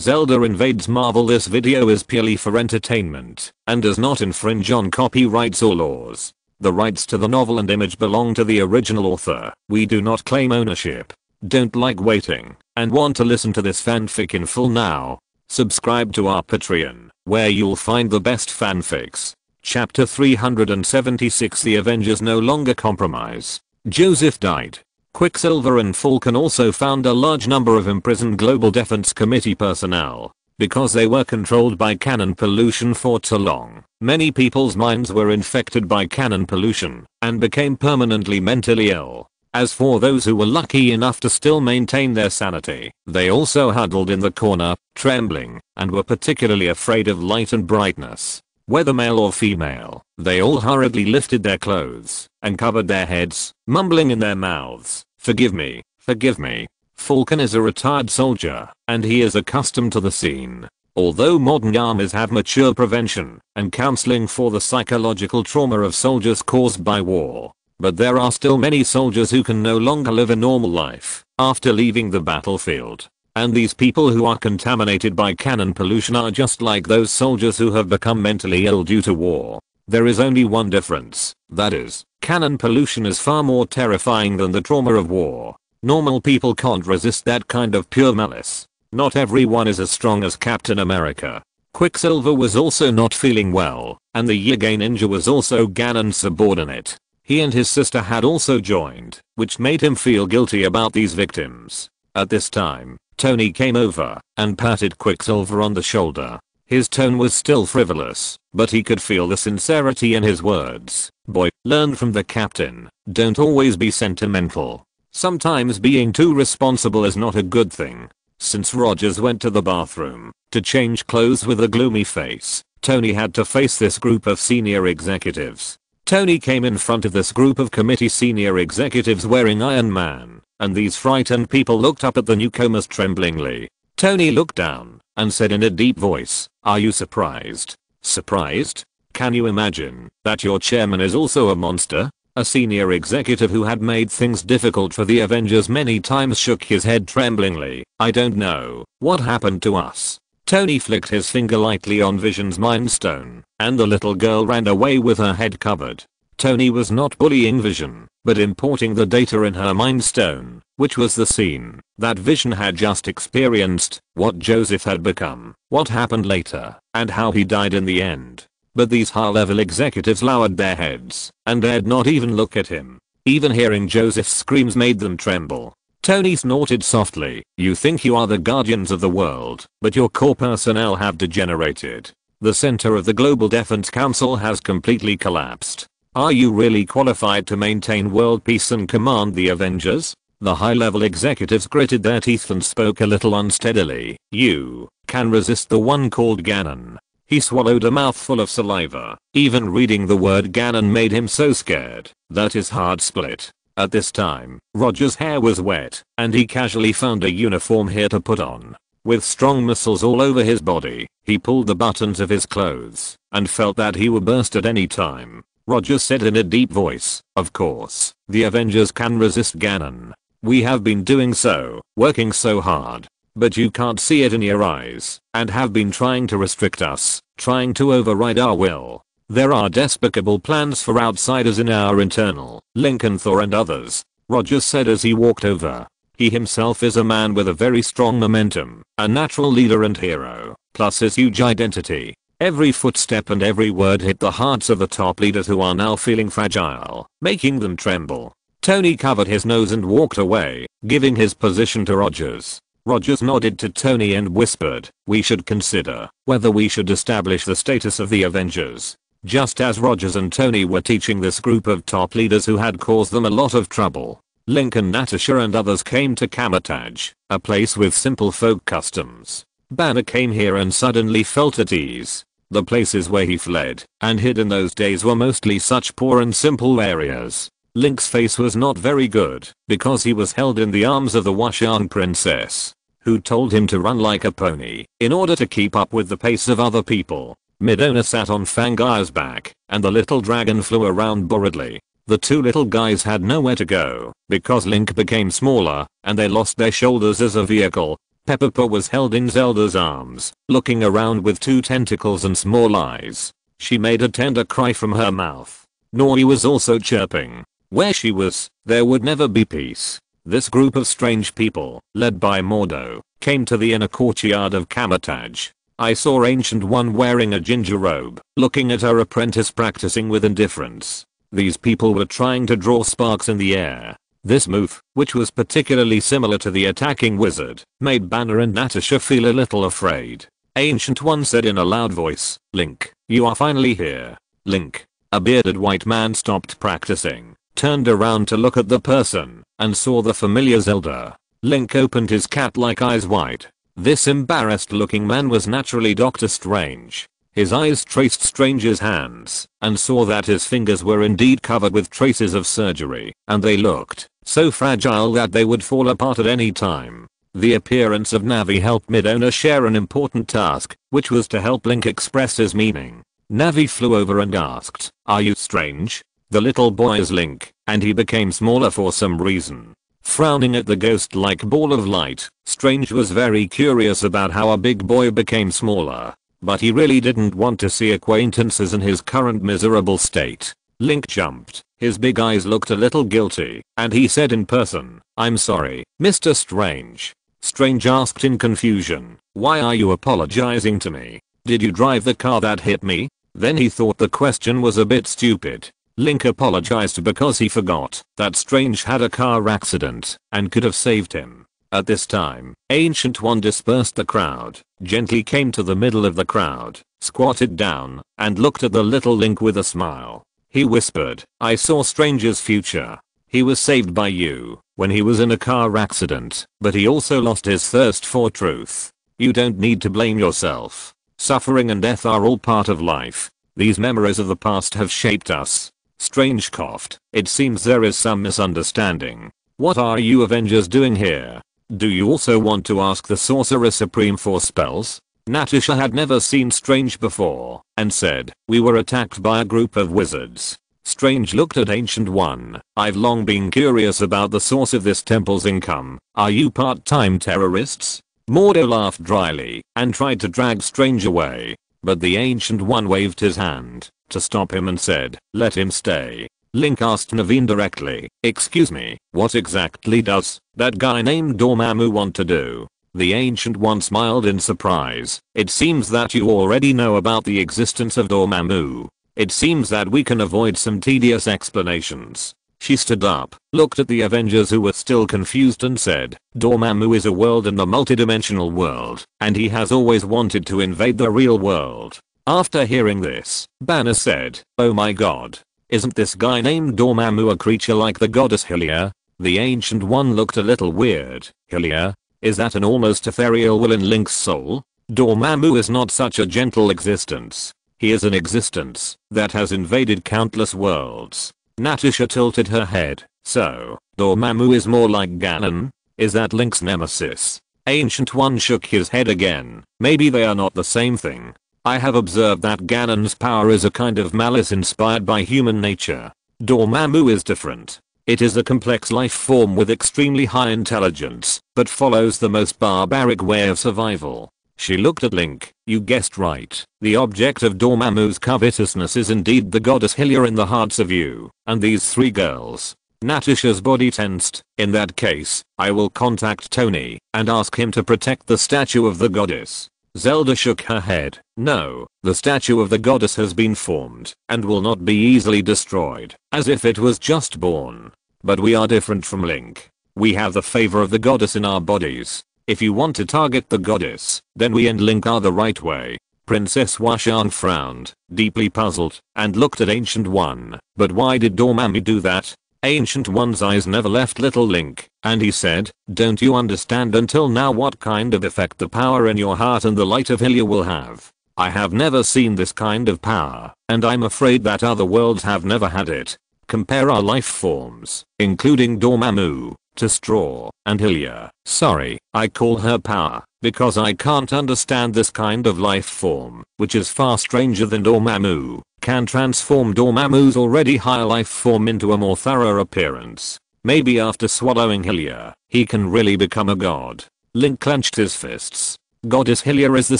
Zelda Invades Marvel. This video is purely for entertainment and does not infringe on copyrights or laws. The rights to the novel and image belong to the original author. We do not claim ownership. Don't like waiting and want to listen to this fanfic in full now? Subscribe to our Patreon, where you'll find the best fanfics. Chapter 376. The Avengers no longer compromise. Joseph died. Quicksilver and Falcon also found a large number of imprisoned Global Defense Committee personnel. Because they were controlled by cannon pollution for too long, many people's minds were infected by cannon pollution and became permanently mentally ill. As for those who were lucky enough to still maintain their sanity, they also huddled in the corner, trembling, and were particularly afraid of light and brightness. Whether male or female, they all hurriedly lifted their clothes and covered their heads, mumbling in their mouths, "Forgive me, forgive me." Falcon is a retired soldier, and he is accustomed to the scene. Although modern armies have mature prevention and counseling for the psychological trauma of soldiers caused by war, but there are still many soldiers who can no longer live a normal life after leaving the battlefield. And these people who are contaminated by cannon pollution are just like those soldiers who have become mentally ill due to war. There is only one difference, that is, cannon pollution is far more terrifying than the trauma of war. Normal people can't resist that kind of pure malice. Not everyone is as strong as Captain America. Quicksilver was also not feeling well, and the Yagay ninja was also Ganon's subordinate. He and his sister had also joined, which made him feel guilty about these victims. At this time, Tony came over and patted Quicksilver on the shoulder. His tone was still frivolous, but he could feel the sincerity in his words. "Boy, learn from the captain. Don't always be sentimental. Sometimes being too responsible is not a good thing." Since Rogers went to the bathroom to change clothes with a gloomy face, Tony had to face this group of senior executives. Tony came in front of this group of committee senior executives wearing Iron Man, and these frightened people looked up at the newcomers tremblingly. Tony looked down and said in a deep voice, "Are you surprised? Surprised? Can you imagine that your chairman is also a monster?" A senior executive who had made things difficult for the Avengers many times shook his head tremblingly. "I don't know what happened to us." Tony flicked his finger lightly on Vision's Mind Stone, and the little girl ran away with her head covered. Tony was not bullying Vision, but importing the data in her Mind Stone, which was the scene that Vision had just experienced, what Joseph had become, what happened later, and how he died in the end. But these high-level executives lowered their heads and dared not even look at him. Even hearing Joseph's screams made them tremble. Tony snorted softly. "You think you are the guardians of the world, but your core personnel have degenerated. The center of the Global Defense Council has completely collapsed. Are you really qualified to maintain world peace and command the Avengers?" The high-level executives gritted their teeth and spoke a little unsteadily. "You can resist the one called Ganon." He swallowed a mouthful of saliva. Even reading the word Ganon made him so scared that his heart split. At this time, Roger's hair was wet, and he casually found a uniform here to put on. With strong muscles all over his body, he pulled the buttons of his clothes and felt that he would burst at any time. Roger said in a deep voice, "Of course, the Avengers can resist Ganon. We have been doing so, working so hard. But you can't see it in your eyes, and have been trying to restrict us, trying to override our will. There are despicable plans for outsiders in our internal, Lincoln Thor and others," Rogers said as he walked over. He himself is a man with a very strong momentum, a natural leader and hero, plus his huge identity. Every footstep and every word hit the hearts of the top leaders who are now feeling fragile, making them tremble. Tony covered his nose and walked away, giving his position to Rogers. Rogers nodded to Tony and whispered, "We should consider whether we should establish the status of the Avengers." Just as Rogers and Tony were teaching this group of top leaders who had caused them a lot of trouble, Lincoln, Natasha and others came to Kamatage, a place with simple folk customs. Banner came here and suddenly felt at ease. The places where he fled and hid in those days were mostly such poor and simple areas. Link's face was not very good because he was held in the arms of the Washan princess, who told him to run like a pony in order to keep up with the pace of other people. Midona sat on Fangire's back, and the little dragon flew around boredly. The two little guys had nowhere to go because Link became smaller and they lost their shoulders as a vehicle. Peppa was held in Zelda's arms, looking around with 2 tentacles and small eyes. She made a tender cry from her mouth. Nori was also chirping. Where she was, there would never be peace. This group of strange people, led by Mordo, came to the inner courtyard of Kamatage. I saw Ancient One wearing a ginger robe, looking at her apprentice practicing with indifference. These people were trying to draw sparks in the air. This move, which was particularly similar to the attacking wizard, made Banner and Natasha feel a little afraid. Ancient One said in a loud voice, "Link, you are finally here." Link, a bearded white man, stopped practicing, turned around to look at the person, and saw the familiar Zelda. Link opened his cat-like eyes wide. This embarrassed looking man was naturally Doctor Strange. His eyes traced Strange's hands, and saw that his fingers were indeed covered with traces of surgery, and they looked so fragile that they would fall apart at any time. The appearance of Navi helped Midona share an important task, which was to help Link express his meaning. Navi flew over and asked, "Are you Strange?" The little boy is Link, and he became smaller for some reason. Frowning at the ghost-like ball of light, Strange was very curious about how a big boy became smaller. But he really didn't want to see acquaintances in his current miserable state. Link jumped. His big eyes looked a little guilty, and he said in person, "I'm sorry, Mr. Strange." Strange asked in confusion, "Why are you apologizing to me? Did you drive the car that hit me?" Then he thought the question was a bit stupid. Link apologized because he forgot that Strange had a car accident and could have saved him. At this time, Ancient One dispersed the crowd, gently came to the middle of the crowd, squatted down, and looked at the little Link with a smile. He whispered, "I saw Strange's future. He was saved by you when he was in a car accident, but he also lost his thirst for truth. You don't need to blame yourself. Suffering and death are all part of life. These memories of the past have shaped us." Strange coughed. "It seems there is some misunderstanding. What are you Avengers doing here? Do you also want to ask the Sorcerer Supreme for spells?" Natasha had never seen Strange before, and said, "We were attacked by a group of wizards." Strange looked at Ancient One. "I've long been curious about the source of this temple's income. Are you part-time terrorists?" Mordo laughed dryly, and tried to drag Strange away, but the Ancient One waved his hand to stop him and said, "Let him stay." Link asked Naveen directly, "Excuse me, what exactly does that guy named Dormammu want to do?" The Ancient One smiled in surprise. "It seems that you already know about the existence of Dormammu. It seems that we can avoid some tedious explanations." She stood up, looked at the Avengers who were still confused and said, "Dormammu is a world in the multidimensional world, and he has always wanted to invade the real world." After hearing this, Banner said, "Oh my god. Isn't this guy named Dormammu a creature like the goddess Hylia?" The Ancient One looked a little weird. "Hylia? Is that an almost ethereal will in Link's soul? Dormammu is not such a gentle existence. He is an existence that has invaded countless worlds." Natasha tilted her head. "So, Dormammu is more like Ganon? Is that Link's nemesis?" Ancient One shook his head again. "Maybe they are not the same thing. I have observed that Ganon's power is a kind of malice inspired by human nature. Dormammu is different. It is a complex life form with extremely high intelligence, but follows the most barbaric way of survival." She looked at Link. "You guessed right. The object of Dormammu's covetousness is indeed the goddess Hylia in the hearts of you and these 3 girls." Natasha's body tensed. "In that case, I will contact Tony and ask him to protect the statue of the goddess." Zelda shook her head. "No, the statue of the goddess has been formed and will not be easily destroyed, as if it was just born. But we are different from Link. We have the favor of the goddess in our bodies. If you want to target the goddess, then we and Link are the right way." Princess Washan frowned, deeply puzzled, and looked at Ancient One. "But why did Dormammu do that?" Ancient One's eyes never left little Link, and he said, "Don't you understand until now what kind of effect the power in your heart and the light of Hylia will have? I have never seen this kind of power, and I'm afraid that other worlds have never had it. Compare our life forms, including Dormammu, to Straw and Hylia. Sorry, I call her power, because I can't understand this kind of life form, which is far stranger than Dormammu, can transform Dormammu's already higher life form into a more thorough appearance. Maybe after swallowing Hylia, he can really become a god." Link clenched his fists. Goddess Hylia is the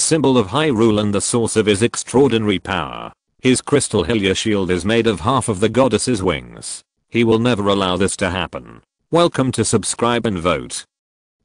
symbol of Hyrule and the source of his extraordinary power. His crystal Hylia shield is made of half of the goddess's wings. He will never allow this to happen. Welcome to subscribe and vote.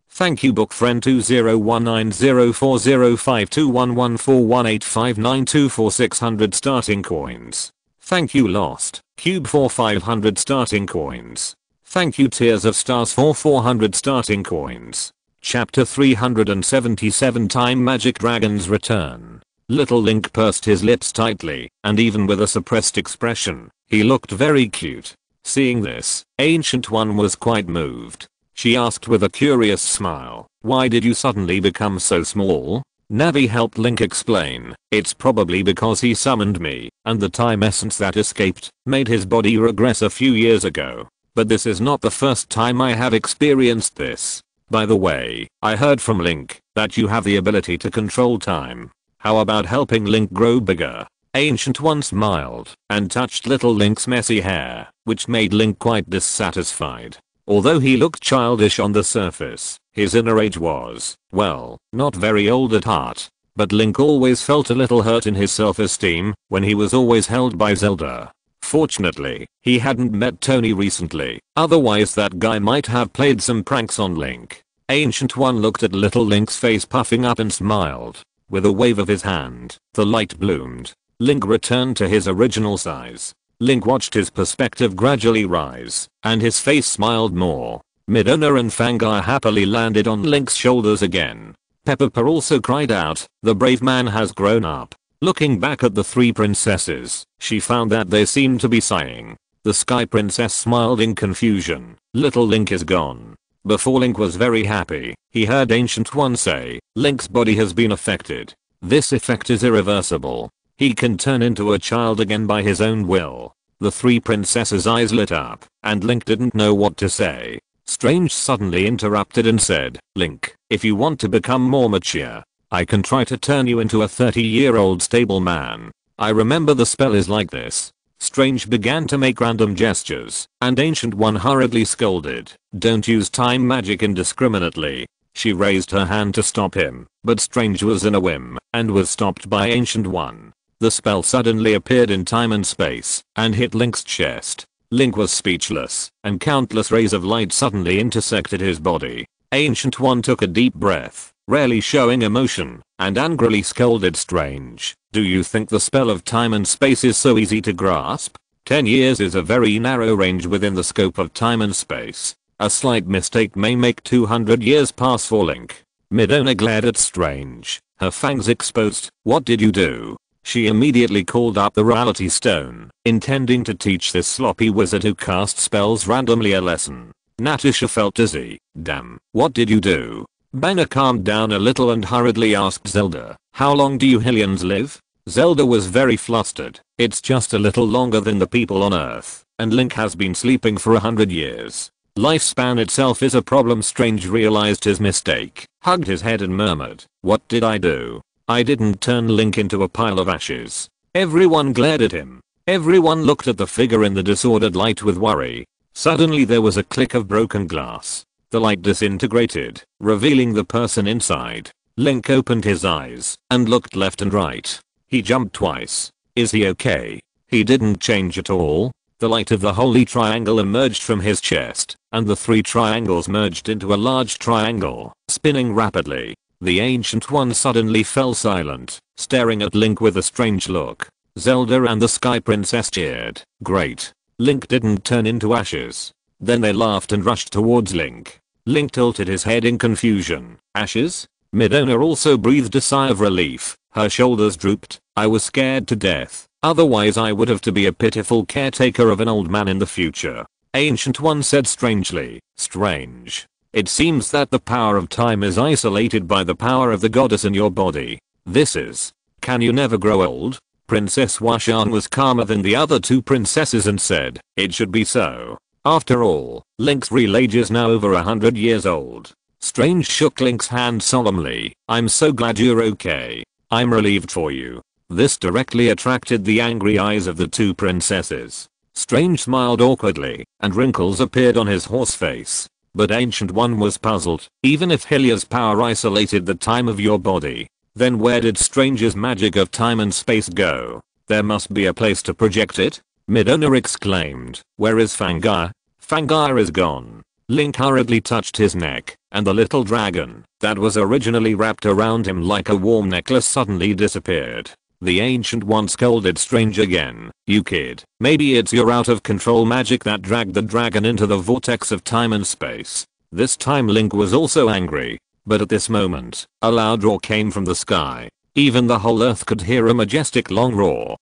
Thank you bookfriend 201904052114185924 for 600 starting coins. Thank you Lost Cube for 500 starting coins. Thank you Tears of Stars for 400 starting coins. Chapter 377 Time Magic Dragon's Return. Little Link pursed his lips tightly, and even with a suppressed expression, he looked very cute. Seeing this, Ancient One was quite moved. She asked with a curious smile, "Why did you suddenly become so small?" Navi helped Link explain, "It's probably because he summoned me, and the time essence that escaped made his body regress a few years ago. But this is not the first time I have experienced this. By the way, I heard from Link that you have the ability to control time. How about helping Link grow bigger?" Ancient One smiled and touched little Link's messy hair, which made Link quite dissatisfied. Although he looked childish on the surface, his inner age was, well, not very old at heart. But Link always felt a little hurt in his self-esteem when he was always held by Zelda. Fortunately, he hadn't met Tony recently, otherwise that guy might have played some pranks on Link. Ancient One looked at little Link's face puffing up and smiled. With a wave of his hand, the light bloomed. Link returned to his original size. Link watched his perspective gradually rise, and his face smiled more. Midona and Fangire happily landed on Link's shoulders again. Peppa also cried out, "The brave man has grown up." Looking back at the three princesses, she found that they seemed to be sighing. The Sky Princess smiled in confusion. Little Link is gone. Before Link was very happy, he heard Ancient One say, "Link's body has been affected. This effect is irreversible. He can turn into a child again by his own will." The three princesses' eyes lit up, and Link didn't know what to say. Strange suddenly interrupted and said, "Link, if you want to become more mature, I can try to turn you into a 30-year-old stable man. I remember the spell is like this." Strange began to make random gestures, and Ancient One hurriedly scolded, "Don't use time magic indiscriminately." She raised her hand to stop him, but Strange was in a whim, and was stopped by Ancient One. The spell suddenly appeared in time and space, and hit Link's chest. Link was speechless, and countless rays of light suddenly intersected his body. Ancient One took a deep breath, rarely showing emotion, and angrily scolded Strange, "Do you think the spell of time and space is so easy to grasp? 10 years is a very narrow range within the scope of time and space. A slight mistake may make 200 years pass for Link." Midona glared at Strange, her fangs exposed. "What did you do?" She immediately called up the Reality Stone, intending to teach this sloppy wizard who cast spells randomly a lesson. Natasha felt dizzy. "Damn, what did you do?" Banner calmed down a little and hurriedly asked Zelda, "How long do you Hylians live?" Zelda was very flustered. "It's just a little longer than the people on Earth, and Link has been sleeping for 100 years. Lifespan itself is a problem." Strange realized his mistake, hugged his head and murmured, "What did I do? I didn't turn Link into a pile of ashes." Everyone glared at him. Everyone looked at the figure in the disordered light with worry. Suddenly there was a click of broken glass. The light disintegrated, revealing the person inside. Link opened his eyes and looked left and right. He jumped twice. Is he okay? He didn't change at all. The light of the Holy Triangle emerged from his chest, and the three triangles merged into a large triangle, spinning rapidly. The Ancient One suddenly fell silent, staring at Link with a strange look. Zelda and the Sky Princess cheered. "Great. Link didn't turn into ashes." Then they laughed and rushed towards Link. Link tilted his head in confusion. "Ashes?" Midona also breathed a sigh of relief. Her shoulders drooped. "I was scared to death. Otherwise I would have to be a pitiful caretaker of an old man in the future." Ancient One said strangely. "Strange. It seems that the power of time is isolated by the power of the goddess in your body. This is. Can you never grow old?" Princess Washan was calmer than the other two princesses and said, "It should be so. After all, Link's real age is now over 100 years old." Strange shook Link's hand solemnly. "I'm so glad you're okay. I'm relieved for you." This directly attracted the angry eyes of the two princesses. Strange smiled awkwardly, and wrinkles appeared on his horse face. But Ancient One was puzzled. Even if Hylia's power isolated the time of your body, then where did Stranger's magic of time and space go? There must be a place to project it? Midona exclaimed. Where is Fangire? Fangire is gone. Link hurriedly touched his neck, and the little dragon that was originally wrapped around him like a warm necklace suddenly disappeared. The Ancient One scolded Strange again. You kid, maybe it's your out of control magic that dragged the dragon into the vortex of time and space. This time Link was also angry, but at this moment, a loud roar came from the sky. Even the whole earth could hear a majestic long roar.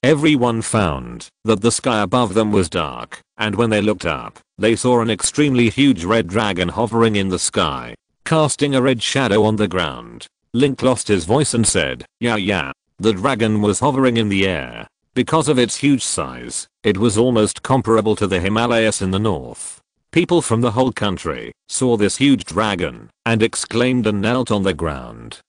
Everyone found that the sky above them was dark, and when they looked up, they saw an extremely huge red dragon hovering in the sky, casting a red shadow on the ground. Link lost his voice and said, yeah. The dragon was hovering in the air. Because of its huge size, it was almost comparable to the Himalayas in the north. People from the whole country saw this huge dragon and exclaimed and knelt on the ground.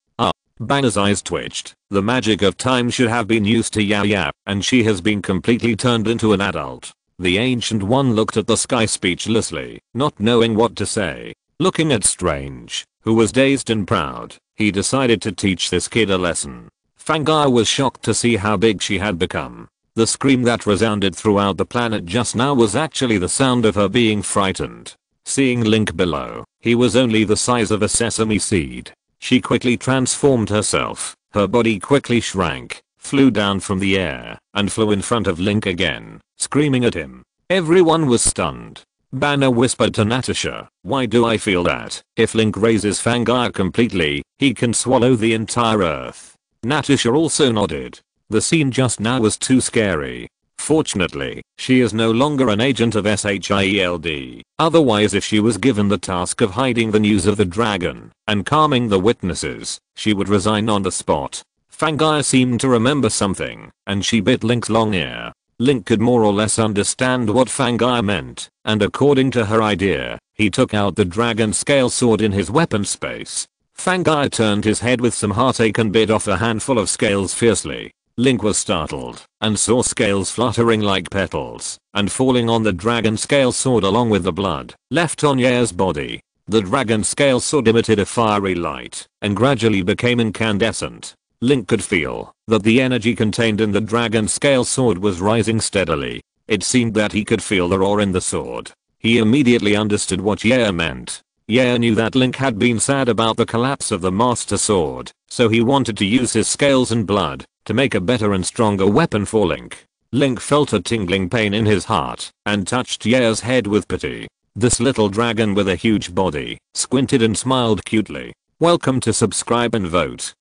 Banner's eyes twitched. The magic of time should have been used to Ya, and she has been completely turned into an adult. The Ancient One looked at the sky speechlessly, not knowing what to say. Looking at Strange, who was dazed and proud, he decided to teach this kid a lesson. Fangire was shocked to see how big she had become. The scream that resounded throughout the planet just now was actually the sound of her being frightened. Seeing Link below, he was only the size of a sesame seed. She quickly transformed herself. Her body quickly shrank, flew down from the air, and flew in front of Link again, screaming at him. Everyone was stunned. Banner whispered to Natasha, why do I feel that if Link raises Fangire completely, he can swallow the entire earth? Natasha also nodded. The scene just now was too scary. Fortunately, she is no longer an agent of SHIELD. Otherwise, if she was given the task of hiding the news of the dragon and calming the witnesses, she would resign on the spot. Fangire seemed to remember something, and she bit Link's long ear. Link could more or less understand what Fangire meant, and according to her idea, he took out the dragon scale sword in his weapon space. Fangire turned his head with some heartache and bit off a handful of scales fiercely. Link was startled and saw scales fluttering like petals and falling on the dragon scale sword along with the blood left on Yair's body. The dragon scale sword emitted a fiery light and gradually became incandescent. Link could feel that the energy contained in the dragon scale sword was rising steadily. It seemed that he could feel the roar in the sword. He immediately understood what Yair meant. Yair knew that Link had been sad about the collapse of the Master Sword, so he wanted to use his scales and blood to make a better and stronger weapon for Link. Link felt a tingling pain in his heart and touched Yair's head with pity. This little dragon with a huge body squinted and smiled cutely. Welcome to subscribe and vote.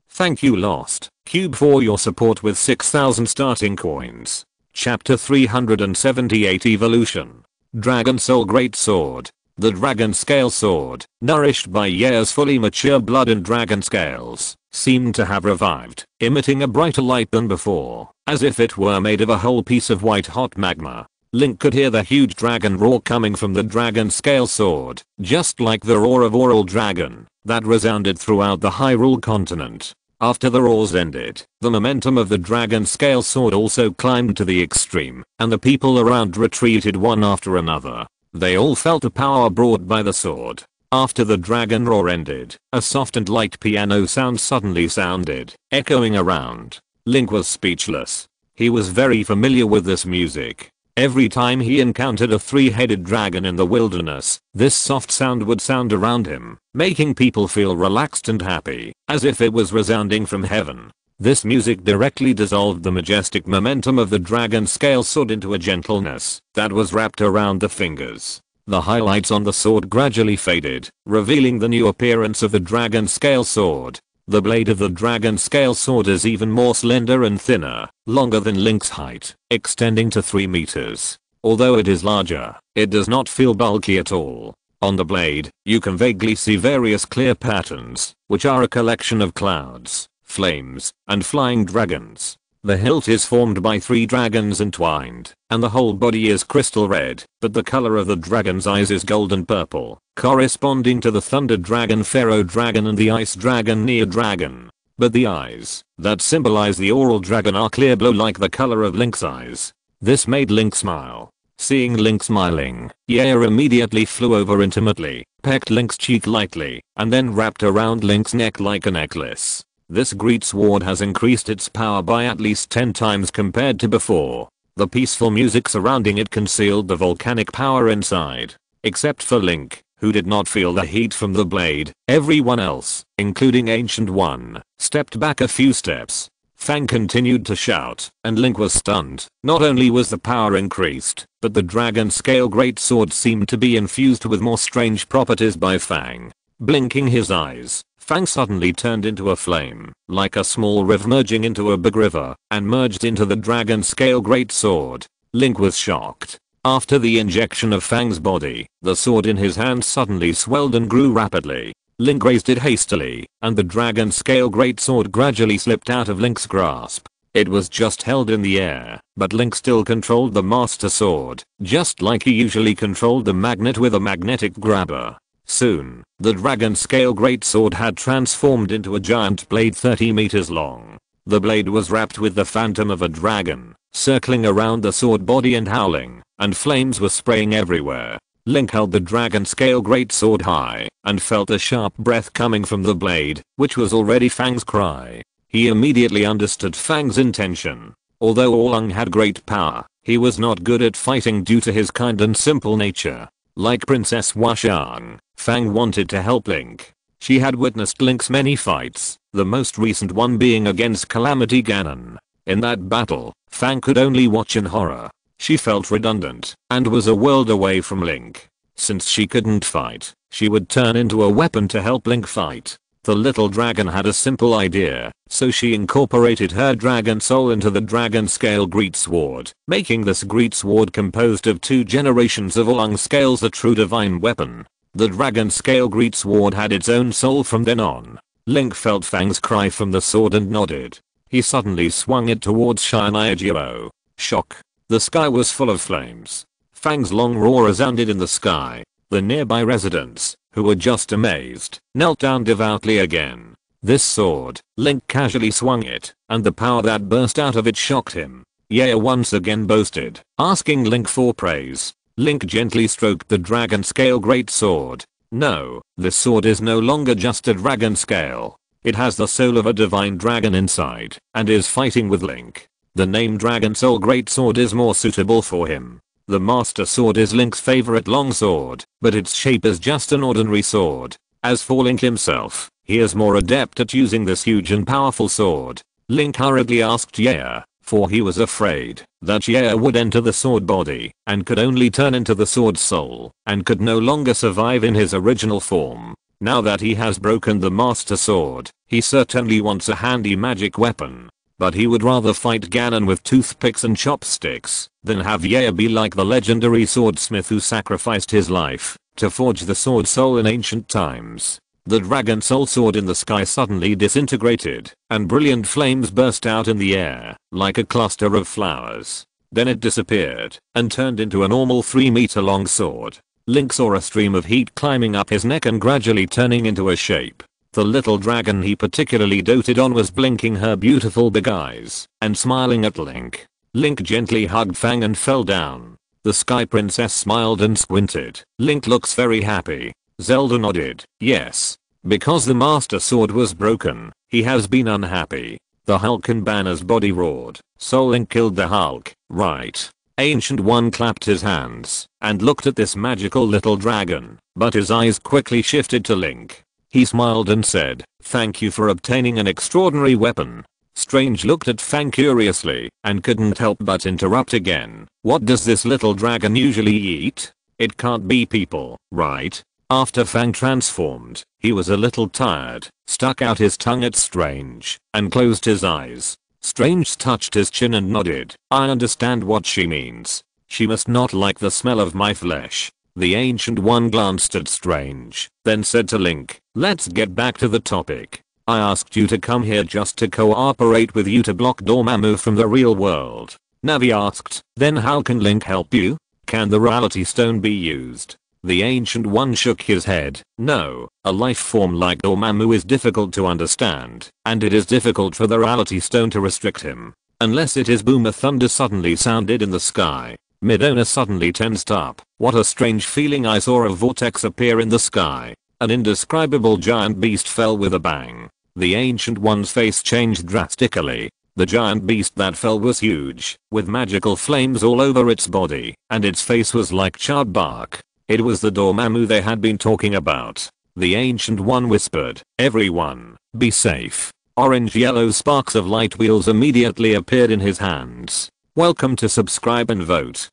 Thank you Lost Cube for your support with 6,000 starting coins. Chapter 378 Evolution. Dragon Soul Great Sword. The dragon scale sword, nourished by Yair's fully mature blood and dragon scales, seemed to have revived, emitting a brighter light than before, as if it were made of a whole piece of white hot magma. Link could hear the huge dragon roar coming from the dragon scale sword, just like the roar of Oral Dragon that resounded throughout the Hyrule continent. After the roars ended, the momentum of the dragon scale sword also climbed to the extreme, and the people around retreated one after another. They all felt the power brought by the sword. After the dragon roar ended, a soft and light piano sound suddenly sounded, echoing around. Link was speechless. He was very familiar with this music. Every time he encountered a three-headed dragon in the wilderness, this soft sound would sound around him, making people feel relaxed and happy, as if it was resounding from heaven. This music directly dissolved the majestic momentum of the dragon scale sword into a gentleness that was wrapped around the fingers. The highlights on the sword gradually faded, revealing the new appearance of the dragon scale sword. The blade of the dragon scale sword is even more slender and thinner, longer than Link's height, extending to 3 meters. Although it is larger, it does not feel bulky at all. On the blade, you can vaguely see various clear patterns, which are a collection of clouds, flames, and flying dragons. The hilt is formed by 3 dragons entwined, and the whole body is crystal red, but the color of the dragon's eyes is golden purple, corresponding to the thunder dragon Pharaoh dragon and the ice dragon Neo dragon. But the eyes that symbolize the Oral dragon are clear blue like the color of Link's eyes. This made Link smile. Seeing Link smiling, Yaya immediately flew over intimately, pecked Link's cheek lightly, and then wrapped around Link's neck like a necklace. This greatsword has increased its power by at least 10 times compared to before. The peaceful music surrounding it concealed the volcanic power inside. Except for Link, who did not feel the heat from the blade, everyone else, including Ancient One, stepped back a few steps. Fang continued to shout, and Link was stunned. Not only was the power increased, but the dragon scale greatsword seemed to be infused with more strange properties by Fang. Blinking his eyes, Fang suddenly turned into a flame, like a small river merging into a big river, and merged into the dragon scale greatsword. Link was shocked. After the injection of Fang's body, the sword in his hand suddenly swelled and grew rapidly. Link raised it hastily, and the dragon scale greatsword gradually slipped out of Link's grasp. It was just held in the air, but Link still controlled the Master Sword, just like he usually controlled the magnet with a magnetic grabber. Soon, the dragon scale greatsword had transformed into a giant blade 30 meters long. The blade was wrapped with the phantom of a dragon, circling around the sword body and howling, and flames were spraying everywhere. Link held the dragon scale greatsword high, and felt a sharp breath coming from the blade, which was already Fang's cry. He immediately understood Fang's intention. Although Oolong had great power, he was not good at fighting due to his kind and simple nature. Like Princess Washang, Fang wanted to help Link. She had witnessed Link's many fights, the most recent one being against Calamity Ganon. In that battle, Fang could only watch in horror. She felt redundant, and was a world away from Link. Since she couldn't fight, she would turn into a weapon to help Link fight. The little dragon had a simple idea, so she incorporated her dragon soul into the dragon scale greatsword, making this greatsword composed of 2 generations of Oolong scales a true divine weapon. The dragon scale greatsword had its own soul from then on. Link felt Fang's cry from the sword and nodded. He suddenly swung it towards Shinigiro. Shock. The sky was full of flames. Fang's long roar resounded in the sky. The nearby residents, who were just amazed, knelt down devoutly again. This sword, Link casually swung it, and the power that burst out of it shocked him. Yaya once again boasted, asking Link for praise. Link gently stroked the dragon scale greatsword. No, this sword is no longer just a dragon scale. It has the soul of a divine dragon inside, and is fighting with Link. The name Dragon Soul Greatsword is more suitable for him. The Master Sword is Link's favorite longsword, but its shape is just an ordinary sword. As for Link himself, he is more adept at using this huge and powerful sword. Link hurriedly asked Yaya, for he was afraid that Yaya would enter the sword body and could only turn into the sword soul and could no longer survive in his original form. Now that he has broken the Master Sword, he certainly wants a handy magic weapon. But he would rather fight Ganon with toothpicks and chopsticks than have Yaya be like the legendary swordsmith who sacrificed his life to forge the sword soul in ancient times. The Dragon Soul sword in the sky suddenly disintegrated, and brilliant flames burst out in the air, like a cluster of flowers. Then it disappeared, and turned into a normal 3-meter long sword. Link saw a stream of heat climbing up his neck and gradually turning into a shape. The little dragon he particularly doted on was blinking her beautiful big eyes and smiling at Link. Link gently hugged Fang and fell down. The Sky Princess smiled and squinted. Link looks very happy. Zelda nodded. Yes. Because the Master Sword was broken, he has been unhappy. The Hulk and Banner's body roared. So Link killed the Hulk, right? Ancient One clapped his hands and looked at this magical little dragon, but his eyes quickly shifted to Link. He smiled and said, "Thank you for obtaining an extraordinary weapon." Strange looked at Fang curiously and couldn't help but interrupt again. What does this little dragon usually eat? It can't be people, right? After Fang transformed, he was a little tired, stuck out his tongue at Strange, and closed his eyes. Strange touched his chin and nodded. I understand what she means. She must not like the smell of my flesh. The Ancient One glanced at Strange, then said to Link, "Let's get back to the topic. I asked you to come here just to cooperate with you to block Dormammu from the real world." Navi asked, "Then how can Link help you? Can the reality stone be used?" The Ancient One shook his head. "No, a life form like Dormammu is difficult to understand, and it is difficult for the reality stone to restrict him. Unless it is." Boom, a thunder suddenly sounded in the sky. Midona suddenly tensed up. What a strange feeling. I saw a vortex appear in the sky. An indescribable giant beast fell with a bang. The Ancient One's face changed drastically. The giant beast that fell was huge, with magical flames all over its body, and its face was like charred bark. It was the Dormammu they had been talking about. The Ancient One whispered, "Everyone, be safe." Orange-yellow sparks of light wheels immediately appeared in his hands. Welcome to subscribe and vote.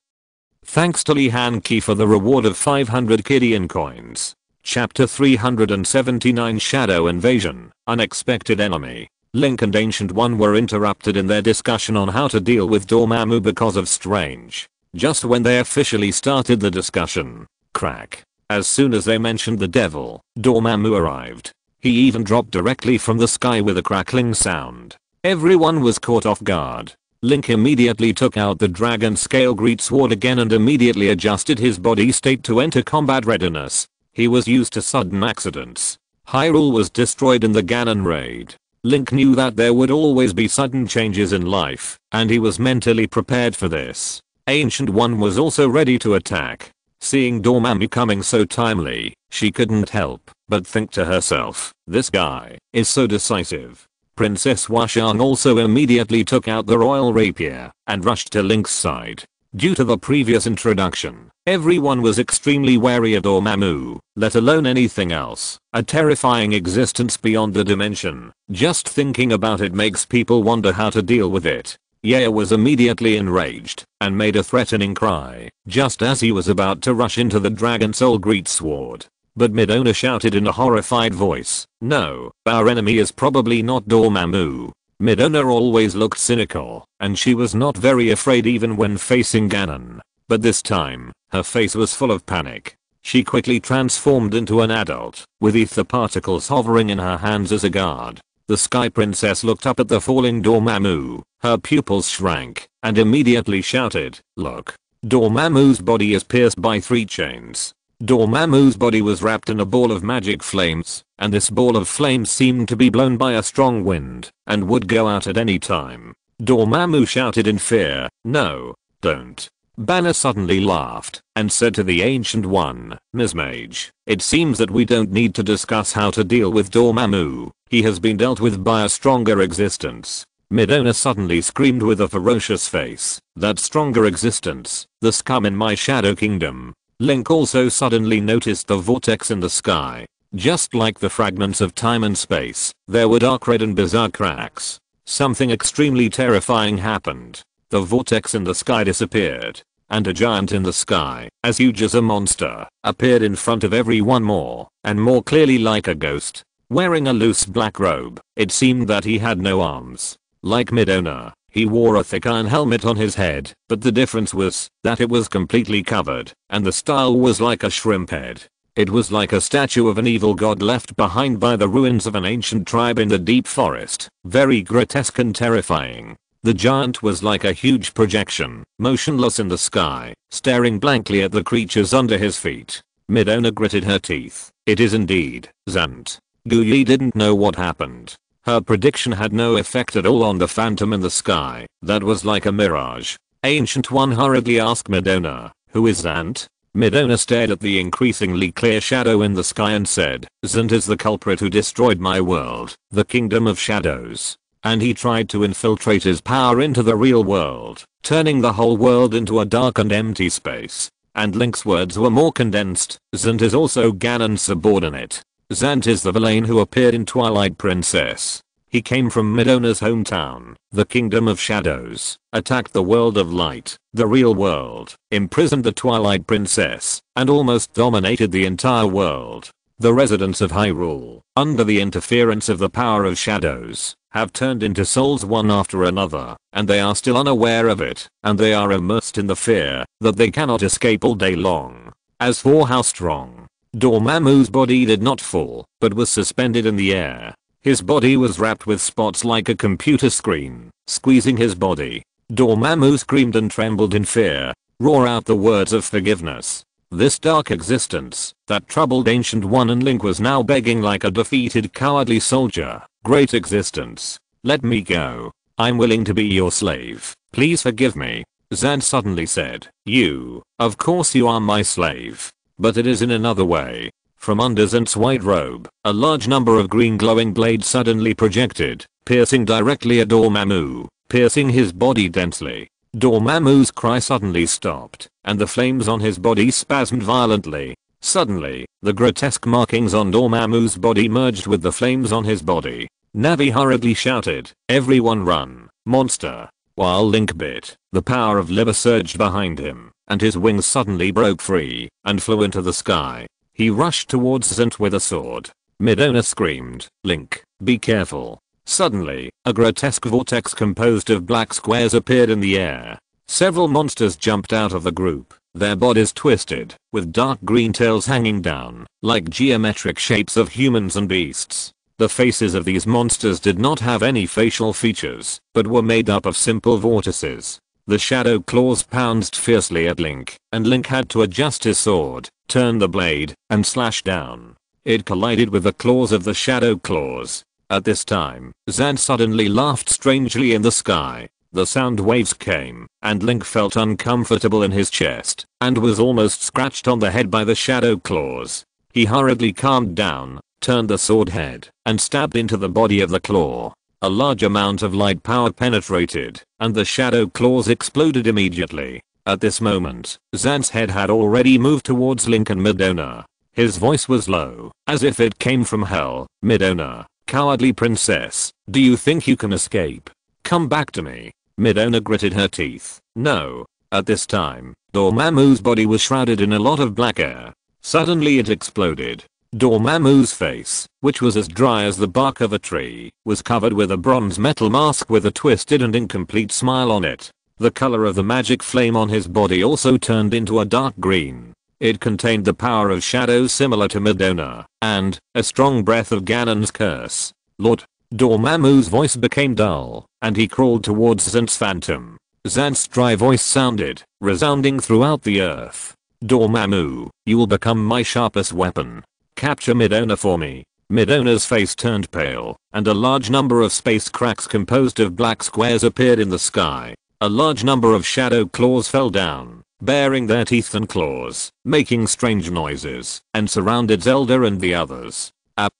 Thanks to Lee Han-ki for the reward of 500 Kidian coins. Chapter 379 Shadow Invasion, Unexpected Enemy. Link and Ancient One were interrupted in their discussion on how to deal with Dormammu because of Strange. Just when they officially started the discussion, crack. As soon as they mentioned the devil, Dormammu arrived. He even dropped directly from the sky with a crackling sound. Everyone was caught off guard. Link immediately took out the dragon scale great sword again and immediately adjusted his body state to enter combat readiness. He was used to sudden accidents. Hyrule was destroyed in the Ganon raid. Link knew that there would always be sudden changes in life, and he was mentally prepared for this. Ancient One was also ready to attack. Seeing Dormammu coming so timely, she couldn't help but think to herself, this guy is so decisive. Princess Washang also immediately took out the royal rapier and rushed to Link's side. Due to the previous introduction, everyone was extremely wary of Dormammu, let alone anything else. A terrifying existence beyond the dimension. Just thinking about it makes people wonder how to deal with it. Yaya was immediately enraged and made a threatening cry just as he was about to rush into the Dragon Soul Greatsword. But Midona shouted in a horrified voice, "No, our enemy is probably not Dormammu." Midona always looked cynical, and she was not very afraid even when facing Ganon. But this time, her face was full of panic. She quickly transformed into an adult, with ether particles hovering in her hands as a guard. The Sky Princess looked up at the falling Dormammu. Her pupils shrank, and immediately shouted, "Look! Dormammu's body is pierced by 3 chains." Dormammu's body was wrapped in a ball of magic flames, and this ball of flames seemed to be blown by a strong wind, and would go out at any time. Dormammu shouted in fear, "No, don't." Banner suddenly laughed, and said to the Ancient One, "Ms. Mage, it seems that we don't need to discuss how to deal with Dormammu. He has been dealt with by a stronger existence." Midona suddenly screamed with a ferocious face, "That stronger existence, the scum in my Shadow Kingdom." Link also suddenly noticed the vortex in the sky. Just like the fragments of time and space, there were dark red and bizarre cracks. Something extremely terrifying happened. The vortex in the sky disappeared, and a giant in the sky, as huge as a monster, appeared in front of everyone more and more clearly like a ghost. Wearing a loose black robe, it seemed that he had no arms. Like Midona, he wore a thick iron helmet on his head, but the difference was that it was completely covered, and the style was like a shrimp head. It was like a statue of an evil god left behind by the ruins of an ancient tribe in the deep forest, very grotesque and terrifying. The giant was like a huge projection, motionless in the sky, staring blankly at the creatures under his feet. Midona gritted her teeth. It is indeed Zant. Guyi didn't know what happened. Her prediction had no effect at all on the phantom in the sky. That was like a mirage. Ancient One hurriedly asked Midona, "Who is Zant?" Midona stared at the increasingly clear shadow in the sky and said, "Zant is the culprit who destroyed my world, the Kingdom of Shadows. And he tried to infiltrate his power into the real world, turning the whole world into a dark and empty space." And Link's words were more condensed. Zant is also Ganon's subordinate. Zant is the villain who appeared in Twilight Princess. He came from Midona's hometown, the Kingdom of Shadows, attacked the world of light, the real world, imprisoned the Twilight Princess, and almost dominated the entire world. The residents of Hyrule, under the interference of the power of shadows, have turned into souls one after another, and they are still unaware of it, and they are immersed in the fear that they cannot escape all day long. As for how strong, Dormammu's body did not fall, but was suspended in the air. His body was wrapped with spots like a computer screen, squeezing his body. Dormammu screamed and trembled in fear, roar out the words of forgiveness. This dark existence that troubled Ancient One and Link was now begging like a defeated cowardly soldier. "Great existence, let me go. I'm willing to be your slave. Please forgive me." Zan suddenly said, "You, of course you are my slave. But it is in another way." From under Zant's white robe, a large number of green glowing blades suddenly projected, piercing directly at Dormammu, piercing his body densely. Dormammu's cry suddenly stopped, and the flames on his body spasmed violently. Suddenly, the grotesque markings on Dormammu's body merged with the flames on his body. Navi hurriedly shouted, "Everyone run, monster!" While Link bit, the power of Liber surged behind him, and his wings suddenly broke free and flew into the sky. He rushed towards Zant with a sword. Midona screamed, "Link, be careful." Suddenly, a grotesque vortex composed of black squares appeared in the air. Several monsters jumped out of the group, their bodies twisted, with dark green tails hanging down, like geometric shapes of humans and beasts. The faces of these monsters did not have any facial features, but were made up of simple vortices. The shadow claws pounced fiercely at Link, and Link had to adjust his sword, turn the blade, and slash down. It collided with the claws of the shadow claws. At this time, Zan suddenly laughed strangely in the sky. The sound waves came, and Link felt uncomfortable in his chest, and was almost scratched on the head by the shadow claws. He hurriedly calmed down, turned the sword head, and stabbed into the body of the claw. A large amount of light power penetrated, and the shadow claws exploded immediately. At this moment, Zan's head had already moved towards Link and Midona. His voice was low, as if it came from hell. "Midona, cowardly princess, do you think you can escape? Come back to me." Midona gritted her teeth. "No." At this time, Dormammu's body was shrouded in a lot of black air. Suddenly it exploded. Dormammu's face, which was as dry as the bark of a tree, was covered with a bronze metal mask with a twisted and incomplete smile on it. The color of the magic flame on his body also turned into a dark green. It contained the power of shadows similar to Midona, and a strong breath of Ganon's curse. "Lord." Dormammu's voice became dull, and he crawled towards Zant's phantom. Zant's dry voice sounded, resounding throughout the earth. "Dormammu, you will become my sharpest weapon. Capture Midona for me." Midona's face turned pale, and a large number of space cracks composed of black squares appeared in the sky. A large number of shadow claws fell down, baring their teeth and claws, making strange noises, and surrounded Zelda and the others.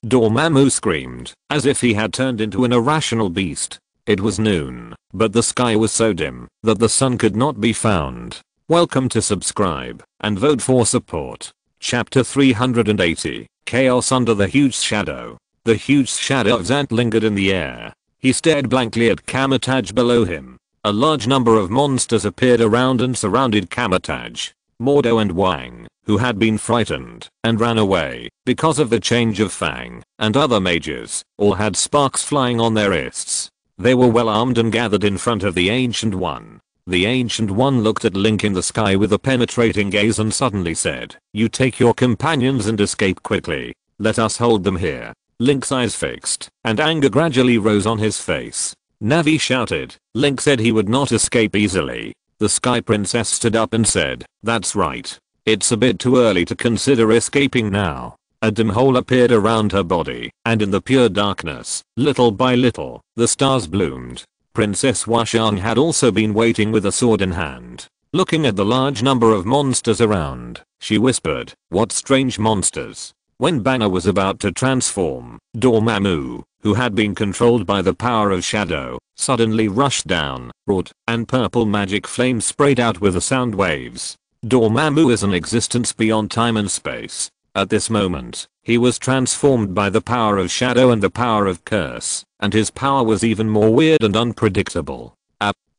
Dormammu screamed, as if he had turned into an irrational beast. It was noon, but the sky was so dim that the sun could not be found. Welcome to subscribe, and vote for support. Chapter 380, Chaos Under the Huge Shadow. The huge shadow of Zant lingered in the air. He stared blankly at Kamataj below him. A large number of monsters appeared around and surrounded Kamataj. Mordo and Wang, who had been frightened and ran away because of the change of Fang, and other mages, all had sparks flying on their wrists. They were well armed and gathered in front of the Ancient One. The Ancient One looked at Link in the sky with a penetrating gaze and suddenly said, "You take your companions and escape quickly. Let us hold them here." Link's eyes fixed, and anger gradually rose on his face. Navi shouted. Link said he would not escape easily. The Sky Princess stood up and said, "That's right. It's a bit too early to consider escaping now." A dim hole appeared around her body, and in the pure darkness, little by little, the stars bloomed. Princess Washang had also been waiting with a sword in hand. Looking at the large number of monsters around, she whispered, "What strange monsters." When Banner was about to transform, Dormammu, who had been controlled by the power of shadow, suddenly rushed down, roared, and purple magic flames sprayed out with the sound waves. Dormammu is an existence beyond time and space. At this moment, he was transformed by the power of shadow and the power of curse, and his power was even more weird and unpredictable.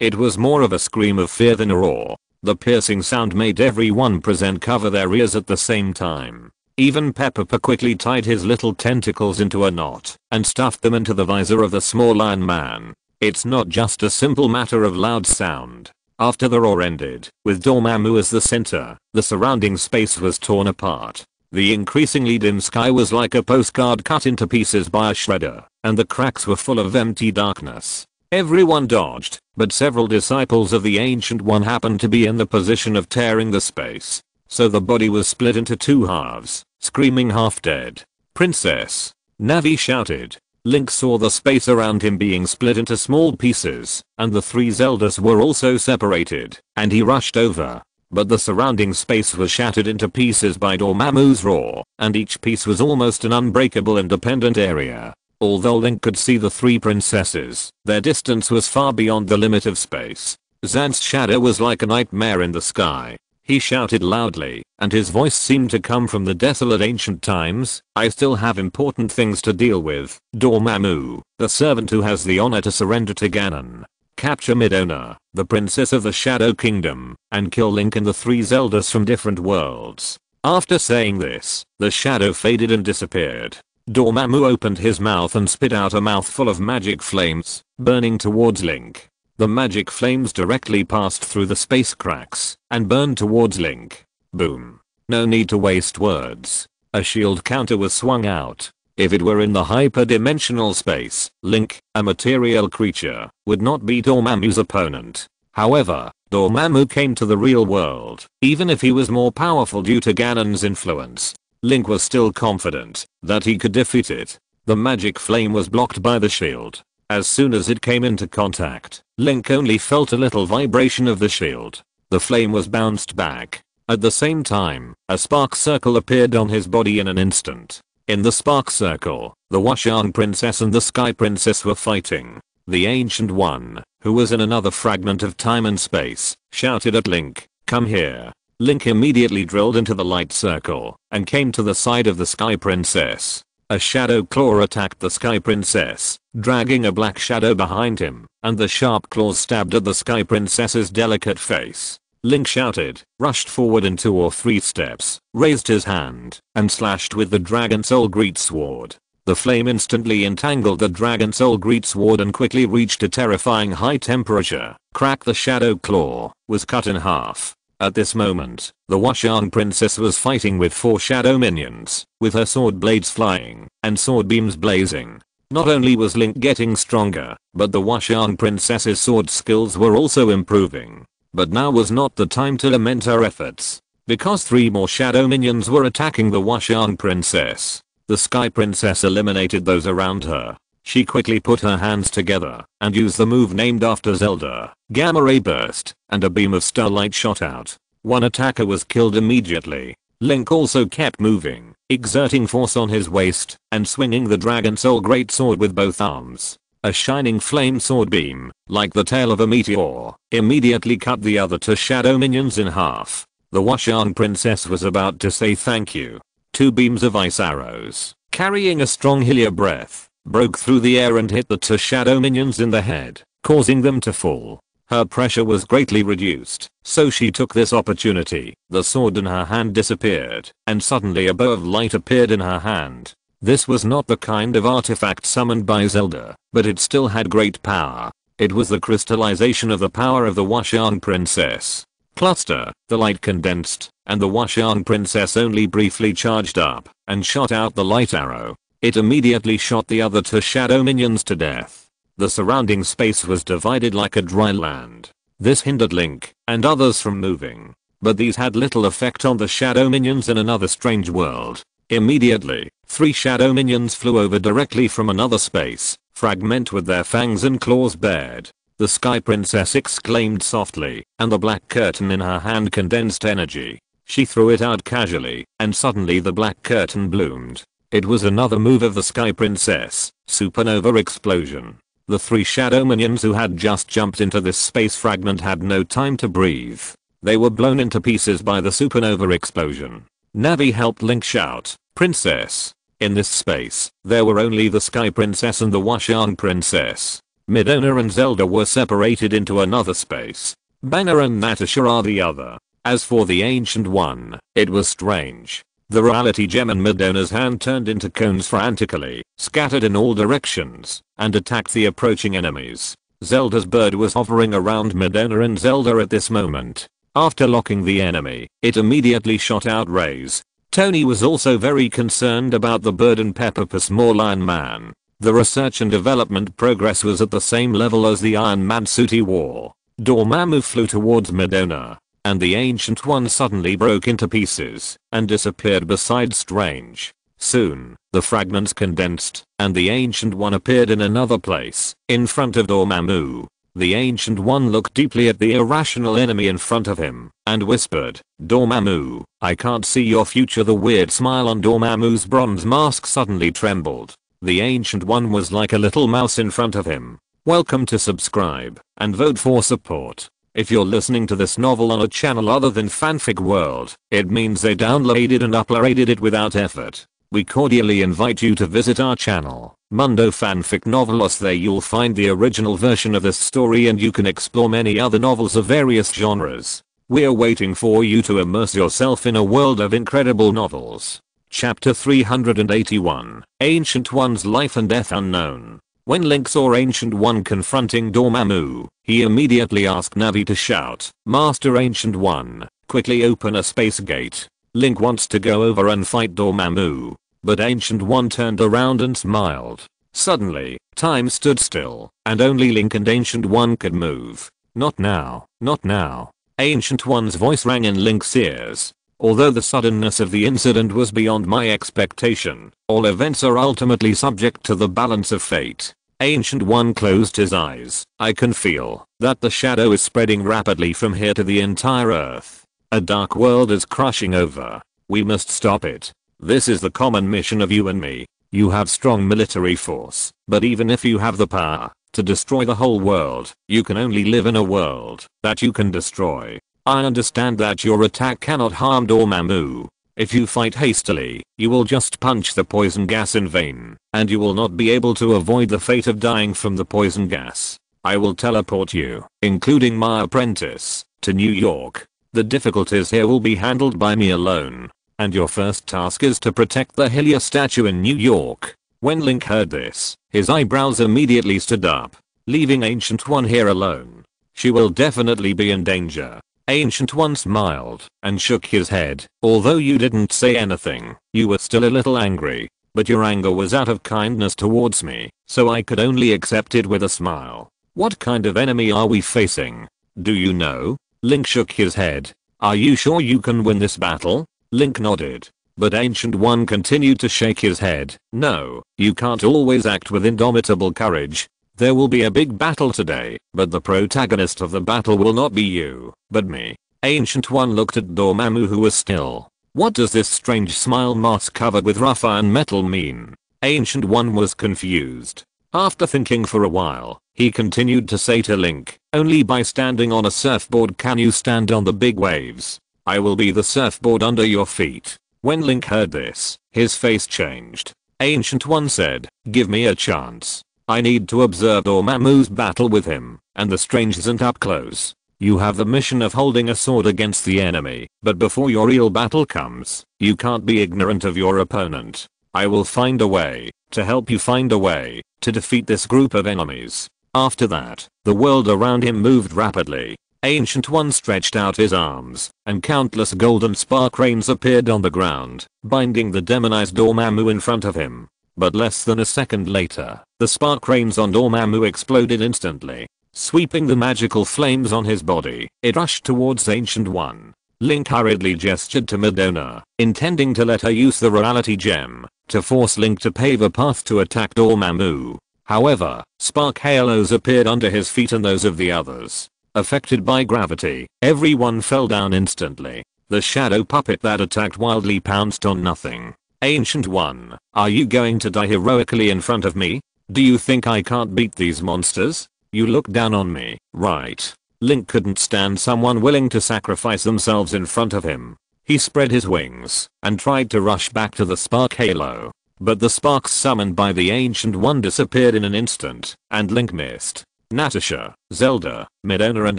It was more of a scream of fear than a roar. The piercing sound made everyone present cover their ears at the same time. Even Peppa quickly tied his little tentacles into a knot and stuffed them into the visor of the small Iron Man. It's not just a simple matter of loud sound. After the roar ended, with Dormammu as the center, the surrounding space was torn apart. The increasingly dim sky was like a postcard cut into pieces by a shredder, and the cracks were full of empty darkness. Everyone dodged, but several disciples of the Ancient One happened to be in the position of tearing the space. So the body was split into two halves, screaming half dead. "Princess!" Navi shouted. Link saw the space around him being split into small pieces, and the three Zeldas were also separated, and he rushed over. But the surrounding space was shattered into pieces by Dormammu's roar, and each piece was almost an unbreakable independent area. Although Link could see the three princesses, their distance was far beyond the limit of space. Zant's shadow was like a nightmare in the sky. He shouted loudly, and his voice seemed to come from the desolate ancient times. I still have important things to deal with. Dormammu, the servant who has the honor to surrender to Ganon. Capture Midona, the princess of the Shadow Kingdom, and kill Link and the three Zeldas from different worlds. After saying this, the shadow faded and disappeared. Dormammu opened his mouth and spit out a mouthful of magic flames, burning towards Link. The magic flames directly passed through the space cracks and burned towards Link. Boom. No need to waste words. A shield counter was swung out. If it were in the hyperdimensional space, Link, a material creature, would not be Dormammu's opponent. However, Dormammu came to the real world. Even if he was more powerful due to Ganon's influence, Link was still confident that he could defeat it. The magic flame was blocked by the shield. As soon as it came into contact, Link only felt a little vibration of the shield. The flame was bounced back. At the same time, a spark circle appeared on his body in an instant. In the spark circle, the Washang Princess and the Sky Princess were fighting. The Ancient One, who was in another fragment of time and space, shouted at Link, "Come here." Link immediately drilled into the light circle and came to the side of the Sky Princess. A shadow claw attacked the Sky Princess, dragging a black shadow behind him, and the sharp claws stabbed at the Sky Princess's delicate face. Link shouted, rushed forward in 2 or 3 steps, raised his hand, and slashed with the Dragon Soul Greatsword. The flame instantly entangled the Dragon Soul Greatsword and quickly reached a terrifying high temperature. Crack. The shadow claw was cut in half. At this moment, the Washang Princess was fighting with 4 shadow minions, with her sword blades flying and sword beams blazing. Not only was Link getting stronger, but the Washang Princess's sword skills were also improving. But now was not the time to lament her efforts, because 3 more shadow minions were attacking the Washang Princess. The Sky Princess eliminated those around her. She quickly put her hands together and used the move named after Zelda, Gamma Ray Burst, and a beam of starlight shot out. 1 attacker was killed immediately. Link also kept moving, exerting force on his waist and swinging the Dragon Soul Greatsword with both arms. A shining flame sword beam, like the tail of a meteor, immediately cut the other 2 shadow minions in half. The Washang Princess was about to say thank you. 2 beams of ice arrows, carrying a strong Hylia breath, broke through the air and hit the 2 shadow minions in the head, causing them to fall. Her pressure was greatly reduced, so she took this opportunity. The sword in her hand disappeared, and suddenly a bow of light appeared in her hand. This was not the kind of artifact summoned by Zelda, but it still had great power. It was the crystallization of the power of the Washang Princess. Cluster, the light condensed, and the Washang Princess only briefly charged up and shot out the light arrow. It immediately shot the other 2 shadow minions to death. The surrounding space was divided like a dry land. This hindered Link and others from moving, but these had little effect on the shadow minions in another strange world. Immediately, 3 shadow minions flew over directly from another space, fragment with their fangs and claws bared. The Sky Princess exclaimed softly, and the black curtain in her hand condensed energy. She threw it out casually, and suddenly the black curtain bloomed. It was another move of the Sky Princess, supernova explosion. The 3 shadow minions who had just jumped into this space fragment had no time to breathe. They were blown into pieces by the supernova explosion. Navi helped Link shout, "Princess!" In this space, there were only the Sky Princess and the Washang Princess. Midona and Zelda were separated into another space. Bana and Natasha are the other. As for the Ancient One, it was strange. The reality gem in Midona's hand turned into cones frantically, scattered in all directions, and attacked the approaching enemies. Zelda's bird was hovering around Midona and Zelda at this moment. After locking the enemy, it immediately shot out rays. Tony was also very concerned about the bird and Pepper the small Iron Man. The research and development progress was at the same level as the Iron Man suit he wore. Dormammu flew towards Midona, and the Ancient One suddenly broke into pieces and disappeared beside Strange. Soon, the fragments condensed, and the Ancient One appeared in another place, in front of Dormammu. The Ancient One looked deeply at the irrational enemy in front of him, and whispered, "Dormammu, I can't see your future." The weird smile on Dormammu's bronze mask suddenly trembled. The Ancient One was like a little mouse in front of him. Welcome to subscribe, and vote for support. If you're listening to this novel on a channel other than Fanfic World, it means they downloaded and uploaded it without effort. We cordially invite you to visit our channel, Mundo Fanfic Novelos. There you'll find the original version of this story and you can explore many other novels of various genres. We're waiting for you to immerse yourself in a world of incredible novels. Chapter 381, Ancient One's Life and Death Unknown. When Link saw Ancient One confronting Dormammu, he immediately asked Navi to shout, "Master Ancient One, quickly open a space gate. Link wants to go over and fight Dormammu." But Ancient One turned around and smiled. Suddenly, time stood still, and only Link and Ancient One could move. "Not now, not now." Ancient One's voice rang in Link's ears. "Although the suddenness of the incident was beyond my expectation, all events are ultimately subject to the balance of fate." Ancient One closed his eyes. "I can feel that the shadow is spreading rapidly from here to the entire Earth. A dark world is crushing over. We must stop it. This is the common mission of you and me. You have strong military force, but even if you have the power to destroy the whole world, you can only live in a world that you can destroy. I understand that your attack cannot harm Dormammu. If you fight hastily, you will just punch the poison gas in vain, and you will not be able to avoid the fate of dying from the poison gas. I will teleport you, including my apprentice, to New York. The difficulties here will be handled by me alone, and your first task is to protect the Hylia statue in New York." When Link heard this, his eyebrows immediately stood up. "Leaving Ancient One here alone? She will definitely be in danger." Ancient One smiled and shook his head. "Although you didn't say anything, you were still a little angry, but your anger was out of kindness towards me, so I could only accept it with a smile." "What kind of enemy are we facing? Do you know?" Link shook his head. "Are you sure you can win this battle?" Link nodded. But Ancient One continued to shake his head. "No, you can't always act with indomitable courage. There will be a big battle today, but the protagonist of the battle will not be you, but me." Ancient One looked at Dormammu, who was still. "What does this strange smile mask covered with rough iron metal mean?" Ancient One was confused. After thinking for a while, he continued to say to Link, "Only by standing on a surfboard can you stand on the big waves. I will be the surfboard under your feet." When Link heard this, his face changed. Ancient One said, "Give me a chance. I need to observe Dormammu's battle with him, and the strangers up close. You have the mission of holding a sword against the enemy, but before your real battle comes, you can't be ignorant of your opponent. I will find a way to help you find a way to defeat this group of enemies." After that, the world around him moved rapidly. Ancient One stretched out his arms, and countless golden spark rains appeared on the ground, binding the demonized Dormammu in front of him. But less than a second later, the spark rains on Dormammu exploded instantly, sweeping the magical flames on his body. It rushed towards Ancient One. Link hurriedly gestured to Madonna, intending to let her use the reality gem to force Link to pave a path to attack Dormammu. However, spark halos appeared under his feet and those of the others. Affected by gravity, everyone fell down instantly. The shadow puppet that attacked wildly pounced on nothing. "Ancient One, are you going to die heroically in front of me? Do you think I can't beat these monsters? You look down on me, right?" Link couldn't stand someone willing to sacrifice themselves in front of him. He spread his wings and tried to rush back to the spark halo. But the sparks summoned by the Ancient One disappeared in an instant, and Link missed. Natasha, Zelda, Madonna and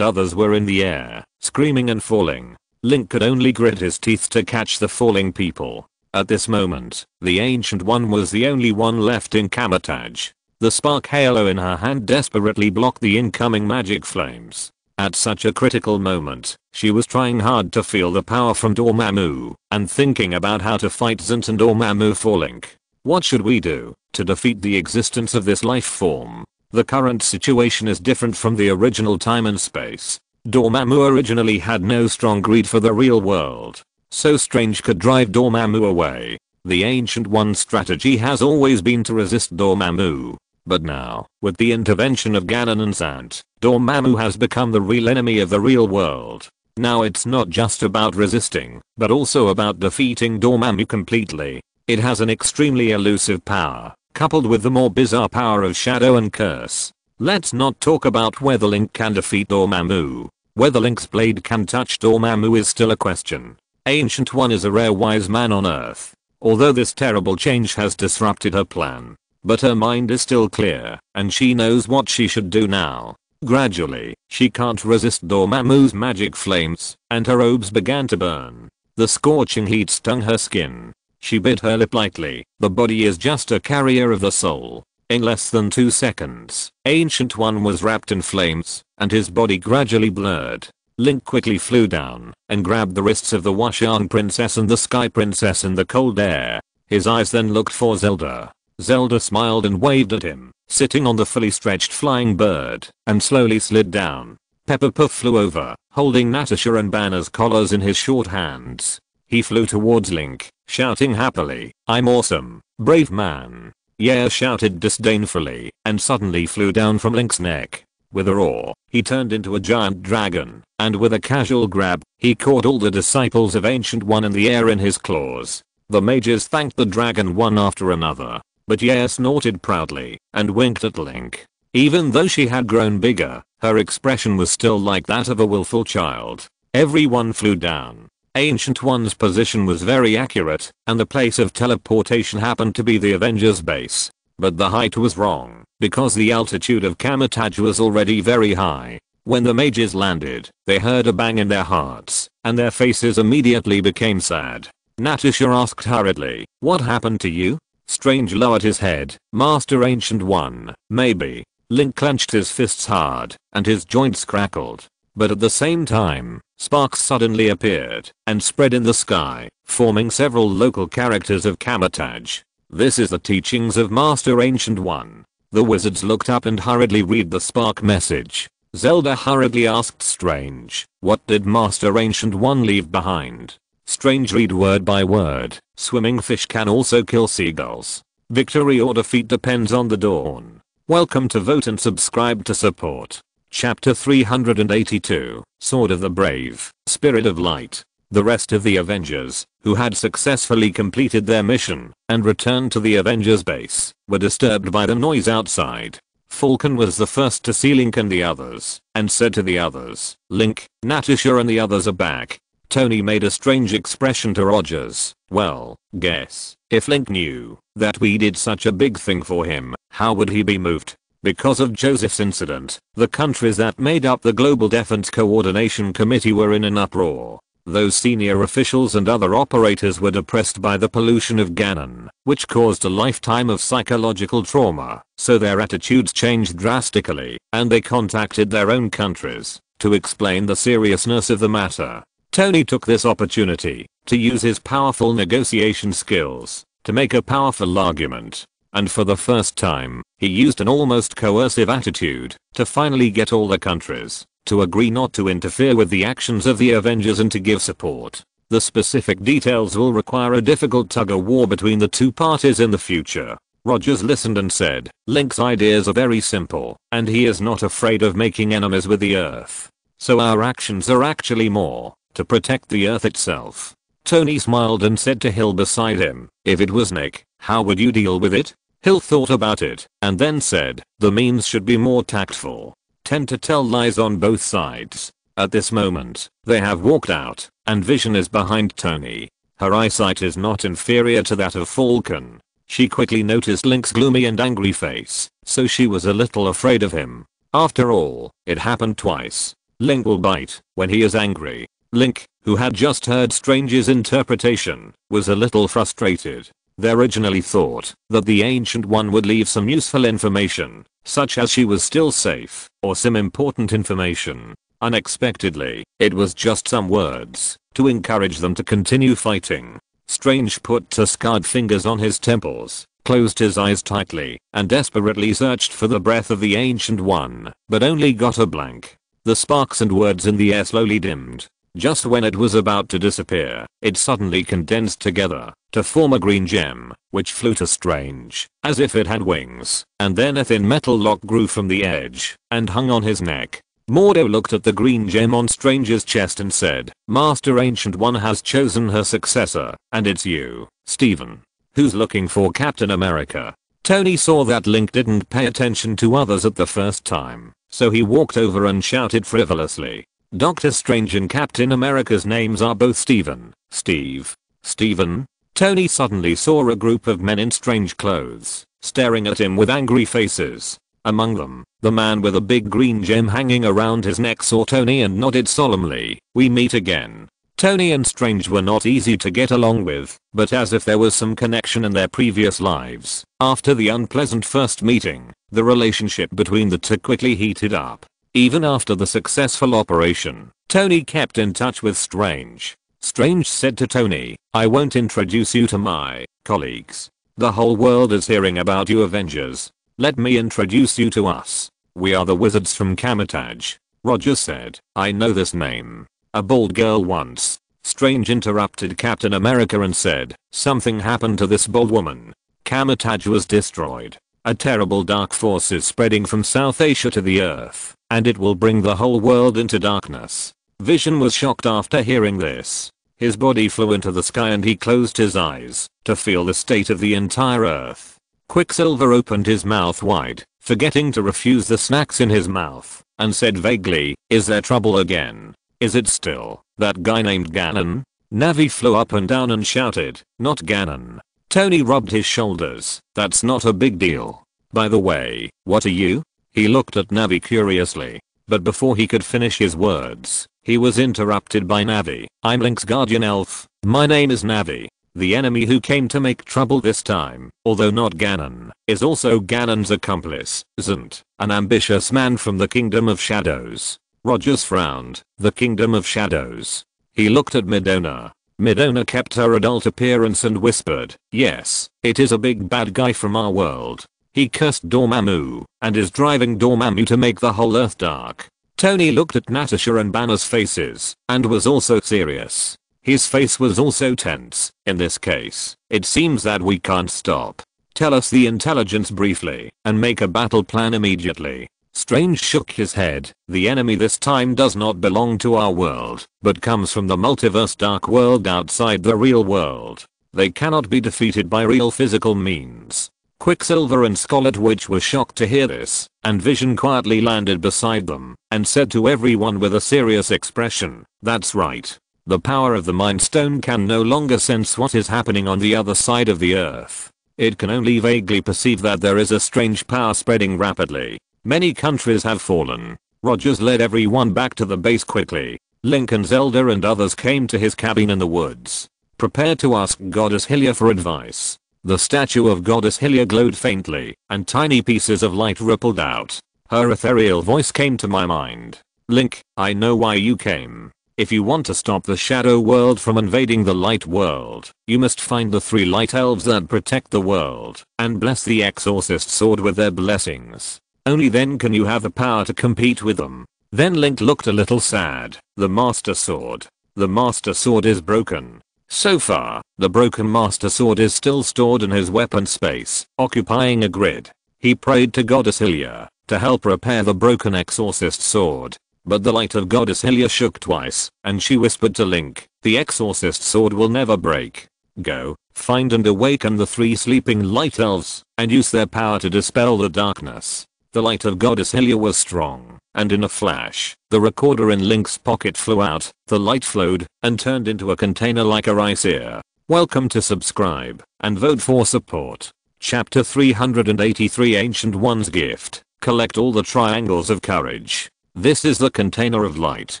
others were in the air, screaming and falling. Link could only grit his teeth to catch the falling people. At this moment, the Ancient One was the only one left in camouflage. The spark halo in her hand desperately blocked the incoming magic flames. At such a critical moment, she was trying hard to feel the power from Dormammu, and thinking about how to fight Zint and Dormammu for Link. What should we do to defeat the existence of this life form? The current situation is different from the original time and space. Dormammu originally had no strong greed for the real world. So Strange could drive Dormammu away. The Ancient One's strategy has always been to resist Dormammu. But now, with the intervention of Ganon and Zant, Dormammu has become the real enemy of the real world. Now it's not just about resisting, but also about defeating Dormammu completely. It has an extremely elusive power, coupled with the more bizarre power of Shadow and Curse. Let's not talk about whether Link can defeat Dormammu. Whether Link's blade can touch Dormammu is still a question. Ancient One is a rare wise man on Earth. Although this terrible change has disrupted her plan. But her mind is still clear, and she knows what she should do now. Gradually, she can't resist Dormammu's magic flames, and her robes began to burn. The scorching heat stung her skin. She bit her lip lightly. The body is just a carrier of the soul. In less than 2 seconds, Ancient One was wrapped in flames, and his body gradually blurred. Link quickly flew down, and grabbed the wrists of the Washan Princess and the Sky Princess in the cold air. His eyes then looked for Zelda. Zelda smiled and waved at him, sitting on the fully stretched flying bird, and slowly slid down. Peppa Puff flew over, holding Natasha and Banner's collars in his short hands. He flew towards Link, shouting happily, "I'm awesome, brave man." Yeah shouted disdainfully, and suddenly flew down from Link's neck. With a roar, he turned into a giant dragon, and with a casual grab, he caught all the disciples of Ancient One in the air in his claws. The mages thanked the dragon one after another. But Yaya snorted proudly and winked at Link. Even though she had grown bigger, her expression was still like that of a willful child. Everyone flew down. Ancient One's position was very accurate, and the place of teleportation happened to be the Avengers base. But the height was wrong, because the altitude of Kamatage was already very high. When the mages landed, they heard a bang in their hearts, and their faces immediately became sad. Natasha asked hurriedly, "What happened to you?" Strange lowered his head. "Master Ancient One, maybe." Link clenched his fists hard, and his joints crackled. But at the same time, sparks suddenly appeared and spread in the sky, forming several local characters of Kamatage. This is the teachings of Master Ancient One. The wizards looked up and hurriedly read the spark message. Zelda hurriedly asked Strange, "What did Master Ancient One leave behind?" Strange read word by word. "Swimming fish can also kill seagulls. Victory or defeat depends on the dawn." Welcome to vote and subscribe to support. Chapter 382, Sword of the Brave, Spirit of Light. The rest of the Avengers, who had successfully completed their mission and returned to the Avengers base, were disturbed by the noise outside. Falcon was the first to see Link and the others, and said to the others, "Link, Natasha and the others are back." Tony made a strange expression to Rogers. "Well, guess, if Link knew that we did such a big thing for him, how would he be moved?" Because of Joseph's incident, the countries that made up the Global Defense Coordination Committee were in an uproar. Those senior officials and other operators were depressed by the pollution of Ganon, which caused a lifetime of psychological trauma, so their attitudes changed drastically, and they contacted their own countries to explain the seriousness of the matter. Tony took this opportunity to use his powerful negotiation skills to make a powerful argument. And for the first time, he used an almost coercive attitude to finally get all the countries to agree not to interfere with the actions of the Avengers and to give support. The specific details will require a difficult tug-of-war between the two parties in the future. Rogers listened and said, "Link's ideas are very simple, and he is not afraid of making enemies with the Earth. So our actions are actually more to protect the Earth itself." Tony smiled and said to Hill beside him, "If it was Nick, how would you deal with it?" Hill thought about it, and then said, "The means should be more tactful. Tend to tell lies on both sides." At this moment, they have walked out, and Vision is behind Tony. Her eyesight is not inferior to that of Falcon. She quickly noticed Link's gloomy and angry face, so she was a little afraid of him. After all, it happened twice. Link will bite when he is angry. Link, who had just heard Strange's interpretation, was a little frustrated. They originally thought that the Ancient One would leave some useful information, such as she was still safe, or some important information. Unexpectedly, it was just some words to encourage them to continue fighting. Strange put two scarred fingers on his temples, closed his eyes tightly, and desperately searched for the breath of the Ancient One, but only got a blank. The sparks and words in the air slowly dimmed. Just when it was about to disappear, it suddenly condensed together to form a green gem, which flew to Strange as if it had wings, and then a thin metal lock grew from the edge and hung on his neck. Mordo looked at the green gem on Strange's chest and said, "Master Ancient One has chosen her successor, and it's you, Steven. Who's looking for Captain America?" Tony saw that Link didn't pay attention to others at the first time, so he walked over and shouted frivolously, "Doctor Strange and Captain America's names are both Steven." "Steve? Steven?" Tony suddenly saw a group of men in strange clothes, staring at him with angry faces. Among them, the man with a big green gem hanging around his neck saw Tony and nodded solemnly. "We meet again." Tony and Strange were not easy to get along with, but as if there was some connection in their previous lives. After the unpleasant first meeting, the relationship between the two quickly heated up. Even after the successful operation, Tony kept in touch with Strange. Strange said to Tony, "I won't introduce you to my colleagues. The whole world is hearing about you Avengers. Let me introduce you to us. We are the wizards from Kamatage." Roger said, "I know this name. A bald girl once." Strange interrupted Captain America and said, "Something happened to this bald woman. Kamatage was destroyed. A terrible dark force is spreading from South Asia to the Earth, and it will bring the whole world into darkness." Vision was shocked after hearing this. His body flew into the sky and he closed his eyes to feel the state of the entire Earth. Quicksilver opened his mouth wide, forgetting to refuse the snacks in his mouth, and said vaguely, "Is there trouble again? Is it still that guy named Ganon?" Navi flew up and down and shouted, "Not Ganon." Tony rubbed his shoulders. "That's not a big deal. By the way, what are you?" He looked at Navi curiously, but before he could finish his words, he was interrupted by Navi. "I'm Link's guardian elf. My name is Navi. The enemy who came to make trouble this time, although not Ganon, is also Ganon's accomplice, Zant, an ambitious man from the Kingdom of Shadows." Rogers frowned. "The Kingdom of Shadows?" He looked at Midona. Midona kept her adult appearance and whispered, "Yes, it is a big bad guy from our world. He cursed Dormammu, and is driving Dormammu to make the whole earth dark." Tony looked at Natasha and Banner's faces, and was also serious. His face was also tense. "In this case, it seems that we can't stop. Tell us the intelligence briefly, and make a battle plan immediately." Strange shook his head. "The enemy this time does not belong to our world, but comes from the multiverse dark world outside the real world. They cannot be defeated by real physical means." Quicksilver and Scarlet Witch were shocked to hear this, and Vision quietly landed beside them, and said to everyone with a serious expression, "That's right. The power of the Mind Stone can no longer sense what is happening on the other side of the earth. It can only vaguely perceive that there is a strange power spreading rapidly. Many countries have fallen." Rogers led everyone back to the base quickly. Link and Zelda and others came to his cabin in the woods, prepared to ask Goddess Hylia for advice. The statue of Goddess Hylia glowed faintly, and tiny pieces of light rippled out. Her ethereal voice came to my mind. "Link, I know why you came. If you want to stop the shadow world from invading the light world, you must find the 3 light elves that protect the world, and bless the exorcist sword with their blessings. Only then can you have the power to compete with them." Then Link looked a little sad. "The Master Sword. The Master Sword is broken." So far, the broken Master Sword is still stored in his weapon space, occupying a grid. He prayed to Goddess Hylia to help repair the broken exorcist sword. But the light of Goddess Hylia shook twice, and she whispered to Link, "The exorcist sword will never break. Go, find and awaken the 3 sleeping light elves, and use their power to dispel the darkness." The light of Goddess Hylia was strong, and in a flash, the recorder in Link's pocket flew out, the light flowed, and turned into a container like a rice ear. Welcome to subscribe, and vote for support. Chapter 383 Ancient One's Gift. Collect all the triangles of courage. This is the container of light.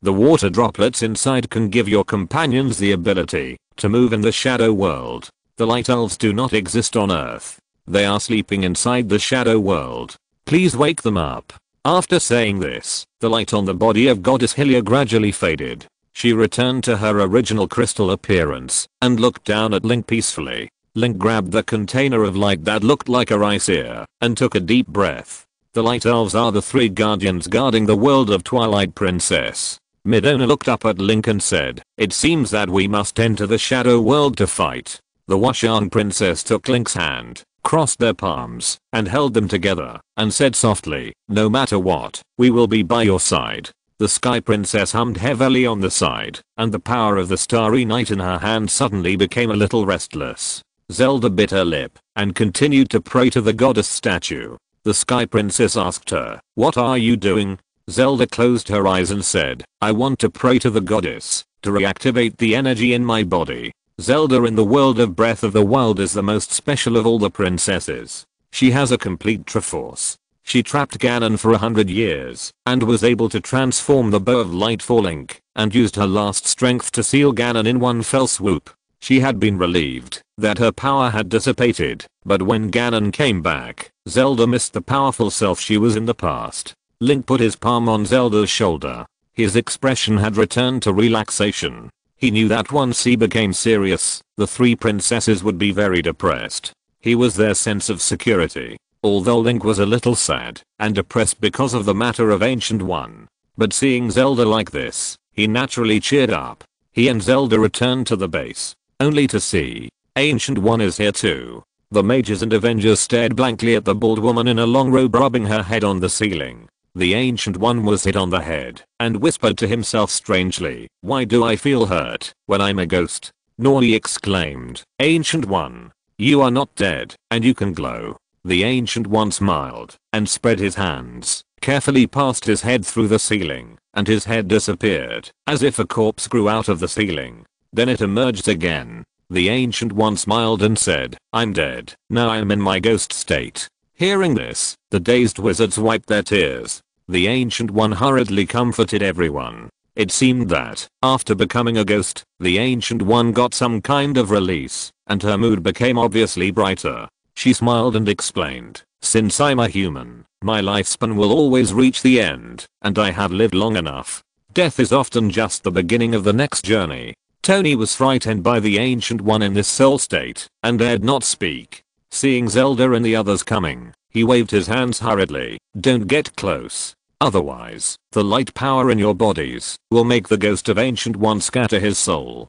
The water droplets inside can give your companions the ability to move in the shadow world. The light elves do not exist on Earth. They are sleeping inside the shadow world. Please wake them up. After saying this, the light on the body of Goddess Hylia gradually faded. She returned to her original crystal appearance and looked down at Link peacefully. Link grabbed the container of light that looked like a rice ear and took a deep breath. The light elves are the 3 guardians guarding the world of Twilight Princess. Midona looked up at Link and said, "It seems that we must enter the shadow world to fight." The Washan princess took Link's hand, crossed their palms, and held them together, and said softly, "No matter what, we will be by your side." The Sky Princess hummed heavily on the side, and the power of the Starry Night in her hand suddenly became a little restless. Zelda bit her lip, and continued to pray to the goddess statue. The Sky Princess asked her, "What are you doing?" Zelda closed her eyes and said, "I want to pray to the goddess, to reactivate the energy in my body." Zelda in the world of Breath of the Wild is the most special of all the princesses. She has a complete Triforce. She trapped Ganon for 100 years, and was able to transform the Bow of Light for Link, and used her last strength to seal Ganon in one fell swoop. She had been relieved that her power had dissipated, but when Ganon came back, Zelda missed the powerful self she was in the past. Link put his palm on Zelda's shoulder. His expression had returned to relaxation. He knew that once he became serious, the three princesses would be very depressed. He was their sense of security. Although Link was a little sad and depressed because of the matter of Ancient One. But seeing Zelda like this, he naturally cheered up. He and Zelda returned to the base, only to see Ancient One is here too. The mages and Avengers stared blankly at the bald woman in a long robe rubbing her head on the ceiling. The Ancient One was hit on the head and whispered to himself strangely, "Why do I feel hurt when I'm a ghost?" Nori exclaimed, "Ancient One, you are not dead, and you can glow." The Ancient One smiled and spread his hands, carefully passed his head through the ceiling, and his head disappeared, as if a corpse grew out of the ceiling. Then it emerged again. The Ancient One smiled and said, "I'm dead, now I'm in my ghost state." Hearing this, the dazed wizards wiped their tears. The Ancient One hurriedly comforted everyone. It seemed that, after becoming a ghost, the Ancient One got some kind of release, and her mood became obviously brighter. She smiled and explained, "Since I'm a human, my lifespan will always reach the end, and I have lived long enough. Death is often just the beginning of the next journey." Tony was frightened by the Ancient One in this soul state, and dared not speak. Seeing Zelda and the others coming, he waved his hands hurriedly. "Don't get close. Otherwise, the light power in your bodies will make the ghost of Ancient One scatter his soul."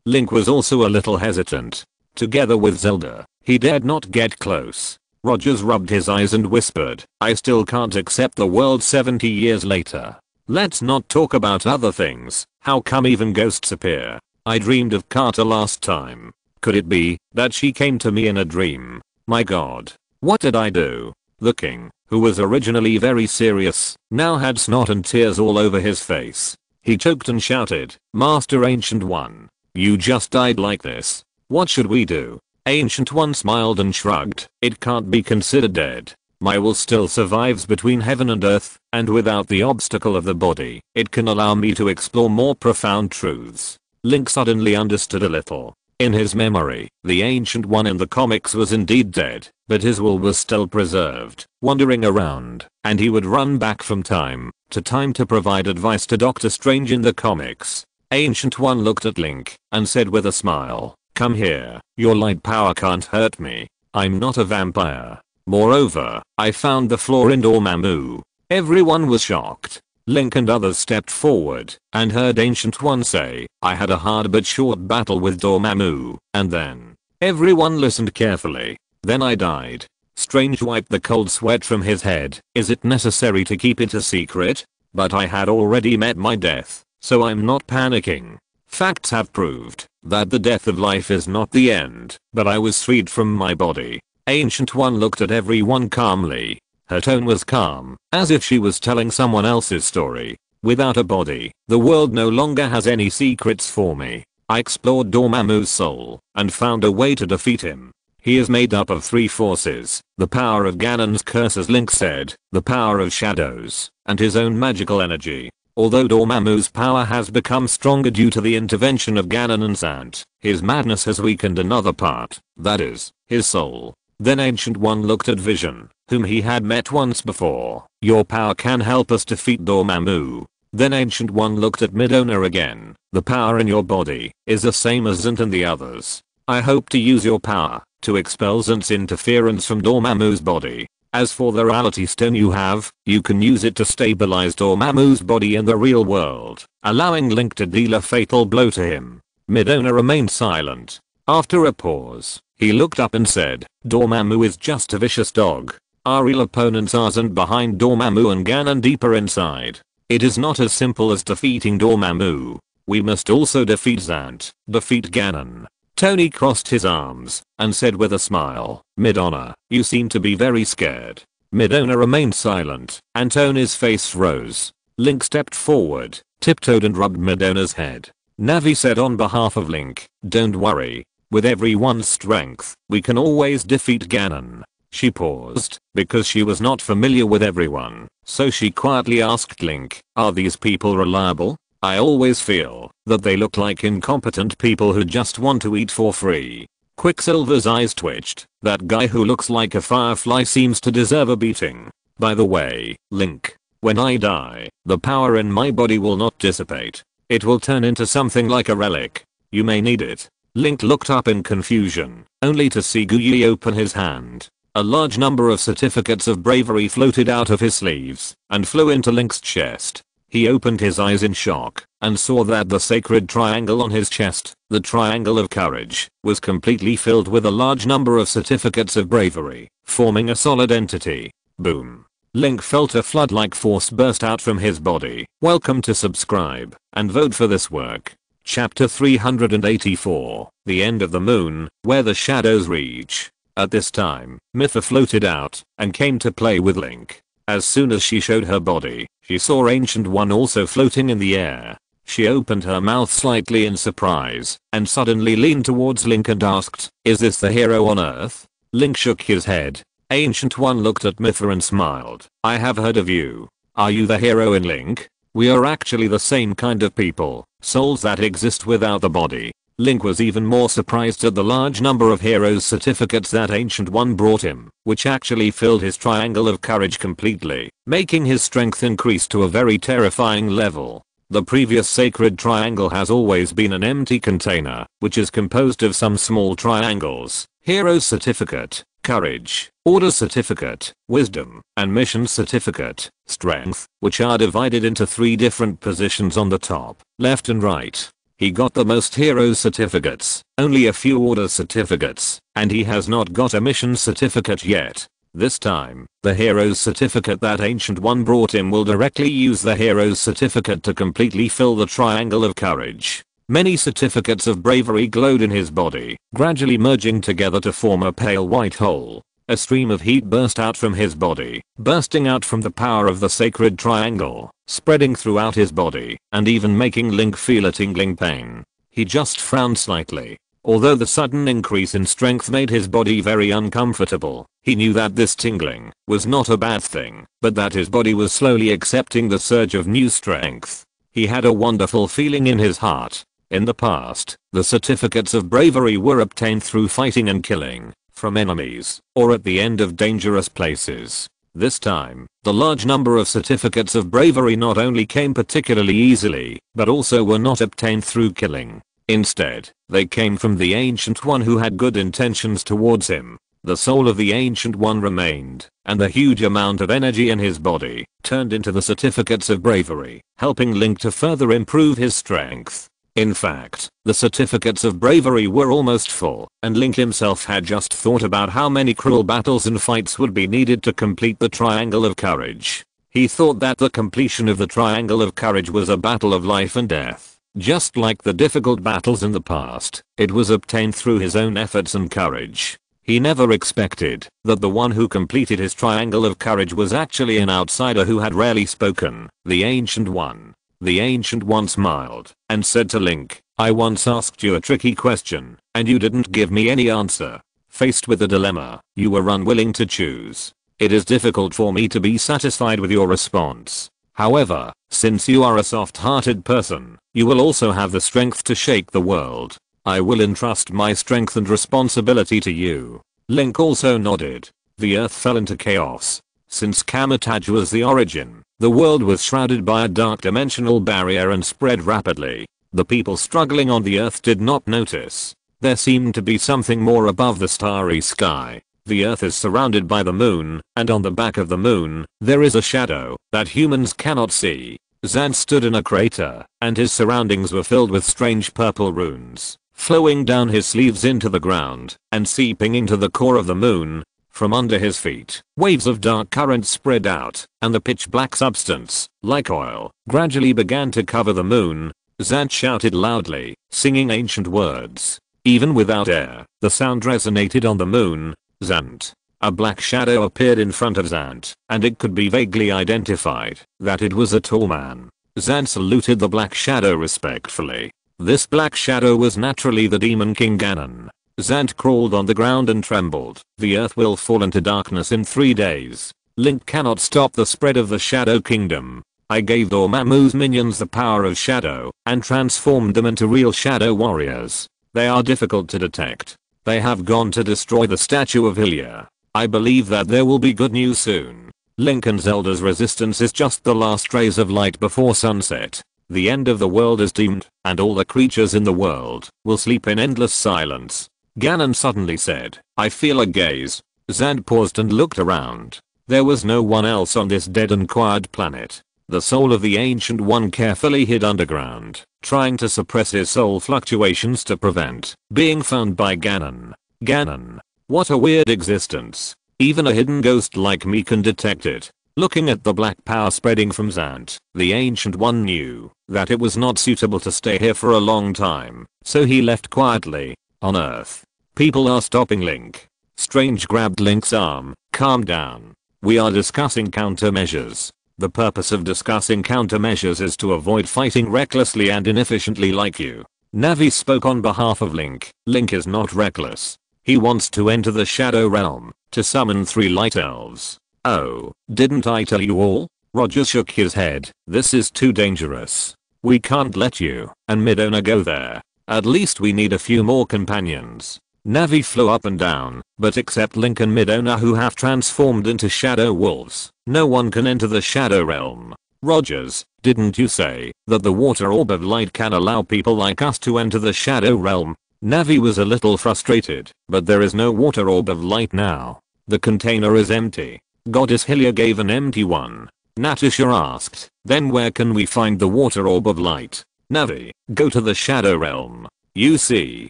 Link was also a little hesitant. Together with Zelda, he dared not get close. Rogers rubbed his eyes and whispered, "I still can't accept the world 70 years later. Let's not talk about other things. How come even ghosts appear? I dreamed of Carter last time. Could it be that she came to me in a dream? My god. What did I do?" The king, who was originally very serious, now had snot and tears all over his face. He choked and shouted, "Master Ancient One, you just died like this. What should we do?" Ancient One smiled and shrugged, "It can't be considered dead. My will still survives between heaven and earth, and without the obstacle of the body, it can allow me to explore more profound truths." Link suddenly understood a little. In his memory, the Ancient One in the comics was indeed dead, but his will was still preserved, wandering around, and he would run back from time to time to provide advice to Doctor Strange in the comics. Ancient One looked at Link and said with a smile, "Come here, your light power can't hurt me. I'm not a vampire. Moreover, I found the flaw in Dormammu." Everyone was shocked. Link and others stepped forward and heard Ancient One say, "I had a hard but short battle with Dormammu, and then." Everyone listened carefully. "Then I died." Strange wiped the cold sweat from his head. "Is it necessary to keep it a secret? But I had already met my death, so I'm not panicking. Facts have proved that the death of life is not the end, but I was freed from my body." Ancient One looked at everyone calmly. Her tone was calm, as if she was telling someone else's story. "Without a body, the world no longer has any secrets for me. I explored Dormammu's soul and found a way to defeat him. He is made up of three forces: the power of Ganon's curse, as Link said, the power of shadows, and his own magical energy. Although Dormammu's power has become stronger due to the intervention of Ganon and Zant, his madness has weakened another part, that is, his soul." Then Ancient One looked at Vision, whom he had met once before. "Your power can help us defeat Dormammu." Then Ancient One looked at Midona again. "The power in your body is the same as Zant and the others. I hope to use your power to expel Zant's interference from Dormammu's body." As for the reality stone you have, you can use it to stabilize Dormammu's body in the real world, allowing Link to deal a fatal blow to him. Midona remained silent. After a pause, he looked up and said, Dormammu is just a vicious dog. Our real opponents aren't behind Dormammu and Ganon deeper inside. It is not as simple as defeating Dormammu. We must also defeat Zant, defeat Ganon. Tony crossed his arms and said with a smile, Midona, you seem to be very scared. Midona remained silent, and Tony's face rose. Link stepped forward, tiptoed and rubbed Midona's head. Navi said on behalf of Link, don't worry. With everyone's strength, we can always defeat Ganon. She paused, because she was not familiar with everyone, so she quietly asked Link, are these people reliable? I always feel that they look like incompetent people who just want to eat for free. Quicksilver's eyes twitched. That guy who looks like a firefly seems to deserve a beating. By the way, Link, when I die, the power in my body will not dissipate. It will turn into something like a relic. You may need it. Link looked up in confusion, only to see Guyi open his hand. A large number of certificates of bravery floated out of his sleeves and flew into Link's chest. He opened his eyes in shock and saw that the sacred triangle on his chest, the triangle of courage, was completely filled with a large number of certificates of bravery, forming a solid entity. Boom. Link felt a flood-like force burst out from his body. Welcome to subscribe and vote for this work. Chapter 384, The End of the Moon, Where the Shadows Reach. At this time, Mytha floated out and came to play with Link. As soon as she showed her body, she saw Ancient One also floating in the air. She opened her mouth slightly in surprise and suddenly leaned towards Link and asked, is this the hero on Earth? Link shook his head. Ancient One looked at Mytha and smiled. I have heard of you. Are you the hero in Link? We are actually the same kind of people, souls that exist without the body. Link was even more surprised at the large number of heroes certificates that Ancient One brought him, which actually filled his triangle of courage completely, making his strength increase to a very terrifying level. The previous sacred triangle has always been an empty container, which is composed of some small triangles, Hero Certificate, Courage, Order Certificate, Wisdom, and Mission Certificate, Strength, which are divided into 3 different positions on the top, left and right. He got the most hero certificates, only a few order certificates, and he has not got a mission certificate yet. This time, the hero's certificate that Ancient One brought him will directly use the hero's certificate to completely fill the triangle of courage. Many certificates of bravery glowed in his body, gradually merging together to form a pale white hole. A stream of heat burst out from his body, bursting out from the power of the sacred triangle, spreading throughout his body, and even making Link feel a tingling pain. He just frowned slightly. Although the sudden increase in strength made his body very uncomfortable, he knew that this tingling was not a bad thing, but that his body was slowly accepting the surge of new strength. He had a wonderful feeling in his heart. In the past, the certificates of bravery were obtained through fighting and killing, from enemies, or at the end of dangerous places. This time, the large number of certificates of bravery not only came particularly easily, but also were not obtained through killing. Instead, they came from the Ancient One who had good intentions towards him. The soul of the Ancient One remained, and the huge amount of energy in his body turned into the certificates of bravery, helping Link to further improve his strength. In fact, the certificates of bravery were almost full, and Link himself had just thought about how many cruel battles and fights would be needed to complete the Triangle of Courage. He thought that the completion of the Triangle of Courage was a battle of life and death. Just like the difficult battles in the past, it was obtained through his own efforts and courage. He never expected that the one who completed his Triangle of Courage was actually an outsider who had rarely spoken, the Ancient One. The Ancient One smiled and said to Link, I once asked you a tricky question, and you didn't give me any answer. Faced with a dilemma, you were unwilling to choose. It is difficult for me to be satisfied with your response. However, since you are a soft-hearted person, you will also have the strength to shake the world. I will entrust my strength and responsibility to you. Link also nodded. The earth fell into chaos. Since Kamatage was the origin, the world was shrouded by a dark dimensional barrier and spread rapidly. The people struggling on the earth did not notice. There seemed to be something more above the starry sky. The earth is surrounded by the moon, and on the back of the moon, there is a shadow that humans cannot see. Zant stood in a crater, and his surroundings were filled with strange purple runes, flowing down his sleeves into the ground, and seeping into the core of the moon. From under his feet, waves of dark current spread out, and the pitch black substance, like oil, gradually began to cover the moon. Zant shouted loudly, singing ancient words. Even without air, the sound resonated on the moon. Zant. A black shadow appeared in front of Zant, and it could be vaguely identified that it was a tall man. Zant saluted the black shadow respectfully. This black shadow was naturally the Demon King Ganon. Zant crawled on the ground and trembled. The earth will fall into darkness in 3 days. Link cannot stop the spread of the Shadow Kingdom. I gave Dormammu's minions the power of shadow, and transformed them into real shadow warriors. They are difficult to detect. They have gone to destroy the statue of Hylia. I believe that there will be good news soon. Link and Zelda's resistance is just the last rays of light before sunset. The end of the world is doomed, and all the creatures in the world will sleep in endless silence. Ganon suddenly said, I feel a gaze. Zant paused and looked around. There was no one else on this dead and quiet planet. The soul of the Ancient One carefully hid underground, trying to suppress his soul fluctuations to prevent being found by Ganon. Ganon. What a weird existence. Even a hidden ghost like me can detect it. Looking at the black power spreading from Zant, the Ancient One knew that it was not suitable to stay here for a long time, so he left quietly. On Earth, people are stopping Link. Strange grabbed Link's arm. Calm down. We are discussing countermeasures. The purpose of discussing countermeasures is to avoid fighting recklessly and inefficiently like you. Navi spoke on behalf of Link. Link is not reckless. He wants to enter the Shadow Realm to summon 3 light elves. Oh, didn't I tell you all? Roger shook his head. This is too dangerous. We can't let you and Midona go there. At least we need a few more companions. Navi flew up and down, but except Link and Midona who have transformed into shadow wolves, no one can enter the Shadow Realm. Rogers, didn't you say that the water orb of light can allow people like us to enter the Shadow Realm? Navi was a little frustrated, but there is no water orb of light now. The container is empty. Goddess Hylia gave an empty one. Natasha asked, then where can we find the water orb of light? Navi, go to the Shadow Realm. You see,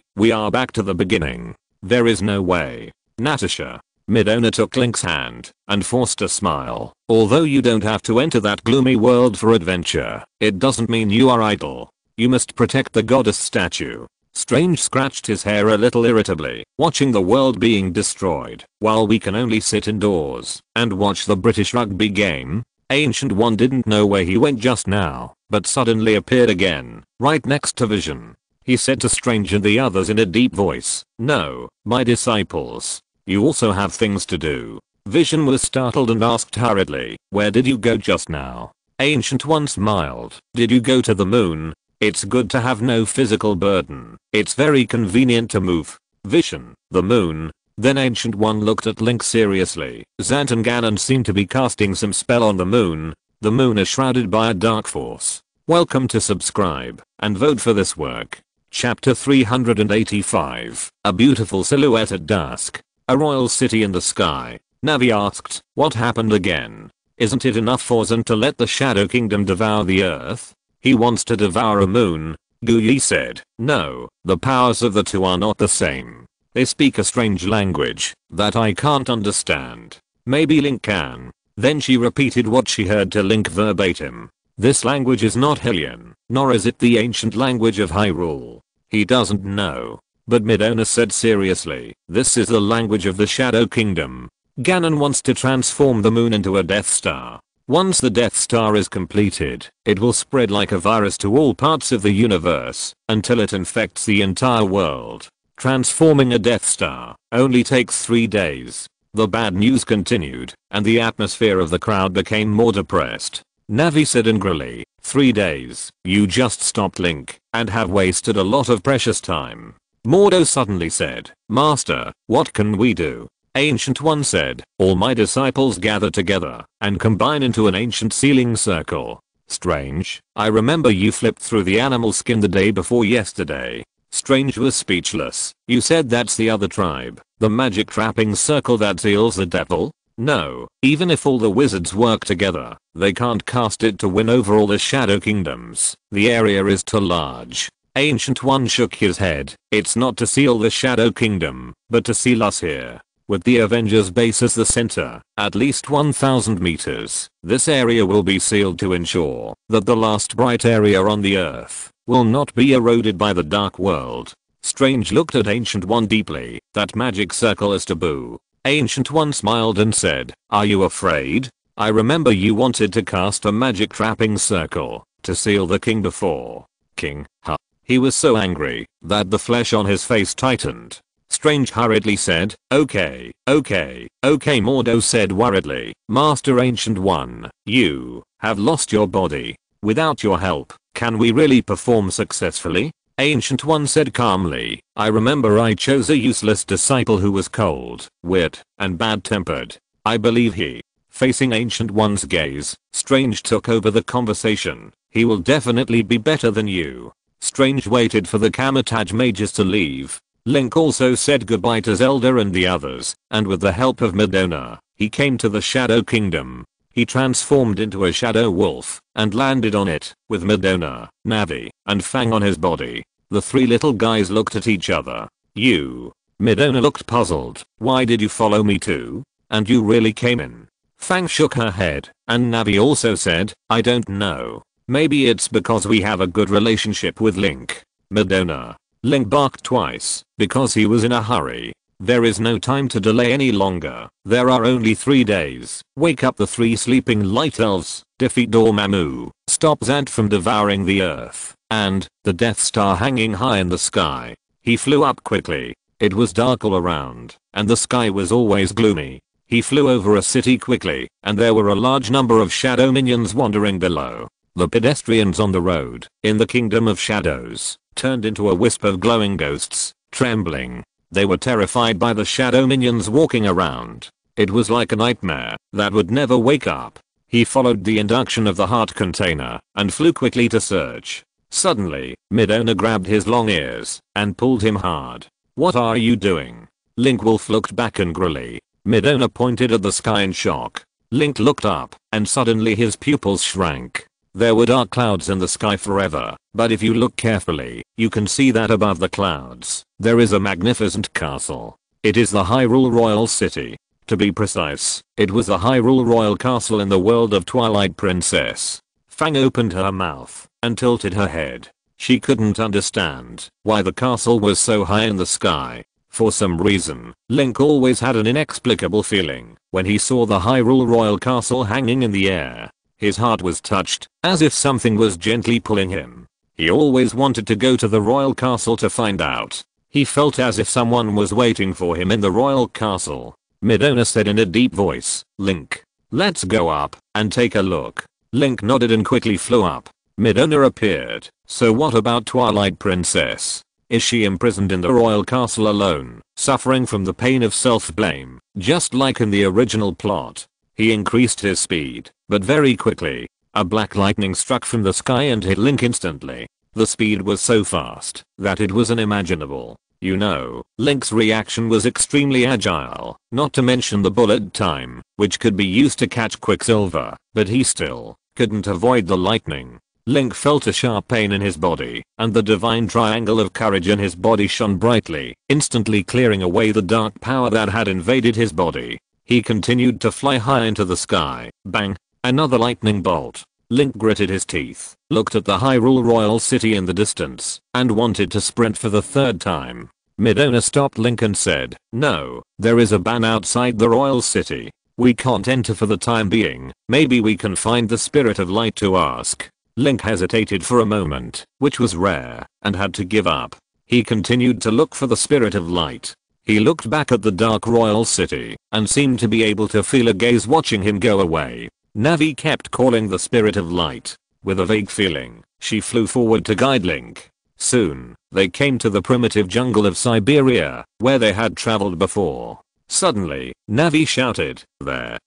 we are back to the beginning. There is no way. Natasha. Midona took Link's hand and forced a smile. Although you don't have to enter that gloomy world for adventure, it doesn't mean you are idle. You must protect the goddess statue. Strange scratched his hair a little irritably, watching the world being destroyed, while we can only sit indoors and watch the British rugby game. Ancient One didn't know where he went just now, but suddenly appeared again, right next to Vision. He said to Strange and the others in a deep voice, no, my disciples. You also have things to do. Vision was startled and asked hurriedly, where did you go just now? Ancient One smiled, did you go to the moon? It's good to have no physical burden. It's very convenient to move. Vision, the moon. Then Ancient One looked at Link seriously. Zant and Ganon seem to be casting some spell on the moon. The moon is shrouded by a dark force. Welcome to subscribe and vote for this work. Chapter 385. A beautiful silhouette at dusk. A royal city in the sky. Navi asked, what happened again? Isn't it enough for Zant to let the Shadow Kingdom devour the earth? He wants to devour a moon. Guyi said, no, the powers of the two are not the same. They speak a strange language that I can't understand. Maybe Link can. Then she repeated what she heard to Link verbatim. This language is not Hylian, nor is it the ancient language of Hyrule. He doesn't know. But Midona said seriously, this is the language of the Shadow Kingdom. Ganon wants to transform the moon into a Death Star. Once the Death Star is completed, it will spread like a virus to all parts of the universe until it infects the entire world. Transforming a Death Star only takes 3 days. The bad news continued, and the atmosphere of the crowd became more depressed. Navi said angrily, 3 days, you just stopped Link, and have wasted a lot of precious time. Mordo suddenly said, Master, what can we do? Ancient One said, all my disciples gather together and combine into an ancient sealing circle. Strange, I remember you flipped through the animal skin the day before yesterday. Strange was speechless. You said that's the other tribe, the magic trapping circle that seals the devil? No, even if all the wizards work together, they can't cast it to win over all the shadow kingdoms. The area is too large. Ancient One shook his head. It's not to seal the shadow kingdom, but to seal us here. With the Avengers base as the center, at least 1,000 meters, this area will be sealed to ensure that the last bright area on the earth will not be eroded by the dark world. Strange looked at Ancient One deeply. That magic circle is taboo. Ancient One smiled and said, are you afraid? I remember you wanted to cast a magic trapping circle to seal the king before. King, huh? He was so angry that the flesh on his face tightened. Strange hurriedly said, okay, Mordo said worriedly. Master Ancient One, you have lost your body. Without your help, can we really perform successfully? Ancient One said calmly, I remember I chose a useless disciple who was cold, weird, and bad-tempered. I believe he. Facing Ancient One's gaze, Strange took over the conversation. He will definitely be better than you. Strange waited for the Kamatage mages to leave. Link also said goodbye to Zelda and the others, and with the help of Madonna, he came to the Shadow Kingdom. He transformed into a shadow wolf and landed on it, with Madonna, Navi, and Fang on his body. The three little guys looked at each other. You. Madonna looked puzzled. Why did you follow me too? And you really came in? Fang shook her head, and Navi also said, I don't know. Maybe it's because we have a good relationship with Link. Madonna. Link barked twice, because he was in a hurry. There is no time to delay any longer. There are only 3 days. Wake up the 3 sleeping light elves, defeat Dormammu, stop Zant from devouring the earth, and the Death Star hanging high in the sky. He flew up quickly. It was dark all around, and the sky was always gloomy. He flew over a city quickly, and there were a large number of shadow minions wandering below. The pedestrians on the road, in the Kingdom of Shadows, turned into a wisp of glowing ghosts, trembling. They were terrified by the shadow minions walking around. It was like a nightmare that would never wake up. He followed the induction of the heart container and flew quickly to search. Suddenly, Madonna grabbed his long ears and pulled him hard. What are you doing? Link Wolf looked back angrily. Madonna pointed at the sky in shock. Link looked up and suddenly his pupils shrank. There were dark clouds in the sky forever, but if you look carefully, you can see that above the clouds, there is a magnificent castle. It is the Hyrule Royal City. To be precise, it was the Hyrule Royal Castle in the world of Twilight Princess. Fang opened her mouth and tilted her head. She couldn't understand why the castle was so high in the sky. For some reason, Link always had an inexplicable feeling when he saw the Hyrule Royal Castle hanging in the air. His heart was touched, as if something was gently pulling him. He always wanted to go to the royal castle to find out. He felt as if someone was waiting for him in the royal castle. Madonna said in a deep voice, Link, let's go up and take a look. Link nodded and quickly flew up. Madonna appeared. So what about Twilight Princess? Is she imprisoned in the royal castle alone, suffering from the pain of self-blame, just like in the original plot? He increased his speed, but very quickly, a black lightning struck from the sky and hit Link instantly. The speed was so fast that it was unimaginable. You know, Link's reaction was extremely agile, not to mention the bullet time, which could be used to catch Quicksilver, but he still couldn't avoid the lightning. Link felt a sharp pain in his body, and the divine triangle of courage in his body shone brightly, instantly clearing away the dark power that had invaded his body. He continued to fly high into the sky. Bang! Another lightning bolt. Link gritted his teeth, looked at the Hyrule Royal City in the distance, and wanted to sprint for the 3rd time. Madonna stopped Link and said, no, there is a ban outside the Royal City. We can't enter for the time being. Maybe we can find the Spirit of Light to ask. Link hesitated for a moment, which was rare, and had to give up. He continued to look for the Spirit of Light. He looked back at the dark royal city and seemed to be able to feel a gaze watching him go away. Navi kept calling the Spirit of Light. With a vague feeling, she flew forward to guide Link. Soon, they came to the primitive jungle of Siberia, where they had traveled before. Suddenly, Navi shouted, there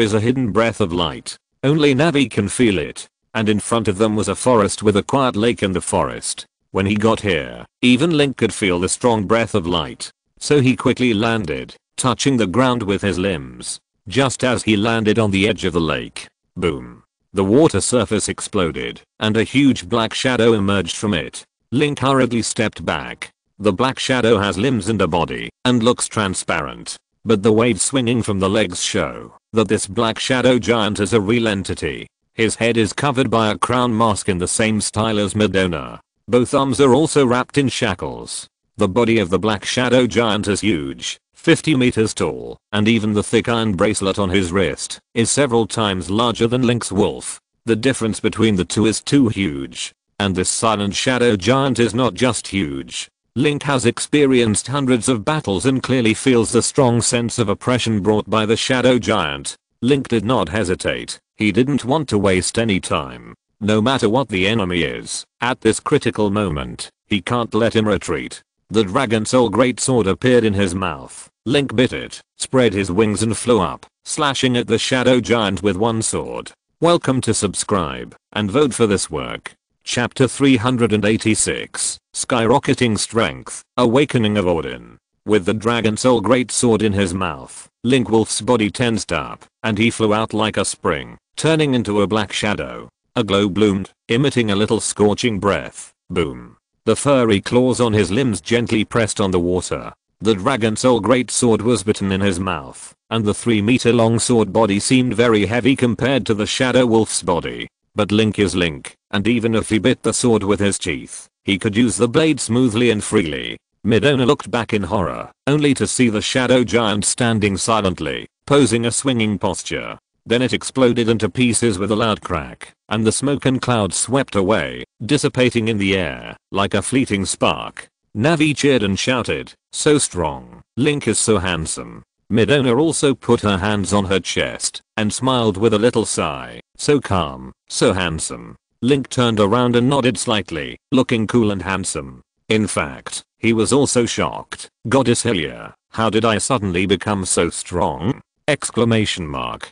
is a hidden breath of light. Only Navi can feel it. And in front of them was a forest with a quiet lake in the forest. When he got here, even Link could feel the strong breath of light. So he quickly landed, touching the ground with his limbs. Just as he landed on the edge of the lake, boom. The water surface exploded, and a huge black shadow emerged from it. Link hurriedly stepped back. The black shadow has limbs and a body, and looks transparent. But the waves swinging from the legs show that this black shadow giant is a real entity. His head is covered by a crown mask in the same style as Madonna. Both arms are also wrapped in shackles. The body of the black shadow giant is huge, 50 meters tall, and even the thick iron bracelet on his wrist is several times larger than Link's wolf. The difference between the two is too huge. And this silent shadow giant is not just huge. Link has experienced hundreds of battles and clearly feels the strong sense of oppression brought by the shadow giant. Link did not hesitate. He didn't want to waste any time. No matter what the enemy is, at this critical moment, he can't let him retreat. The Dragon Soul Greatsword appeared in his mouth. Link bit it, spread his wings and flew up, slashing at the shadow giant with one sword. Welcome to subscribe and vote for this work. Chapter 386, Skyrocketing Strength, Awakening of Odin. With the Dragon Soul Greatsword in his mouth, Link Wolf's body tensed up, and he flew out like a spring, turning into a black shadow. A glow bloomed, emitting a little scorching breath. Boom. The furry claws on his limbs gently pressed on the water. The Dragon Soul Greatsword was bitten in his mouth, and the 3-meter long sword body seemed very heavy compared to the Shadow Wolf's body. But Link is Link, and even if he bit the sword with his teeth, he could use the blade smoothly and freely. Madonna looked back in horror, only to see the shadow giant standing silently, posing a swinging posture. Then it exploded into pieces with a loud crack, and the smoke and clouds swept away, dissipating in the air, like a fleeting spark. Navi cheered and shouted, "So strong, Link is so handsome." Madonna also put her hands on her chest, and smiled with a little sigh, "So calm, so handsome." Link turned around and nodded slightly, looking cool and handsome. In fact, he was also shocked. "Goddess Hylia, how did I suddenly become so strong?" Exclamation mark.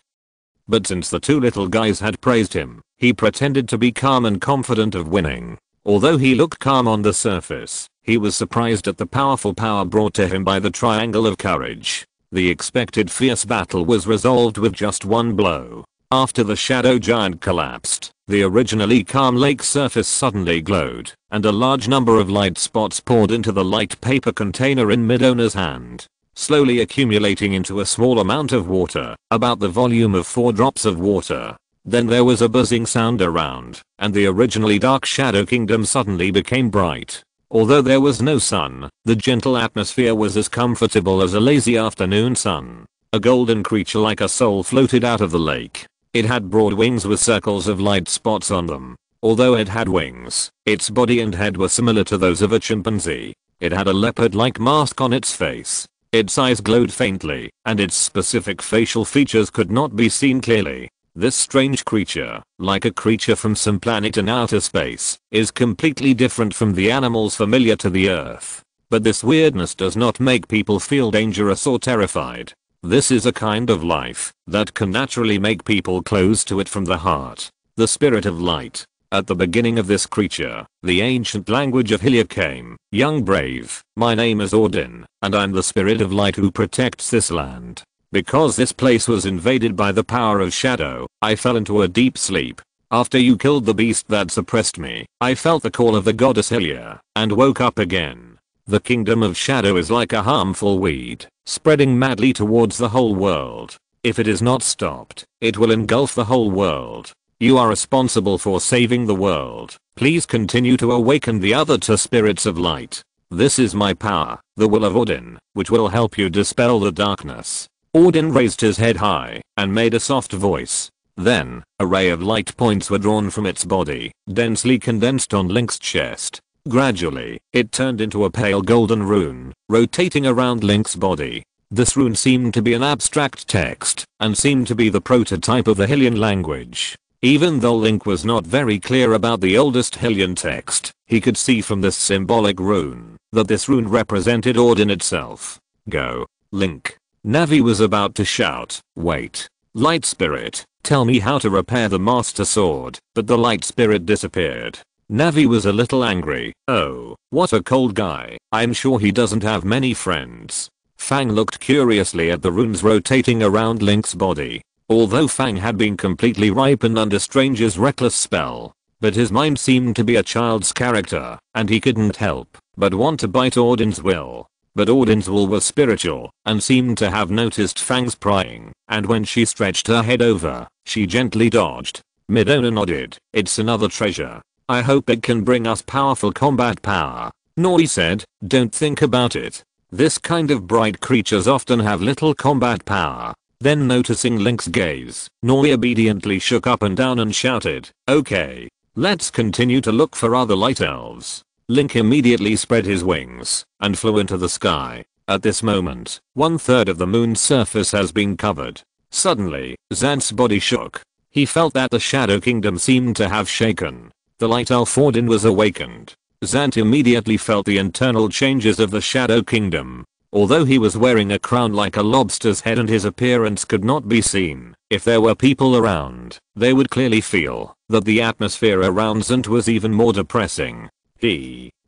But since the two little guys had praised him, he pretended to be calm and confident of winning. Although he looked calm on the surface, he was surprised at the powerful power brought to him by the Triangle of Courage. The expected fierce battle was resolved with just one blow. After the shadow giant collapsed, the originally calm lake's surface suddenly glowed, and a large number of light spots poured into the light paper container in Madonna's hand, slowly accumulating into a small amount of water, about the volume of 4 drops of water. Then there was a buzzing sound around, and the originally dark Shadow Kingdom suddenly became bright. Although there was no sun, the gentle atmosphere was as comfortable as a lazy afternoon sun. A golden creature like a soul floated out of the lake. It had broad wings with circles of light spots on them. Although it had wings, its body and head were similar to those of a chimpanzee. It had a leopard-like mask on its face. Its eyes glowed faintly, and its specific facial features could not be seen clearly. This strange creature, like a creature from some planet in outer space, is completely different from the animals familiar to the Earth. But this weirdness does not make people feel dangerous or terrified. This is a kind of life that can naturally make people close to it from the heart. The spirit of light. At the beginning of this creature, the ancient language of Hylia came. "Young brave, my name is Odin, and I'm the spirit of light who protects this land. Because this place was invaded by the power of shadow, I fell into a deep sleep. After you killed the beast that suppressed me, I felt the call of the goddess Hylia, and woke up again. The kingdom of shadow is like a harmful weed, spreading madly towards the whole world. If it is not stopped, it will engulf the whole world. You are responsible for saving the world. Please continue to awaken the other two spirits of light. This is my power, the will of Odin, which will help you dispel the darkness." Odin raised his head high and made a soft voice. Then, a ray of light points were drawn from its body, densely condensed on Link's chest. Gradually, it turned into a pale golden rune, rotating around Link's body. This rune seemed to be an abstract text, and seemed to be the prototype of the Hylian language. Even though Link was not very clear about the oldest Hylian text, he could see from this symbolic rune that this rune represented Odin itself. "Go, Link." Navi was about to shout, "Wait. Light Spirit, tell me how to repair the Master Sword," but the Light Spirit disappeared. Navi was a little angry. Oh, what a cold guy. I'm sure he doesn't have many friends. Fang looked curiously at the runes rotating around Link's body. Although Fang had been completely ripened under Stranger's reckless spell, but his mind seemed to be a child's character, and he couldn't help but want to bite Audin's will. But Audin's will was spiritual and seemed to have noticed Fang's prying, and when she stretched her head over, she gently dodged. Midona nodded. It's another treasure. I hope it can bring us powerful combat power. Nori said, don't think about it. This kind of bright creatures often have little combat power. Then noticing Link's gaze, Nori obediently shook up and down and shouted, okay. Let's continue to look for other light elves. Link immediately spread his wings and flew into the sky. At this moment, 1/3 of the moon's surface has been covered. Suddenly, Zant's body shook. He felt that the Shadow Kingdom seemed to have shaken. The light elf Audin was awakened. Zant immediately felt the internal changes of the Shadow Kingdom. Although he was wearing a crown like a lobster's head and his appearance could not be seen, if there were people around, they would clearly feel that the atmosphere around Zant was even more depressing.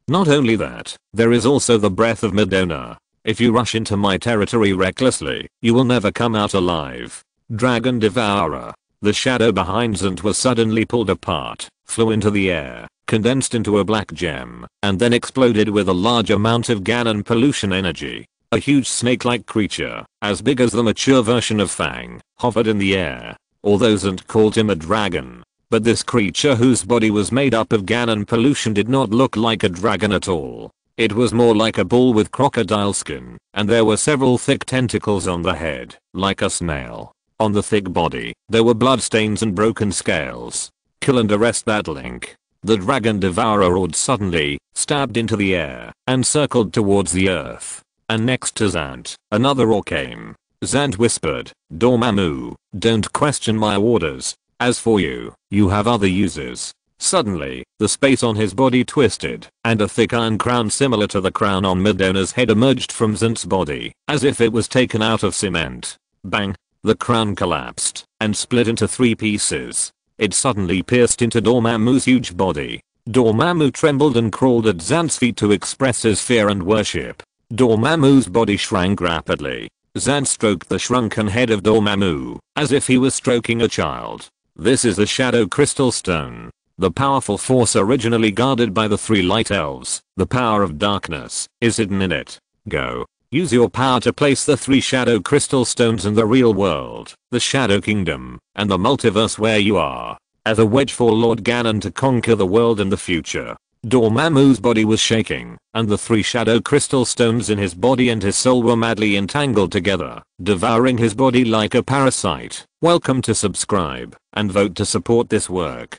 Not only that, there is also the breath of Midona. If you rush into my territory recklessly, you will never come out alive. Dragon Devourer. The shadow behind Zant was suddenly pulled apart, flew into the air, condensed into a black gem, and then exploded with a large amount of Ganon pollution energy. A huge snake-like creature, as big as the mature version of Fang, hovered in the air. Although Zant called him a dragon, but this creature whose body was made up of Ganon pollution did not look like a dragon at all. It was more like a bull with crocodile skin, and there were several thick tentacles on the head, like a snail. On the thick body, there were bloodstains and broken scales. Kill and arrest that Link. The Dragon Devourer roared suddenly, stabbed into the air, and circled towards the earth. And next to Zant, another roar came. Zant whispered, Dormammu, don't question my orders. As for you, you have other uses. Suddenly, the space on his body twisted, and a thick iron crown similar to the crown on Midona's head emerged from Zant's body, as if it was taken out of cement. Bang! The crown collapsed, and split into 3 pieces. It suddenly pierced into Dormammu's huge body. Dormammu trembled and crawled at Zant's feet to express his fear and worship. Dormammu's body shrank rapidly. Zant stroked the shrunken head of Dormammu, as if he was stroking a child. This is the Shadow Crystal Stone. The powerful force originally guarded by the 3 light elves, the power of darkness, is hidden in it. Go. Use your power to place the 3 Shadow Crystal Stones in the real world, the Shadow Kingdom, and the multiverse where you are, as a wedge for Lord Ganon to conquer the world in the future. Dormammu's body was shaking, and the 3 Shadow Crystal Stones in his body and his soul were madly entangled together, devouring his body like a parasite. Welcome to subscribe, and vote to support this work.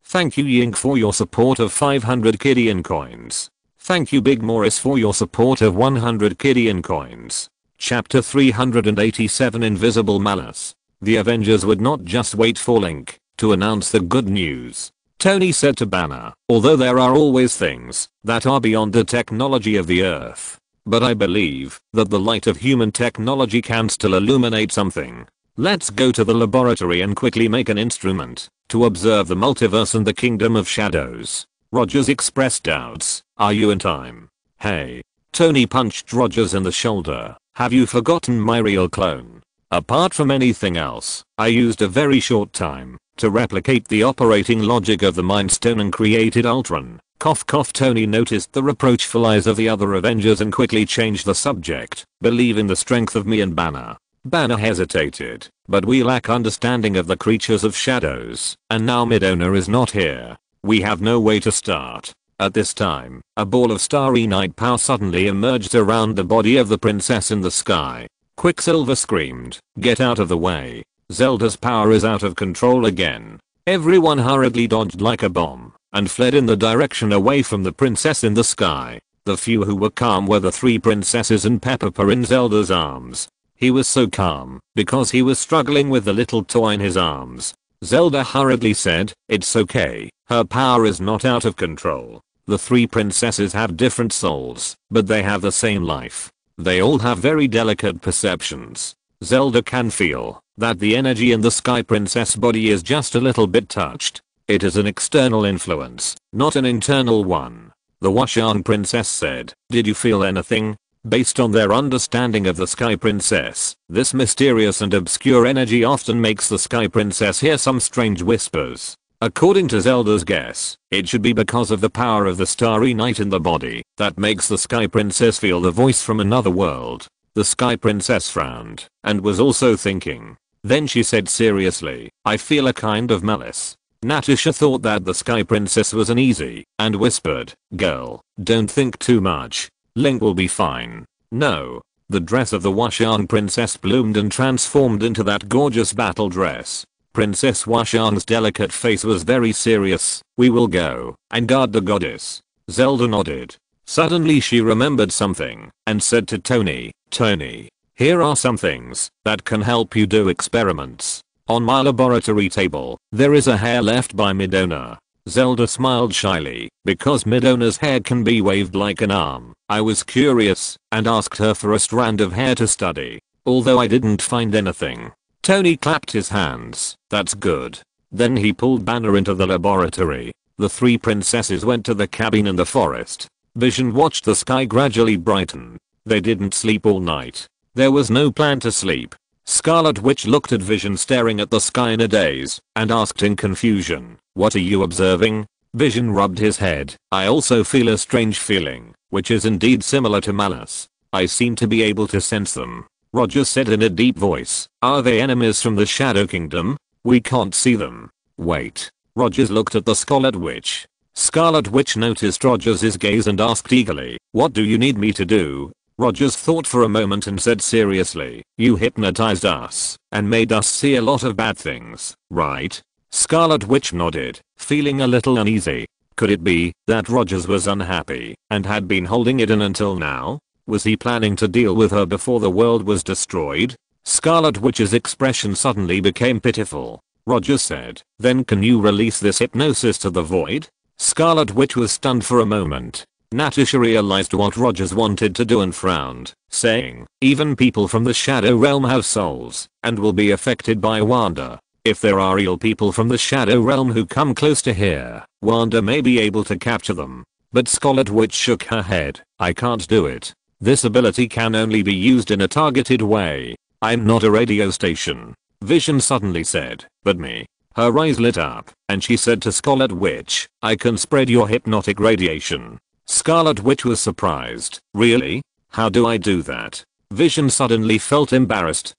Thank you Yink for your support of 500 Kidian coins. Thank you Big Morris for your support of 100 Kidian coins. Chapter 387 Invisible Malice. The Avengers would not just wait for Link to announce the good news. Tony said to Banner, although there are always things that are beyond the technology of the earth, but I believe that the light of human technology can still illuminate something. Let's go to the laboratory and quickly make an instrument to observe the multiverse and the kingdom of shadows. Rogers expressed doubts. Are you in time? Hey. Tony punched Rogers in the shoulder. Have you forgotten my real clone? Apart from anything else, I used a very short time to replicate the operating logic of the Mind Stone and created Ultron. Cough cough. Tony noticed the reproachful eyes of the other Avengers and quickly changed the subject. Believe in the strength of me and Banner. Banner hesitated, but we lack understanding of the creatures of shadows, and now Midona is not here. We have no way to start. At this time, a ball of starry night power suddenly emerged around the body of the princess in the sky. Quicksilver screamed, get out of the way. Zelda's power is out of control again. Everyone hurriedly dodged like a bomb and fled in the direction away from the princess in the sky. The few who were calm were the 3 princesses and Peppa in Zelda's arms. He was so calm because he was struggling with the little toy in his arms. Zelda hurriedly said, it's okay, her power is not out of control. The 3 princesses have different souls, but they have the same life. They all have very delicate perceptions. Zelda can feel that the energy in the Sky Princess body is just a little bit touched. It is an external influence, not an internal one. The Washan princess said. Did you feel anything? Based on their understanding of the Sky Princess, this mysterious and obscure energy often makes the Sky Princess hear some strange whispers. According to Zelda's guess, it should be because of the power of the Starry Night in the body that makes the Sky Princess feel the voice from another world. The Sky Princess frowned and was also thinking. Then she said seriously, I feel a kind of malice. Natasha thought that the Sky Princess was uneasy and whispered, girl, don't think too much. Link will be fine. No. The dress of the Washan princess bloomed and transformed into that gorgeous battle dress. Princess Washan's delicate face was very serious. We will go and guard the goddess. Zelda nodded. Suddenly she remembered something and said to Tony, Tony, here are some things that can help you do experiments. On my laboratory table, there is a hair left by Midona. Zelda smiled shyly, because Midona's hair can be waved like an arm. I was curious and asked her for a strand of hair to study, although I didn't find anything. Tony clapped his hands. That's good. Then he pulled Banner into the laboratory. The three princesses went to the cabin in the forest. Vision watched the sky gradually brighten. They didn't sleep all night. There was no plan to sleep. Scarlet Witch looked at Vision staring at the sky in a daze and asked in confusion, what are you observing? Vision rubbed his head. I also feel a strange feeling, which is indeed similar to malice. I seem to be able to sense them. Roger said in a deep voice. Are they enemies from the Shadow Kingdom? We can't see them. Wait. Rogers looked at the Scarlet Witch. Scarlet Witch noticed Rogers' gaze and asked eagerly, what do you need me to do? Rogers thought for a moment and said seriously, you hypnotized us and made us see a lot of bad things, right? Scarlet Witch nodded, feeling a little uneasy. Could it be that Rogers was unhappy and had been holding it in until now? Was he planning to deal with her before the world was destroyed? Scarlet Witch's expression suddenly became pitiful. Rogers said, then can you release this hypnosis to the void? Scarlet Witch was stunned for a moment. Natasha realized what Rogers wanted to do and frowned, saying, even people from the Shadow Realm have souls and will be affected by Wanda. If there are real people from the Shadow Realm who come close to here, Wanda may be able to capture them. But Scarlet Witch shook her head. I can't do it. This ability can only be used in a targeted way. I'm not a radio station. Vision suddenly said, but me. Her eyes lit up, and she said to Scarlet Witch, I can spread your hypnotic radiation. Scarlet Witch was surprised. Really? How do I do that? Vision suddenly felt embarrassed.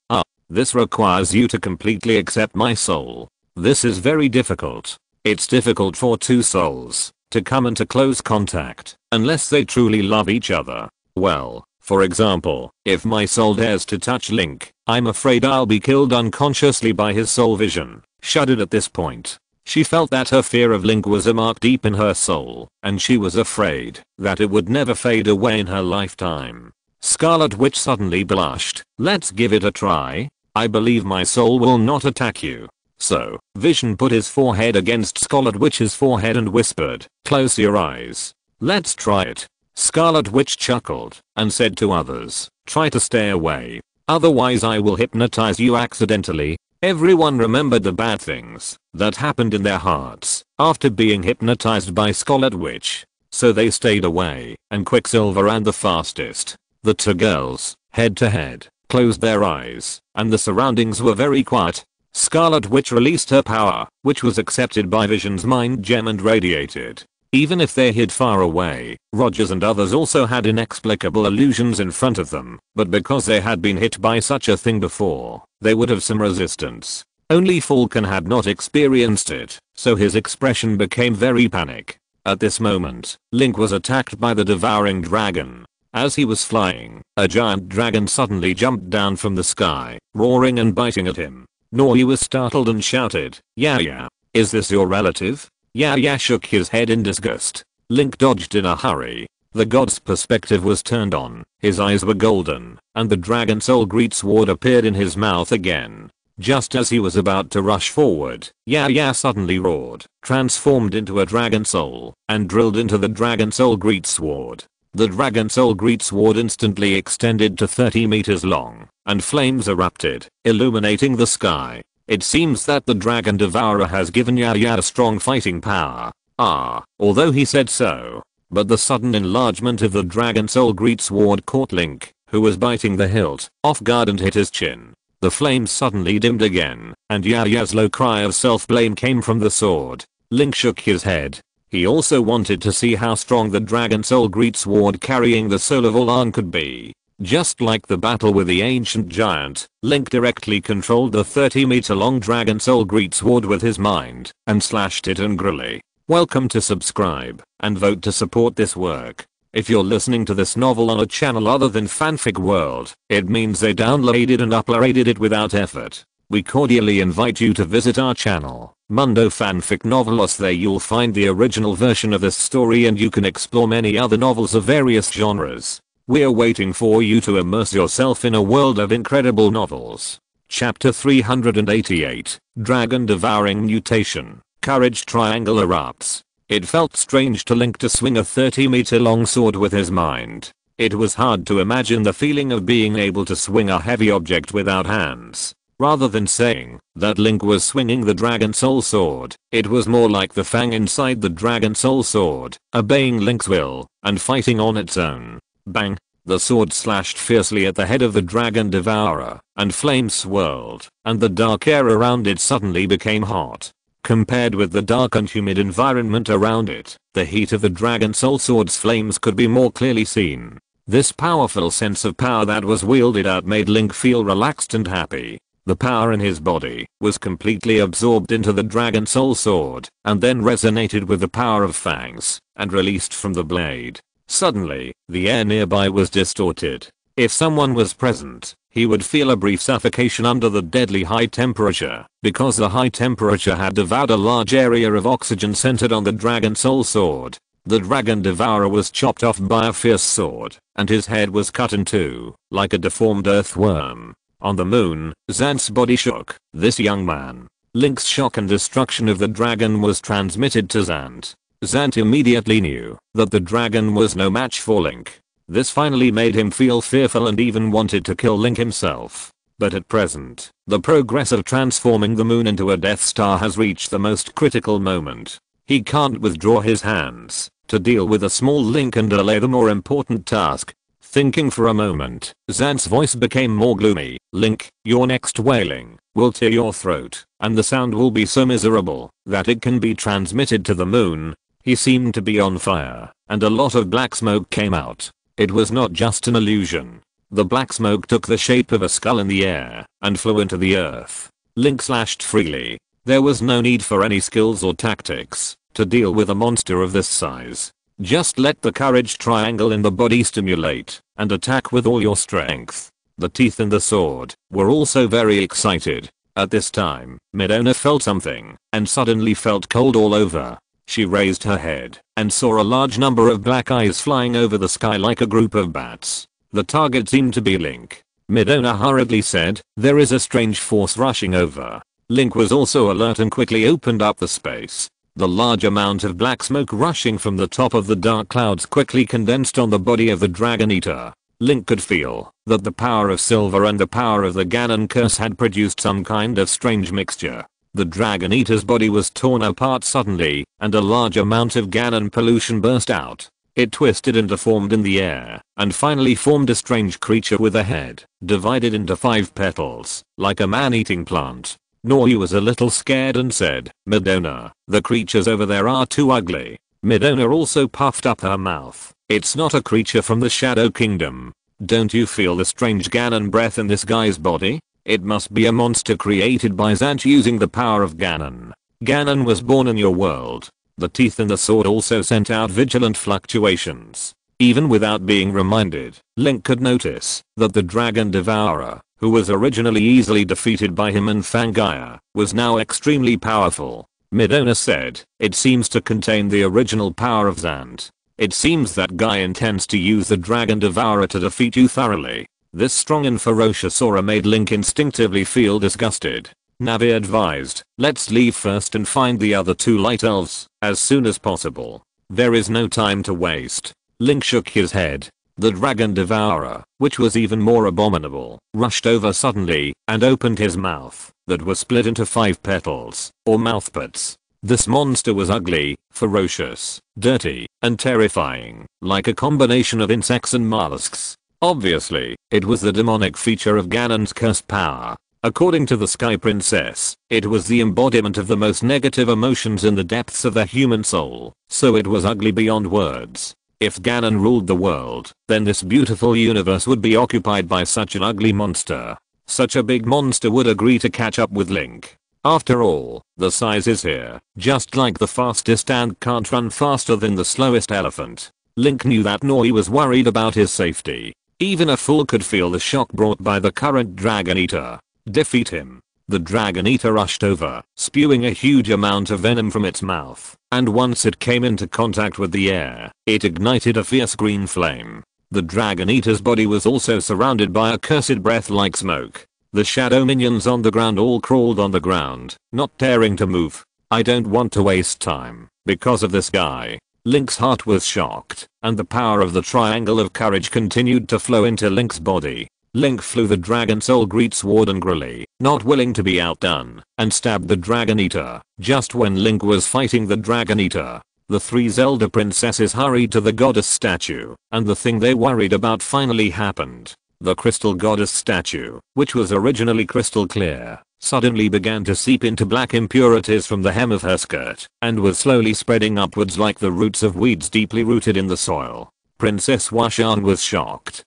This requires you to completely accept my soul. This is very difficult. It's difficult for two souls to come into close contact unless they truly love each other. Well, for example, if my soul dares to touch Link, I'm afraid I'll be killed unconsciously by his soul. Vision shuddered at this point. She felt that her fear of Link was a mark deep in her soul, and she was afraid that it would never fade away in her lifetime. Scarlet Witch suddenly blushed. Let's give it a try. I believe my soul will not attack you. So, Vision put his forehead against Scarlet Witch's forehead and whispered, close your eyes. Let's try it. Scarlet Witch chuckled and said to others, try to stay away. Otherwise I will hypnotize you accidentally. Everyone remembered the bad things that happened in their hearts after being hypnotized by Scarlet Witch. So they stayed away, and Quicksilver ran the fastest. The two girls, head to head, closed their eyes, and the surroundings were very quiet. Scarlet Witch released her power, which was accepted by Vision's mind gem and radiated. Even if they hid far away, Rogers and others also had inexplicable illusions in front of them, but because they had been hit by such a thing before, they would have some resistance. Only Falcon had not experienced it, so his expression became very panic. At this moment, Link was attacked by the devouring dragon. As he was flying, a giant dragon suddenly jumped down from the sky, roaring and biting at him. Nori was startled and shouted, yeah, is this your relative? Yeah shook his head in disgust. Link dodged in a hurry. The god's perspective was turned on, his eyes were golden, and the Dragon Soul Great Sword appeared in his mouth again. Just as he was about to rush forward, yeah suddenly roared, transformed into a Dragon Soul, and drilled into the Dragon Soul Great Sword. The Dragon Soul Great Sword instantly extended to 30 meters long, and flames erupted, illuminating the sky. It seems that the Dragon Devourer has given Yaya a strong fighting power. Although he said so. But the sudden enlargement of the Dragon Soul Great Sword caught Link, who was biting the hilt, off guard and hit his chin. The flames suddenly dimmed again, and Yaya's low cry of self-blame came from the sword. Link shook his head. He also wanted to see how strong the Dragon Soul Great Sword carrying the soul of Ulan could be. Just like the battle with the ancient giant, Link directly controlled the 30-meter-long Dragon Soul Great Sword with his mind, and slashed it angrily. Welcome to subscribe, and vote to support this work. If you're listening to this novel on a channel other than Fanfic World, it means they downloaded and uploaded it without effort. We cordially invite you to visit our channel, Mundo Fanfic Novelos. There you'll find the original version of this story and you can explore many other novels of various genres. We're waiting for you to immerse yourself in a world of incredible novels. Chapter 388, Dragon Devouring Mutation, Courage Triangle erupts. It felt strange to Link to swing a 30-meter-long sword with his mind. It was hard to imagine the feeling of being able to swing a heavy object without hands. Rather than saying that Link was swinging the Dragon Soul Sword, it was more like the fang inside the Dragon Soul Sword, obeying Link's will, and fighting on its own. Bang! The sword slashed fiercely at the head of the Dragon Devourer, and flames swirled, and the dark air around it suddenly became hot. Compared with the dark and humid environment around it, the heat of the Dragon Soul Sword's flames could be more clearly seen. This powerful sense of power that was wielded out made Link feel relaxed and happy. The power in his body was completely absorbed into the Dragon Soul Sword, and then resonated with the power of fangs, and released from the blade. Suddenly, the air nearby was distorted. If someone was present, he would feel a brief suffocation under the deadly high temperature, because the high temperature had devoured a large area of oxygen centered on the Dragon Soul Sword. The Dragon Devourer was chopped off by a fierce sword, and his head was cut in two, like a deformed earthworm. On the moon, Zant's body shook. This young man. Link's shock and destruction of the dragon was transmitted to Zant. Zant immediately knew that the dragon was no match for Link. This finally made him feel fearful and even wanted to kill Link himself. But at present, the progress of transforming the moon into a Death Star has reached the most critical moment. He can't withdraw his hands to deal with a small Link and delay the more important task. Thinking for a moment, Zant's voice became more gloomy. Link, your next wailing will tear your throat, and the sound will be so miserable that it can be transmitted to the moon. He seemed to be on fire, and a lot of black smoke came out. It was not just an illusion. The black smoke took the shape of a skull in the air and flew into the earth. Link slashed freely. There was no need for any skills or tactics to deal with a monster of this size. Just let the courage triangle in the body stimulate and attack with all your strength. The teeth in the sword were also very excited. At this time, Midona felt something and suddenly felt cold all over. She raised her head and saw a large number of black eyes flying over the sky like a group of bats. The target seemed to be Link. Midona hurriedly said, "There is a strange force rushing over." Link was also alert and quickly opened up the space. The large amount of black smoke rushing from the top of the dark clouds quickly condensed on the body of the Dragon Eater. Link could feel that the power of silver and the power of the Ganon curse had produced some kind of strange mixture. The Dragon Eater's body was torn apart suddenly, and a large amount of Ganon pollution burst out. It twisted and deformed in the air, and finally formed a strange creature with a head, divided into 5 petals, like a man-eating plant. Nori was a little scared and said, "Midona, the creatures over there are too ugly." Midona also puffed up her mouth. "It's not a creature from the Shadow Kingdom. Don't you feel the strange Ganon breath in this guy's body? It must be a monster created by Zant using the power of Ganon. Ganon was born in your world." The teeth in the sword also sent out vigilant fluctuations. Even without being reminded, Link could notice that the Dragon Devourer, who was originally easily defeated by him and Fangaya, was now extremely powerful. Midona said, "It seems to contain the original power of Zant. It seems that guy intends to use the Dragon Devourer to defeat you thoroughly." This strong and ferocious aura made Link instinctively feel disgusted. Navi advised, "Let's leave first and find the other 2 light elves as soon as possible. There is no time to waste." Link shook his head. The Dragon Devourer, which was even more abominable, rushed over suddenly and opened his mouth. that were split into 5 petals, or mouthparts. This monster was ugly, ferocious, dirty, and terrifying, like a combination of insects and mollusks. Obviously, it was the demonic feature of Ganon's cursed power. According to the Sky Princess, it was the embodiment of the most negative emotions in the depths of the human soul, so it was ugly beyond words. If Ganon ruled the world, then this beautiful universe would be occupied by such an ugly monster. Such a big monster would agree to catch up with Link. After all, the size is here, just like the fastest ant can't run faster than the slowest elephant. Link knew that, nor he was worried about his safety. Even a fool could feel the shock brought by the current Dragon Eater. Defeat him. The Dragon Eater rushed over, spewing a huge amount of venom from its mouth, and once it came into contact with the air, it ignited a fierce green flame. The Dragon Eater's body was also surrounded by a cursed breath like smoke. The shadow minions on the ground all crawled on the ground, not daring to move. I don't want to waste time, because of this guy. Link's heart was shocked, and the power of the Triangle of Courage continued to flow into Link's body. Link flew the Dragon Soul Great Sword angrily, not willing to be outdone, and stabbed the Dragon Eater. Just when Link was fighting the Dragon Eater, the 3 Zelda princesses hurried to the goddess statue, and the thing they worried about finally happened. The crystal goddess statue, which was originally crystal clear, suddenly began to seep into black impurities from the hem of her skirt, and was slowly spreading upwards like the roots of weeds deeply rooted in the soil. Princess Washan was shocked.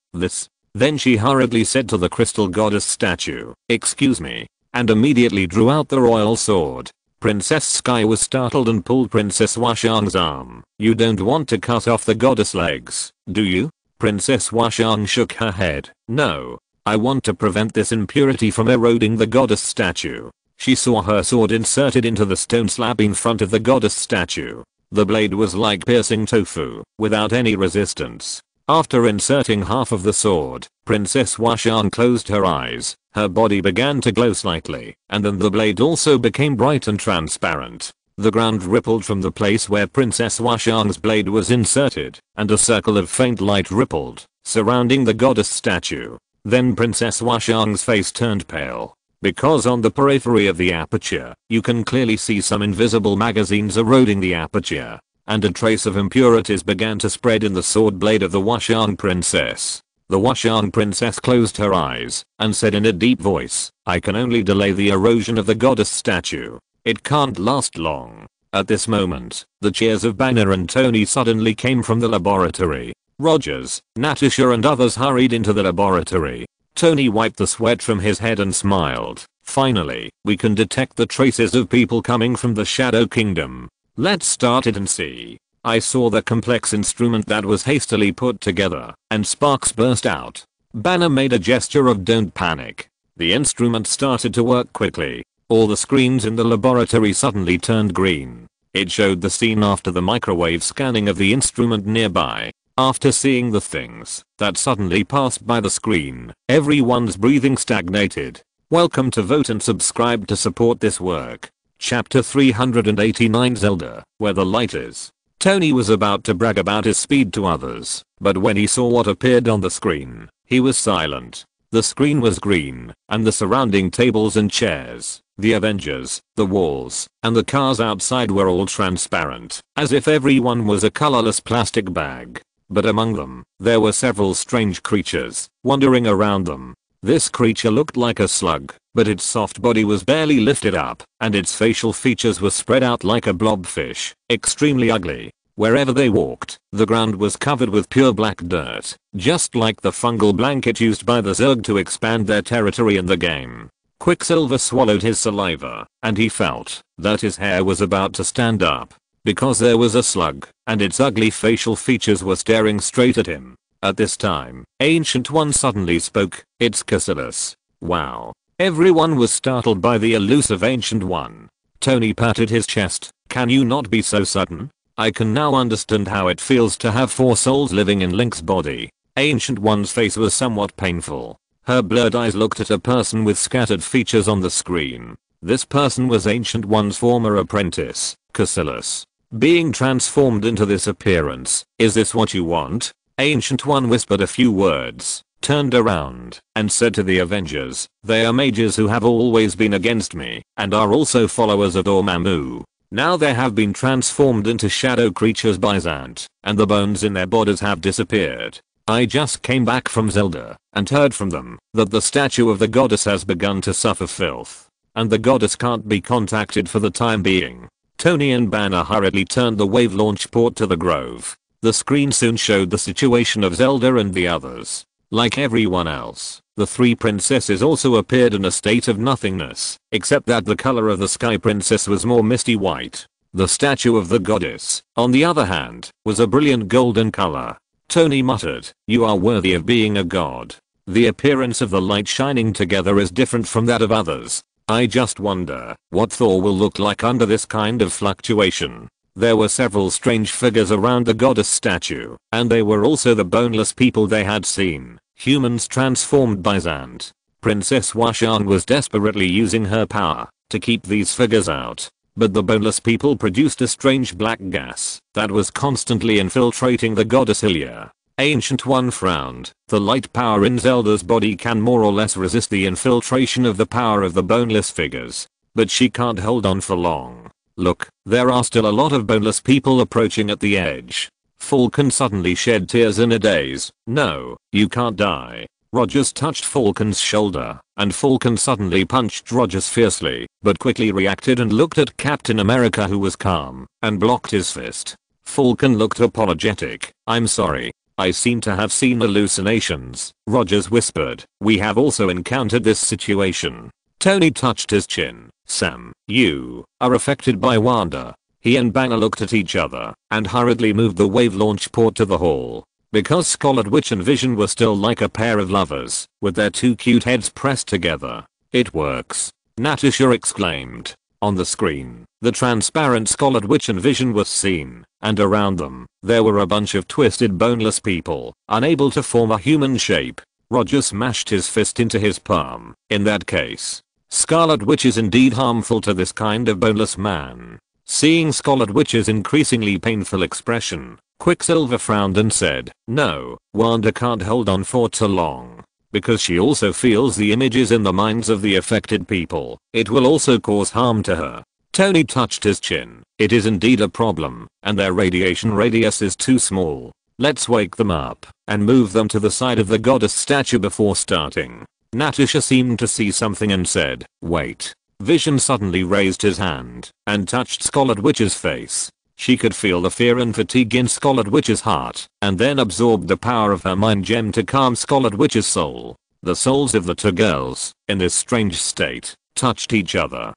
Then she hurriedly said to the crystal goddess statue, "Excuse me," and immediately drew out the royal sword. Princess Sky was startled and pulled Princess Washan's arm. "You don't want to cut off the goddess legs, do you?" Princess Washan shook her head. "No. I want to prevent this impurity from eroding the goddess statue." She saw her sword inserted into the stone slab in front of the goddess statue. The blade was like piercing tofu, without any resistance. After inserting half of the sword, Princess Washan closed her eyes. Her body began to glow slightly, and then the blade also became bright and transparent. The ground rippled from the place where Princess Washan's blade was inserted, and a circle of faint light rippled, surrounding the goddess statue. Then Princess Washan's face turned pale, because on the periphery of the aperture, you can clearly see some invisible magazines eroding the aperture, and a trace of impurities began to spread in the sword blade of the Washan princess. The Washan princess closed her eyes, and said in a deep voice, "I can only delay the erosion of the goddess statue. It can't last long." At this moment, the cheers of Banner and Tony suddenly came from the laboratory. Rogers, Natasha and others hurried into the laboratory. Tony wiped the sweat from his head and smiled. "Finally, we can detect the traces of people coming from the Shadow Kingdom. Let's start it and see." I saw the complex instrument that was hastily put together, and sparks burst out. Banner made a gesture of "don't panic." The instrument started to work quickly. All the screens in the laboratory suddenly turned green. It showed the scene after the microwave scanning of the instrument nearby. After seeing the things that suddenly passed by the screen, everyone's breathing stagnated. Welcome to Vote and subscribe to support this work. Chapter 389 Zelda, Where the Light Is. Tony was about to brag about his speed to others, but when he saw what appeared on the screen, he was silent. The screen was green, and the surrounding tables and chairs, the Avengers, the walls, and the cars outside were all transparent, as if everyone was a colorless plastic bag. But among them, there were several strange creatures, wandering around them. This creature looked like a slug, but its soft body was barely lifted up, and its facial features were spread out like a blobfish, extremely ugly. Wherever they walked, the ground was covered with pure black dirt, just like the fungal blanket used by the Zerg to expand their territory in the game. Quicksilver swallowed his saliva, and he felt that his hair was about to stand up, because there was a slug, and its ugly facial features were staring straight at him. At this time, Ancient One suddenly spoke. "It's Cassilis." Wow. Everyone was startled by the elusive Ancient One. Tony patted his chest. "Can you not be so sudden? I can now understand how it feels to have 4 souls living in Link's body." Ancient One's face was somewhat painful. Her blurred eyes looked at a person with scattered features on the screen. This person was Ancient One's former apprentice, Cassilis. Being transformed into this appearance, "Is this what you want?" Ancient One whispered a few words. turned around and said to the Avengers, "They are mages who have always been against me and are also followers of Dormammu. Now they have been transformed into shadow creatures by Zant, and the bones in their bodies have disappeared. I just came back from Zelda and heard from them that the statue of the goddess has begun to suffer filth, and the goddess can't be contacted for the time being." Tony and Banner hurriedly turned the wave launch port to the grove. The screen soon showed the situation of Zelda and the others. Like everyone else, the three princesses also appeared in a state of nothingness, except that the color of the Sky Princess was more misty white. The statue of the goddess, on the other hand, was a brilliant golden color. Tony muttered, "You are worthy of being a god. The appearance of the light shining together is different from that of others. I just wonder what Thor will look like under this kind of fluctuation." There were several strange figures around the goddess statue, and they were also the boneless people they had seen, humans transformed by Zant. Princess Washan was desperately using her power to keep these figures out, but the boneless people produced a strange black gas that was constantly infiltrating the goddess Hylia. Ancient One frowned. The light power in Zelda's body can more or less resist the infiltration of the power of the boneless figures, but she can't hold on for long. Look, there are still a lot of boneless people approaching at the edge. Falcon suddenly shed tears in a daze. "No, you can't die." Rogers touched Falcon's shoulder, and Falcon suddenly punched Rogers fiercely, but quickly reacted and looked at Captain America, who was calm and blocked his fist. Falcon looked apologetic. "I'm sorry. I seem to have seen hallucinations," Rogers whispered. "We have also encountered this situation." Tony touched his chin. "Sam, you are affected by Wanda." He and Banner looked at each other and hurriedly moved the wave launch port to the hall. Because Scarlet Witch and Vision were still like a pair of lovers, with their two cute heads pressed together. "It works," Natasha exclaimed. On the screen, the transparent Scarlet Witch and Vision was seen, and around them, there were a bunch of twisted boneless people, unable to form a human shape. Roger smashed his fist into his palm. "In that case, Scarlet Witch is indeed harmful to this kind of boneless man." Seeing Scarlet Witch's increasingly painful expression, Quicksilver frowned and said, "No, Wanda can't hold on for too long. Because she also feels the images in the minds of the affected people. It will also cause harm to her." Tony touched his chin. "It is indeed a problem, and their radiation radius is too small. Let's wake them up and move them to the side of the goddess statue before starting." Natasha seemed to see something and said, "Wait." Vision suddenly raised his hand and touched Scarlet Witch's face. She could feel the fear and fatigue in Scarlet Witch's heart, and then absorbed the power of her mind gem to calm Scarlet Witch's soul. The souls of the two girls, in this strange state, touched each other.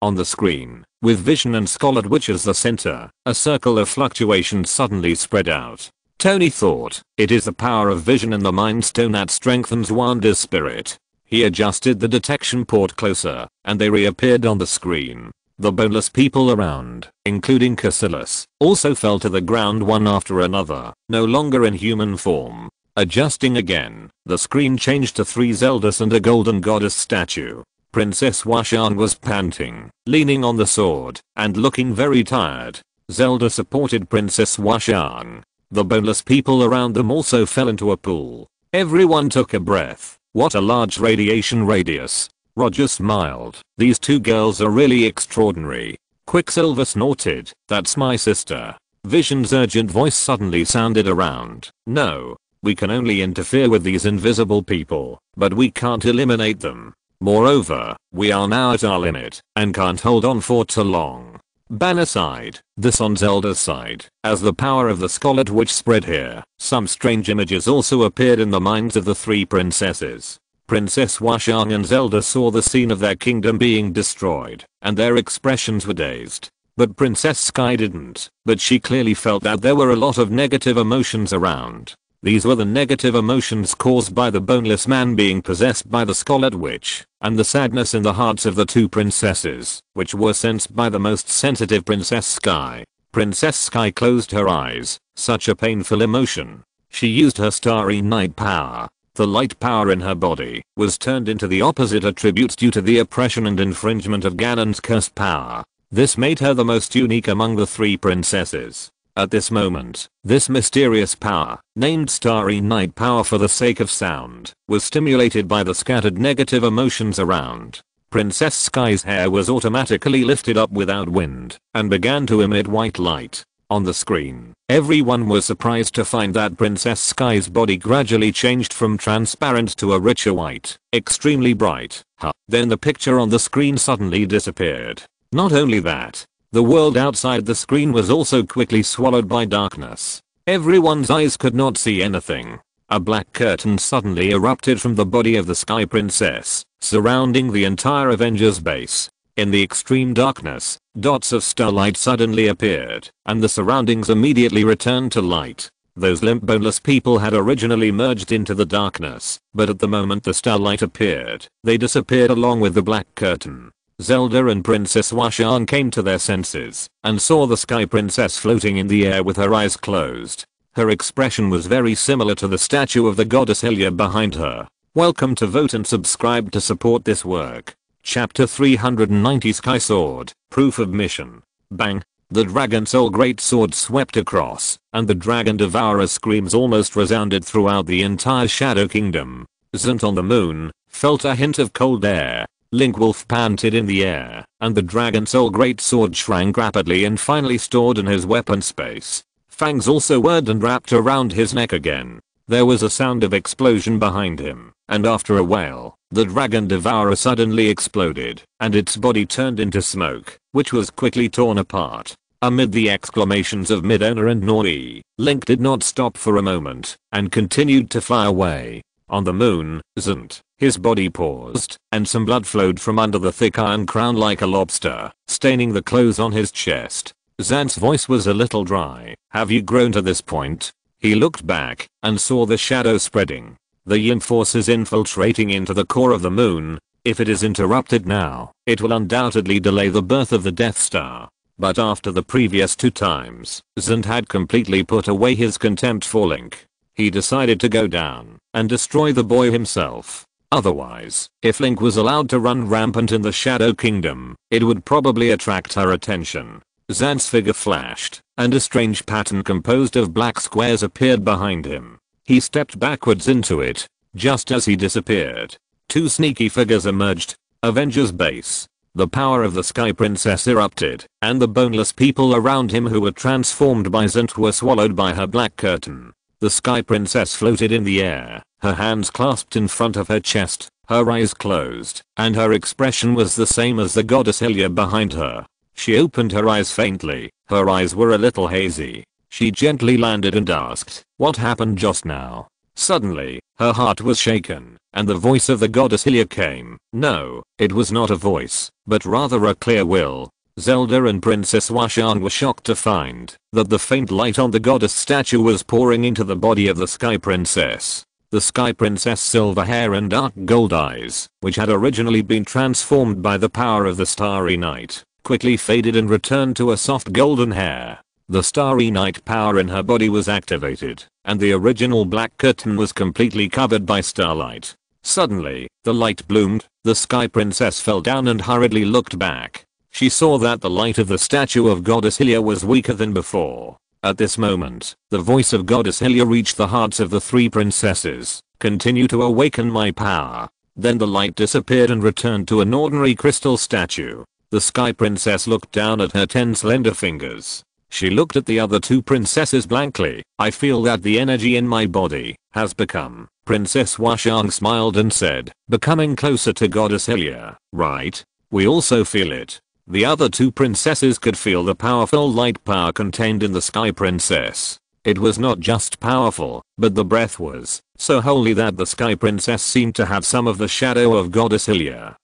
On the screen, with Vision and Scarlet Witch as the center, a circle of fluctuation suddenly spread out. Tony thought, it is the power of Vision in the Mind Stone that strengthens Wanda's spirit. He adjusted the detection port closer, and they reappeared on the screen. The boneless people around, including Cassilis, also fell to the ground one after another, no longer in human form. Adjusting again, the screen changed to 3 Zeldas and a golden goddess statue. Princess Washan was panting, leaning on the sword, and looking very tired. Zelda supported Princess Washan. The boneless people around them also fell into a pool. Everyone took a breath. What a large radiation radius. Roger smiled. These two girls are really extraordinary. Quicksilver snorted. That's my sister. Vision's urgent voice suddenly sounded around. No, we can only interfere with these invisible people, but we can't eliminate them. Moreover, we are now at our limit and can't hold on for too long. Banner sighed. This on Zelda's side. As the power of the Scarlet Witch spread here, some strange images also appeared in the minds of the 3 princesses. Princess Washan and Zelda saw the scene of their kingdom being destroyed, and their expressions were dazed. But Princess Sky didn't, but she clearly felt that there were a lot of negative emotions around. These were the negative emotions caused by the boneless man being possessed by the Scarlet Witch, and the sadness in the hearts of the 2 princesses, which were sensed by the most sensitive Princess Sky. Princess Sky closed her eyes. Such a painful emotion. She used her starry night power. The light power in her body was turned into the opposite attributes due to the oppression and infringement of Ganon's cursed power. This made her the most unique among the 3 princesses. At this moment, this mysterious power, named Starry Night Power for the sake of sound, was stimulated by the scattered negative emotions around. Princess Sky's hair was automatically lifted up without wind and began to emit white light. On the screen, everyone was surprised to find that Princess Sky's body gradually changed from transparent to a richer white, extremely bright. Then the picture on the screen suddenly disappeared. Not only that, the world outside the screen was also quickly swallowed by darkness. Everyone's eyes could not see anything. A black curtain suddenly erupted from the body of the Sky Princess, surrounding the entire Avengers base. In the extreme darkness, dots of starlight suddenly appeared, and the surroundings immediately returned to light. Those limp boneless people had originally merged into the darkness, but at the moment the starlight appeared, they disappeared along with the black curtain. Zelda and Princess Washan came to their senses, and saw the Sky Princess floating in the air with her eyes closed. Her expression was very similar to the statue of the goddess Hylia behind her. Welcome to vote and subscribe to support this work. Chapter 390 Sky Sword, Proof of Mission. Bang! The Dragon Soul Great Sword swept across, and the Dragon Devourer's screams almost resounded throughout the entire Shadow Kingdom. Zant on the moon felt a hint of cold air. Link Wolf panted in the air, and the Dragon Soul Great Sword shrank rapidly and finally stored in his weapon space. Fangs also whirred and wrapped around his neck again. There was a sound of explosion behind him, and after a wail, the Dragon Devourer suddenly exploded, and its body turned into smoke, which was quickly torn apart. Amid the exclamations of Midona and Nori, Link did not stop for a moment, and continued to fly away. On the moon, Zant, his body paused, and some blood flowed from under the thick iron crown like a lobster, staining the clothes on his chest. Zant's voice was a little dry. Have you grown to this point? He looked back, and saw the shadow spreading. The Yin force is infiltrating into the core of the moon. If it is interrupted now, it will undoubtedly delay the birth of the Death Star. But after the previous 2 times, Zant had completely put away his contempt for Link. He decided to go down and destroy the boy himself. Otherwise, if Link was allowed to run rampant in the Shadow Kingdom, it would probably attract her attention. Zant's figure flashed, and a strange pattern composed of black squares appeared behind him. He stepped backwards into it. Just as he disappeared, 2 sneaky figures emerged. Avengers base. The power of the Sky Princess erupted, and the boneless people around him who were transformed by Zant were swallowed by her black curtain. The Sky Princess floated in the air, her hands clasped in front of her chest, her eyes closed, and her expression was the same as the goddess Hylia behind her. She opened her eyes faintly, her eyes were a little hazy. She gently landed and asked, "What happened just now?" Suddenly, her heart was shaken, and the voice of the goddess Hylia came. No, it was not a voice, but rather a clear will. Zelda and Princess Washan were shocked to find that the faint light on the goddess statue was pouring into the body of the Sky Princess. The Sky Princess' silver hair and dark gold eyes, which had originally been transformed by the power of the Starry Night, quickly faded and returned to a soft golden hair. The Starry Night power in her body was activated, and the original black curtain was completely covered by starlight. Suddenly, the light bloomed, the Sky Princess fell down and hurriedly looked back. She saw that the light of the statue of Goddess Hylia was weaker than before. At this moment, the voice of Goddess Hylia reached the hearts of the 3 princesses. Continue to awaken my power. Then the light disappeared and returned to an ordinary crystal statue. The Sky Princess looked down at her 10 slender fingers. She looked at the other 2 princesses blankly. I feel that the energy in my body has become. Princess Washan smiled and said, becoming closer to Goddess Hylia, right? We also feel it. The other 2 princesses could feel the powerful light power contained in the Sky Princess. It was not just powerful, but the breath was so holy that the Sky Princess seemed to have some of the shadow of Goddess Hylia.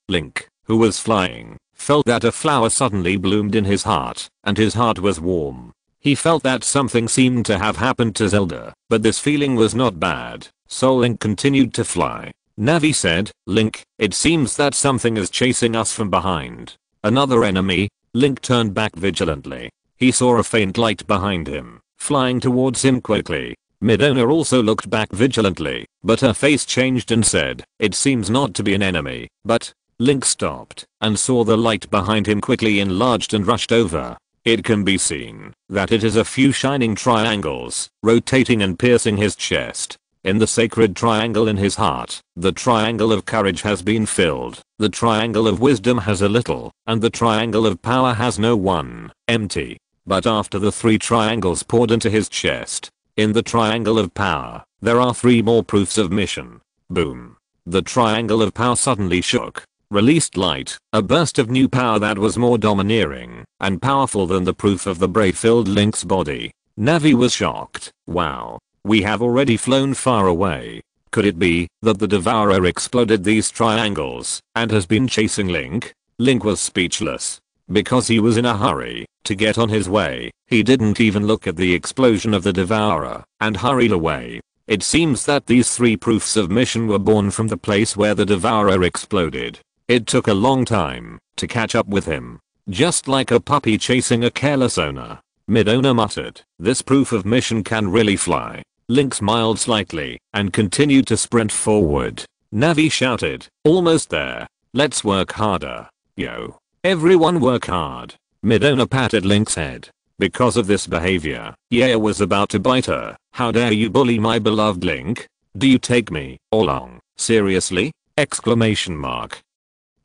Link, who was flying, felt that a flower suddenly bloomed in his heart, and his heart was warm. He felt that something seemed to have happened to Zelda, but this feeling was not bad, so Link continued to fly. Navi said, Link, it seems that something is chasing us from behind. Another enemy? Link turned back vigilantly. He saw a faint light behind him, flying towards him quickly. Midona also looked back vigilantly, but her face changed and said, it seems not to be an enemy, but... Link stopped, and saw the light behind him quickly enlarged and rushed over. It can be seen that it is a few shining triangles, rotating and piercing his chest. In the sacred triangle in his heart, the triangle of courage has been filled, the triangle of wisdom has a little, and the triangle of power has no one, empty. But after the 3 triangles poured into his chest, in the triangle of power, there are 3 more proofs of mission. Boom. The triangle of power suddenly shook, released light, a burst of new power that was more domineering and powerful than the proof of the braid-filled Link's body. Navi was shocked. Wow. We have already flown far away. Could it be that the Devourer exploded these triangles and has been chasing Link? Link was speechless. Because he was in a hurry to get on his way, he didn't even look at the explosion of the Devourer and hurried away. It seems that these 3 proofs of mission were born from the place where the Devourer exploded. It took a long time to catch up with him. Just like a puppy chasing a careless owner. Mid-owner muttered, "This proof of mission can really fly." Link smiled slightly and continued to sprint forward. Navi shouted, "Almost there. Let's work harder. Yo. Everyone work hard." Mid-owner patted Link's head. Because of this behavior, Yaya was about to bite her. "How dare you bully my beloved Link? Do you take me along seriously?" Exclamation mark.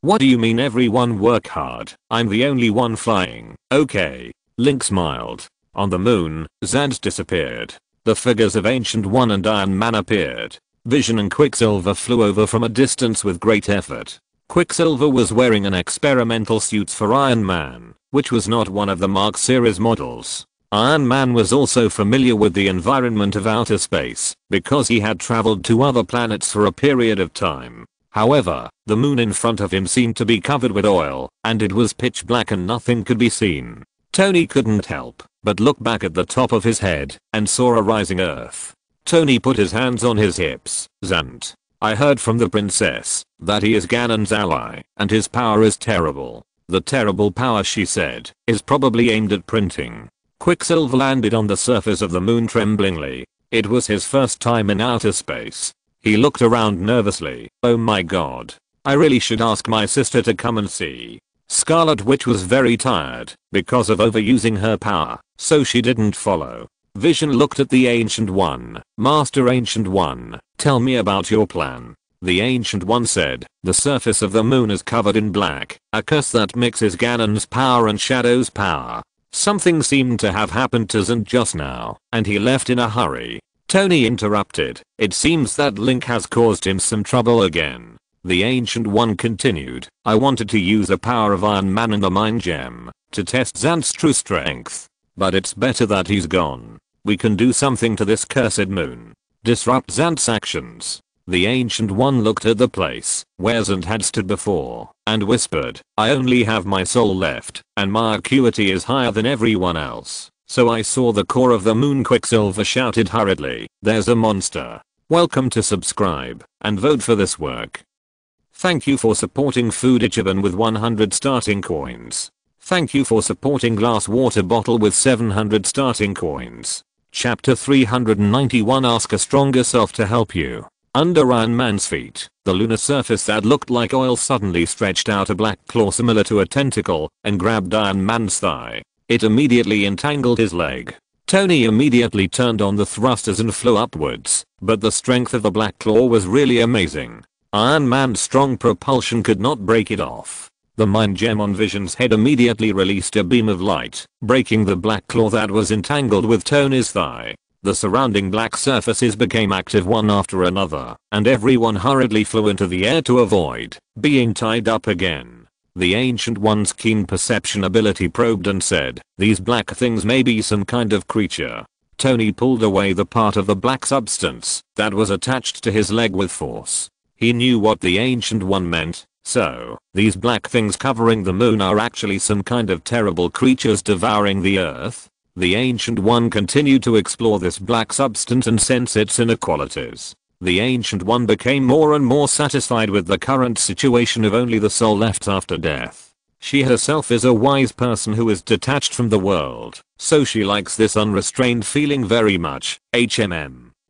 "What do you mean everyone work hard? I'm the only one flying." "Okay." Link smiled. On the moon, Zant disappeared. The figures of Ancient One and Iron Man appeared. Vision and Quicksilver flew over from a distance with great effort. Quicksilver was wearing an experimental suit for Iron Man, which was not one of the Mark series models. Iron Man was also familiar with the environment of outer space because he had traveled to other planets for a period of time. However, the moon in front of him seemed to be covered with oil, and it was pitch black and nothing could be seen. Tony couldn't help but look back at the top of his head and saw a rising earth. Tony put his hands on his hips. "Zant, I heard from the princess that he is Ganon's ally and his power is terrible." "The terrible power," she said, "is probably aimed at printing." Quicksilver landed on the surface of the moon tremblingly. It was his first time in outer space. He looked around nervously. "Oh my god. I really should ask my sister to come and see." Scarlet Witch was very tired because of overusing her power, so she didn't follow. Vision looked at the Ancient One. "Master Ancient One, tell me about your plan." The Ancient One said, "The surface of the moon is covered in black, a curse that mixes Ganon's power and Shadow's power. Something seemed to have happened to Zant just now, and he left in a hurry." Tony interrupted. "It seems that Link has caused him some trouble again." The Ancient One continued, "I wanted to use the power of Iron Man and the Mind Gem to test Zant's true strength. But it's better that he's gone. We can do something to this cursed moon. Disrupt Zant's actions." The Ancient One looked at the place where Zant had stood before and whispered, "I only have my soul left, and my acuity is higher than everyone else. So I saw the core of the moon." Quicksilver shouted hurriedly, "There's a monster." Welcome to subscribe and vote for this work. Thank you for supporting Food Ichiban with 100 starting coins. Thank you for supporting Glass Water Bottle with 700 starting coins. Chapter 391, Ask a stronger self to help you. Under Iron Man's feet, the lunar surface that looked like oil suddenly stretched out a black claw similar to a tentacle and grabbed Iron Man's thigh. It immediately entangled his leg. Tony immediately turned on the thrusters and flew upwards, but the strength of the black claw was really amazing. Iron Man's strong propulsion could not break it off. The Mind Gem on Vision's head immediately released a beam of light, breaking the black claw that was entangled with Tony's thigh. The surrounding black surfaces became active one after another, and everyone hurriedly flew into the air to avoid being tied up again. The Ancient One's keen perception ability probed and said, "These black things may be some kind of creature." Tony pulled away the part of the black substance that was attached to his leg with force. He knew what the Ancient One meant. So, these black things covering the moon are actually some kind of terrible creatures devouring the earth? The Ancient One continued to explore this black substance and sense its inequalities. The Ancient One became more and more satisfied with the current situation of only the soul left after death. She herself is a wise person who is detached from the world, so she likes this unrestrained feeling very much.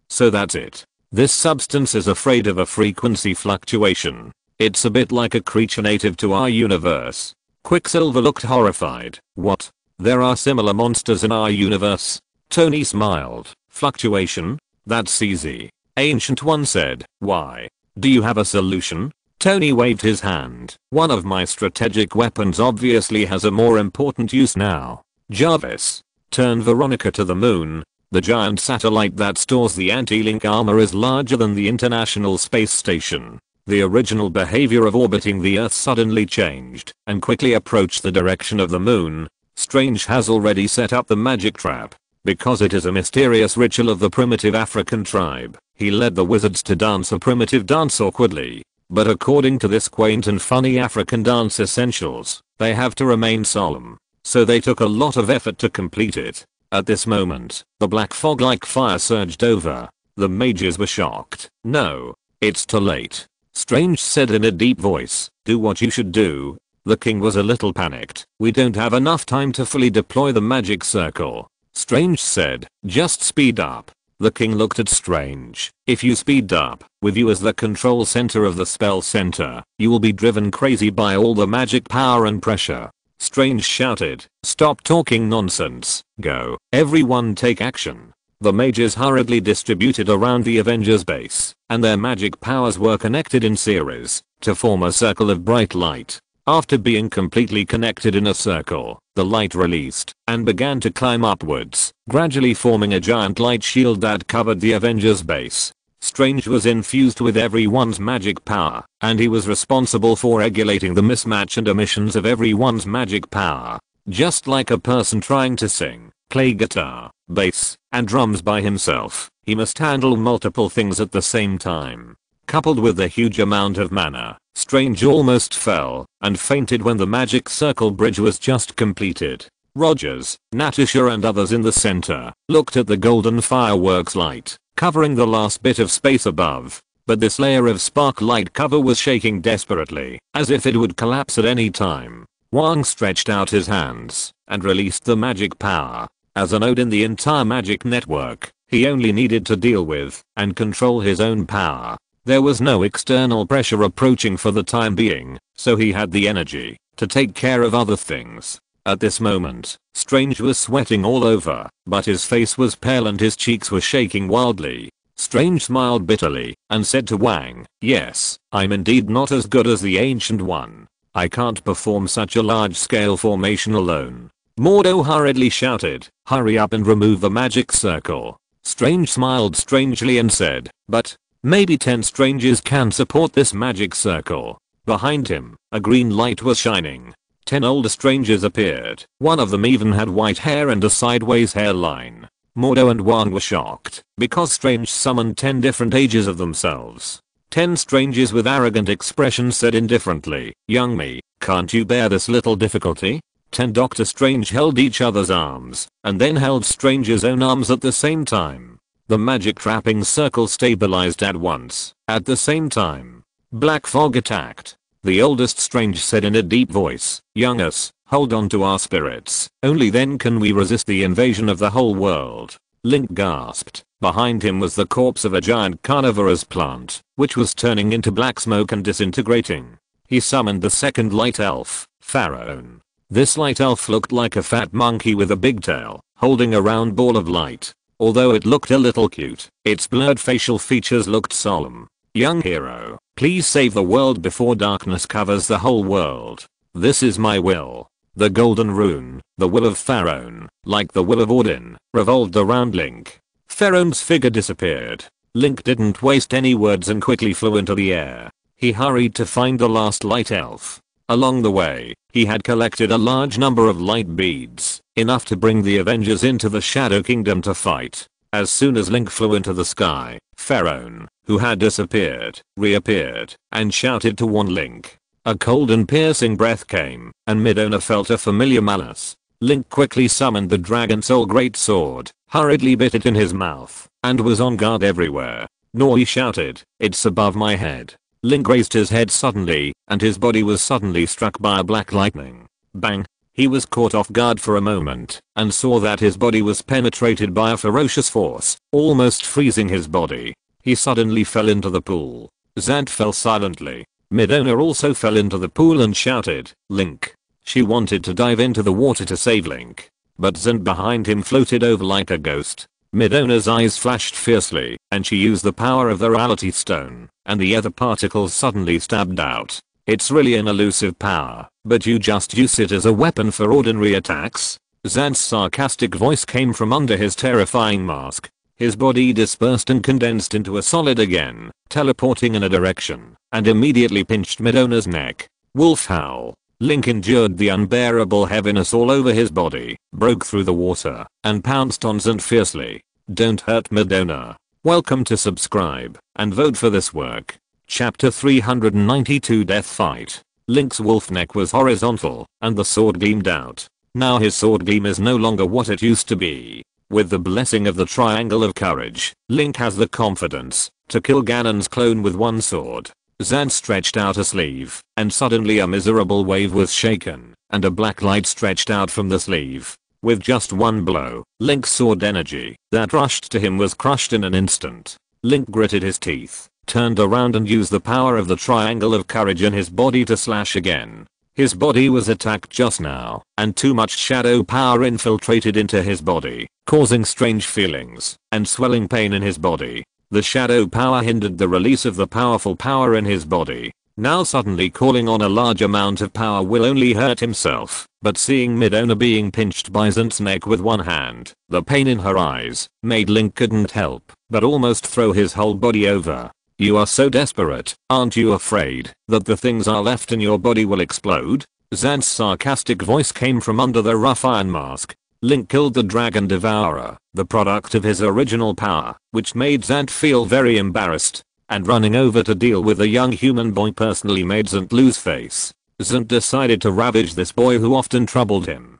So that's it. This substance is afraid of a frequency fluctuation. It's a bit like a creature native to our universe. Quicksilver looked horrified. What? There are similar monsters in our universe. Tony smiled. Fluctuation? That's easy. Ancient One said. Why? Do you have a solution? Tony waved his hand. One of my strategic weapons obviously has a more important use now. Jarvis. Turn Veronica to the moon. The giant satellite that stores the anti-Link armor is larger than the International Space Station. The original behavior of orbiting the Earth suddenly changed and quickly approached the direction of the moon. Strange has already set up the magic trap. Because it is a mysterious ritual of the primitive African tribe, he led the wizards to dance a primitive dance awkwardly. But according to this quaint and funny African dance essentials, they have to remain solemn. So they took a lot of effort to complete it. At this moment, the black fog like fire surged over. The mages were shocked. No, it's too late. Strange said in a deep voice, do what you should do. The king was a little panicked. We don't have enough time to fully deploy the magic circle. Strange said, just speed up. The king looked at Strange. If you speed up, with you as the control center of the spell center, you will be driven crazy by all the magic power and pressure. Strange shouted, stop talking nonsense, go. Everyone take action. The mages hurriedly distributed around the Avengers base, and their magic powers were connected in series, to form a circle of bright light. After being completely connected in a circle, the light released, and began to climb upwards, gradually forming a giant light shield that covered the Avengers base. Strange was infused with everyone's magic power, and he was responsible for regulating the mismatch and emissions of everyone's magic power. Just like a person trying to sing, play guitar, bass, and drums by himself, he must handle multiple things at the same time. Coupled with the huge amount of mana, Strange almost fell and fainted when the magic circle bridge was just completed. Rogers, Natasha and others in the center looked at the golden fireworks light covering the last bit of space above, but this layer of spark light cover was shaking desperately, as if it would collapse at any time. Wang stretched out his hands and released the magic power. As a node in the entire magic network, he only needed to deal with and control his own power. There was no external pressure approaching for the time being, so he had the energy to take care of other things. At this moment, Strange was sweating all over, but his face was pale and his cheeks were shaking wildly. Strange smiled bitterly and said to Wang, yes, I'm indeed not as good as the Ancient One. I can't perform such a large-scale formation alone. Mordo hurriedly shouted, hurry up and remove the magic circle. Strange smiled strangely and said, but maybe 10 strangers can support this magic circle. Behind him, a green light was shining. 10 older strangers appeared. One of them even had white hair and a sideways hairline. Mordo and Wang were shocked because Strange summoned 10 different ages of themselves. 10 strangers with arrogant expressions said indifferently, young me, can't you bear this little difficulty? 10 Doctor Strange held each other's arms and then held Strange's own arms at the same time. The magic trapping circle stabilized at once. At the same time, black fog attacked. The oldest Strange said in a deep voice, young us, hold on to our spirits. Only then can we resist the invasion of the whole world. Link gasped. Behind him was the corpse of a giant carnivorous plant, which was turning into black smoke and disintegrating. He summoned the second light elf, Pharaoh. This light elf looked like a fat monkey with a big tail, holding a round ball of light. Although it looked a little cute, its blurred facial features looked solemn. Young hero, please save the world before darkness covers the whole world. This is my will. The golden rune, the will of Pharaoh, like the will of Odin, revolved around Link. Pharaoh's figure disappeared. Link didn't waste any words and quickly flew into the air. He hurried to find the last light elf. Along the way, he had collected a large number of light beads, enough to bring the Avengers into the Shadow Kingdom to fight. As soon as Link flew into the sky, Pharaoh, who had disappeared, reappeared, and shouted to warn Link. A cold and piercing breath came, and Midona felt a familiar malice. Link quickly summoned the Dragon Soul Great Sword, hurriedly bit it in his mouth, and was on guard everywhere. Nori shouted, it's above my head. Link raised his head suddenly, and his body was suddenly struck by a black lightning. Bang! He was caught off guard for a moment, and saw that his body was penetrated by a ferocious force, almost freezing his body. He suddenly fell into the pool. Zant fell silently. Midona also fell into the pool and shouted, Link. She wanted to dive into the water to save Link, but Zant behind him floated over like a ghost. Midona's eyes flashed fiercely, and she used the power of the reality stone, and the other particles suddenly stabbed out. It's really an elusive power, but you just use it as a weapon for ordinary attacks? Zant's sarcastic voice came from under his terrifying mask. His body dispersed and condensed into a solid again, teleporting in a direction, and immediately pinched Midona's neck. Wolf howl. Link endured the unbearable heaviness all over his body, broke through the water, and pounced on Zant fiercely. Don't hurt Midona. Welcome to subscribe, and vote for this work. Chapter 392 Death Fight. Link's wolf neck was horizontal, and the sword gleamed out. Now his sword gleam is no longer what it used to be. With the blessing of the Triangle of Courage, Link has the confidence to kill Ganon's clone with one sword. Zant stretched out a sleeve, and suddenly a miserable wave was shaken, and a black light stretched out from the sleeve. With just one blow, Link's sword energy that rushed to him was crushed in an instant. Link gritted his teeth, turned around and used the power of the Triangle of Courage in his body to slash again. His body was attacked just now, and too much shadow power infiltrated into his body, causing strange feelings and swelling pain in his body. The shadow power hindered the release of the powerful power in his body. Now suddenly calling on a large amount of power will only hurt himself, but seeing Midona being pinched by Zant's neck with one hand, the pain in her eyes, made Link couldn't help but almost throw his whole body over. You are so desperate, aren't you afraid that the things are left in your body will explode? Zant's sarcastic voice came from under the rough iron mask. Link killed the Dragon Devourer, the product of his original power, which made Zant feel very embarrassed, and running over to deal with a young human boy personally made Zant lose face. Zant decided to ravage this boy who often troubled him.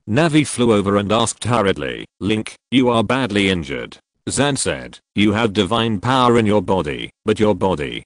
Navi flew over and asked hurriedly, Link, you are badly injured. Zant said, you have divine power in your body, but your body,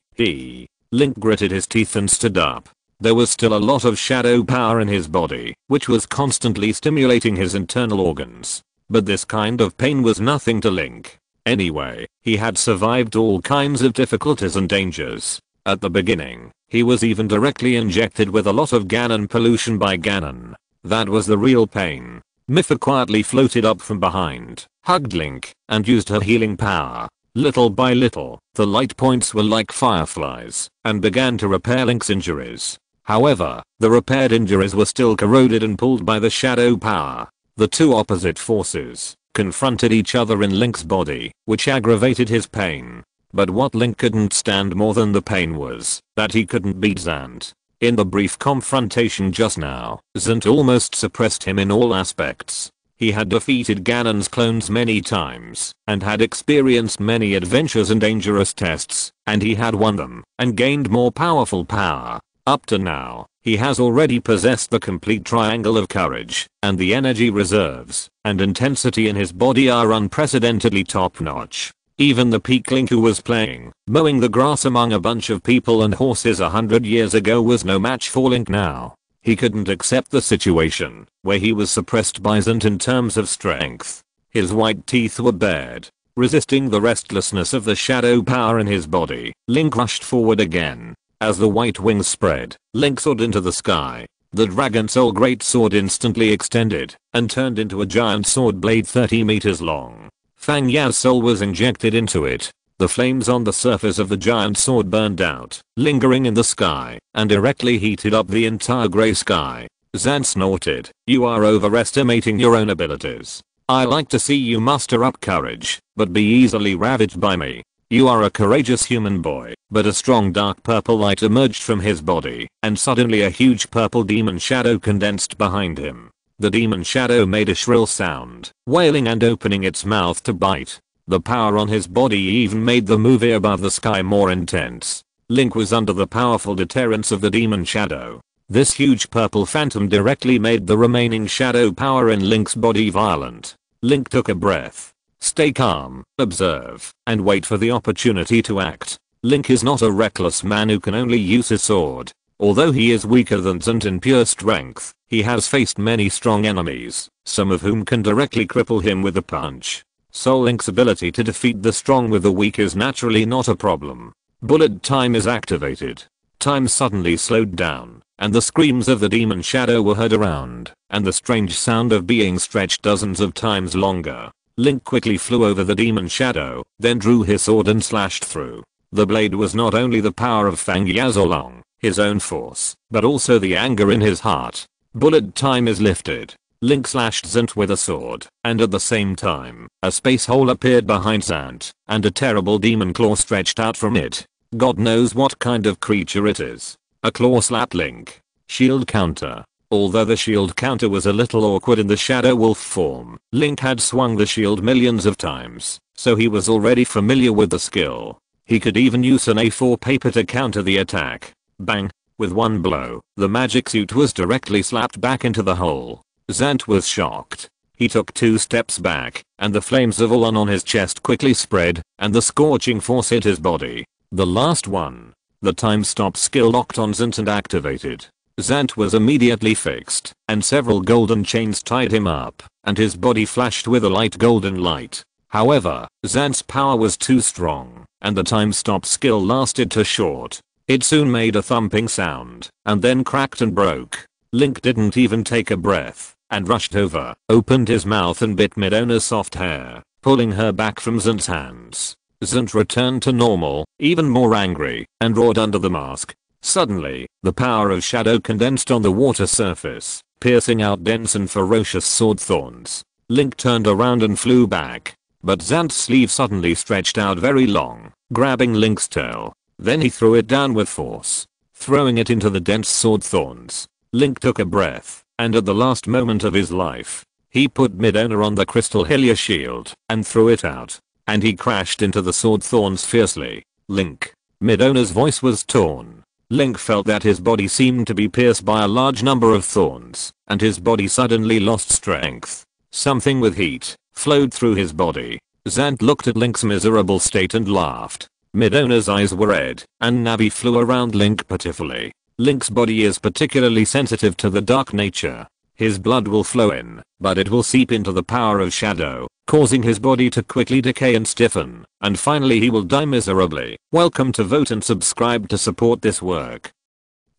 Link gritted his teeth and stood up. There was still a lot of shadow power in his body, which was constantly stimulating his internal organs. But this kind of pain was nothing to Link. Anyway, he had survived all kinds of difficulties and dangers. At the beginning, he was even directly injected with a lot of Ganon pollution by Ganon. That was the real pain. Mipha quietly floated up from behind, hugged Link, and used her healing power. Little by little, the light points were like fireflies, and began to repair Link's injuries. However, the repaired injuries were still corroded and pulled by the shadow power. The two opposite forces confronted each other in Link's body, which aggravated his pain. But what Link couldn't stand more than the pain was that he couldn't beat Zant. In the brief confrontation just now, Zant almost suppressed him in all aspects. He had defeated Ganon's clones many times, and had experienced many adventures and dangerous tests, and he had won them, and gained more powerful power. Up to now, he has already possessed the complete Triangle of Courage, and the energy reserves and intensity in his body are unprecedentedly top-notch. Even the peak Link who was playing, mowing the grass among a bunch of people and horses 100 years ago was no match for Link now. He couldn't accept the situation, where he was suppressed by Zant in terms of strength. His white teeth were bared. Resisting the restlessness of the shadow power in his body, Link rushed forward again. As the white wings spread, Link soared into the sky. The Dragon Soul Greatsword instantly extended, and turned into a giant sword blade 30 meters long. Fang Ya's soul was injected into it. The flames on the surface of the giant sword burned out, lingering in the sky, and directly heated up the entire grey sky. Zant snorted, you are overestimating your own abilities. I like to see you muster up courage, but be easily ravaged by me. You are a courageous human boy, but a strong dark purple light emerged from his body, and suddenly a huge purple demon shadow condensed behind him. The demon shadow made a shrill sound, wailing and opening its mouth to bite. The power on his body even made the movie above the sky more intense. Link was under the powerful deterrence of the demon shadow. This huge purple phantom directly made the remaining shadow power in Link's body violent. Link took a breath. Stay calm, observe, and wait for the opportunity to act. Link is not a reckless man who can only use his sword. Although he is weaker than Zant in pure strength, he has faced many strong enemies, some of whom can directly cripple him with a punch. So Link's ability to defeat the strong with the weak is naturally not a problem. Bullet time is activated. Time suddenly slowed down, and the screams of the demon shadow were heard around, and the strange sound of being stretched dozens of times longer. Link quickly flew over the demon shadow, then drew his sword and slashed through. The blade was not only the power of Fang Yazolong, his own force, but also the anger in his heart. Bullet time is lifted. Link slashed Zant with a sword, and at the same time, a space hole appeared behind Zant, and a terrible demon claw stretched out from it. God knows what kind of creature it is. A claw slapped Link. Shield counter. Although the shield counter was a little awkward in the Shadow Wolf form, Link had swung the shield millions of times, so he was already familiar with the skill. He could even use an A4 paper to counter the attack. Bang! With one blow, the magic suit was directly slapped back into the hole. Zant was shocked. He took 2 steps back, and the flames of Ulan on his chest quickly spread, and the scorching force hit his body. The last one. The time stop skill locked on Zant and activated. Zant was immediately fixed, and several golden chains tied him up, and his body flashed with a light golden light. However, Zant's power was too strong, and the time stop skill lasted too short. It soon made a thumping sound, and then cracked and broke. Link didn't even take a breath, and rushed over, opened his mouth and bit Midona's soft hair, pulling her back from Zant's hands. Zant returned to normal, even more angry, and roared under the mask. Suddenly, the power of shadow condensed on the water surface, piercing out dense and ferocious sword thorns. Link turned around and flew back, but Zant's sleeve suddenly stretched out very long, grabbing Link's tail. Then he threw it down with force, throwing it into the dense sword thorns. Link took a breath, and at the last moment of his life, he put Midona on the crystal Hylia shield and threw it out, and he crashed into the sword thorns fiercely. Link. Midona's voice was torn. Link felt that his body seemed to be pierced by a large number of thorns, and his body suddenly lost strength. Something with heat flowed through his body. Zant looked at Link's miserable state and laughed. Midona's eyes were red, and Navi flew around Link pitifully. Link's body is particularly sensitive to the dark nature. His blood will flow in, but it will seep into the power of shadow, causing his body to quickly decay and stiffen, and finally he will die miserably. Welcome to Vote and subscribe to support this work.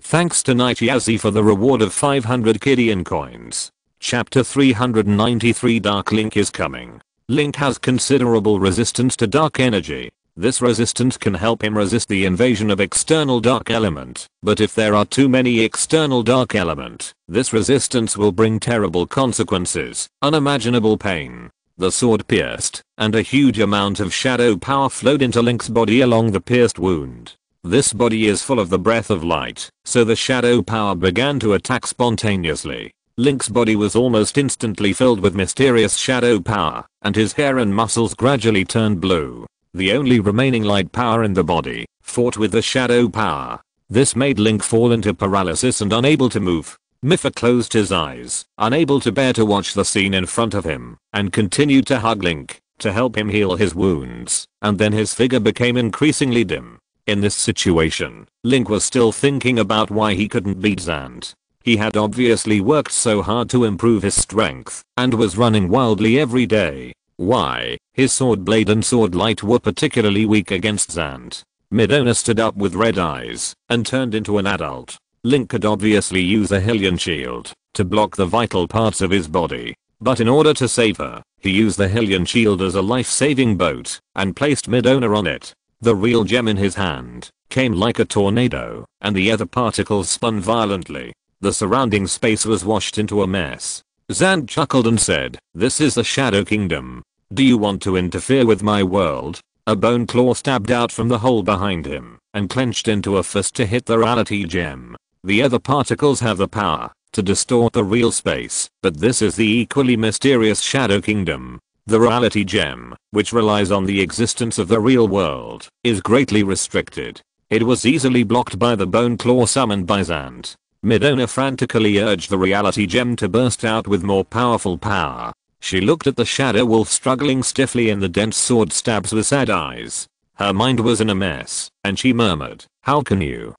Thanks to Nightyazi for the reward of 500 Kidian coins. Chapter 393 Dark Link is coming. Link has considerable resistance to dark energy. This resistance can help him resist the invasion of external dark element, but if there are too many external dark element, this resistance will bring terrible consequences, unimaginable pain. The sword pierced, and a huge amount of shadow power flowed into Link's body along the pierced wound. This body is full of the breath of light, so the shadow power began to attack spontaneously. Link's body was almost instantly filled with mysterious shadow power, and his hair and muscles gradually turned blue. The only remaining light power in the body fought with the shadow power. This made Link fall into paralysis and unable to move. Mipha closed his eyes, unable to bear to watch the scene in front of him, and continued to hug Link to help him heal his wounds, and then his figure became increasingly dim. In this situation, Link was still thinking about why he couldn't beat Zant. He had obviously worked so hard to improve his strength, and was running wildly every day. Why? His sword blade and sword light were particularly weak against Zant. Midona stood up with red eyes and turned into an adult. Link could obviously use a Hylian shield to block the vital parts of his body, but in order to save her, he used the Hylian shield as a life-saving boat and placed Midona on it. The real gem in his hand came like a tornado, and the other particles spun violently. The surrounding space was washed into a mess. Zant chuckled and said, "This is the Shadow Kingdom. Do you want to interfere with my world?" A bone claw stabbed out from the hole behind him and clenched into a fist to hit the reality gem. The other particles have the power to distort the real space, but this is the equally mysterious Shadow Kingdom. The reality gem, which relies on the existence of the real world, is greatly restricted. It was easily blocked by the bone claw summoned by Zant. Midona frantically urged the reality gem to burst out with more powerful power. She looked at the Shadow Wolf struggling stiffly in the dense sword stabs with sad eyes. Her mind was in a mess, and she murmured, How can you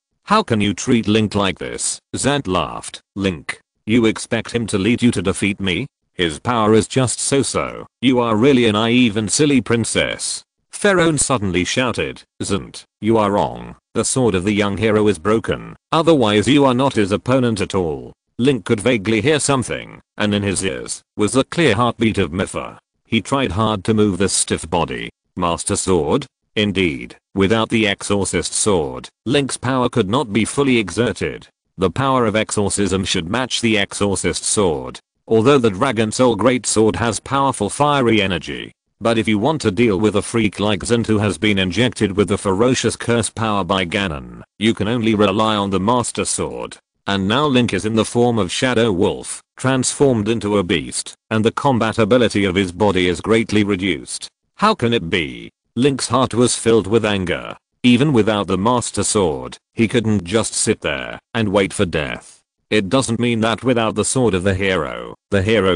treat Link like this?" Zant laughed. "Link, you expect him to lead you to defeat me? His power is just so-so. You are really a naive and silly princess." Pharaoh suddenly shouted, "Zant, you are wrong. The sword of the young hero is broken. Otherwise you are not his opponent at all." Link could vaguely hear something, and in his ears was the clear heartbeat of Mipha. He tried hard to move the stiff body. Master Sword? Indeed, without the Exorcist Sword, Link's power could not be fully exerted. The power of exorcism should match the Exorcist Sword. Although the Dragon Soul Greatsword has powerful fiery energy. But if you want to deal with a freak like Zant who has been injected with the ferocious curse power by Ganon, you can only rely on the Master Sword. And now Link is in the form of Shadow Wolf, transformed into a beast, and the combat ability of his body is greatly reduced. How can it be? Link's heart was filled with anger. Even without the Master Sword, he couldn't just sit there and wait for death. It doesn't mean that without the sword of the hero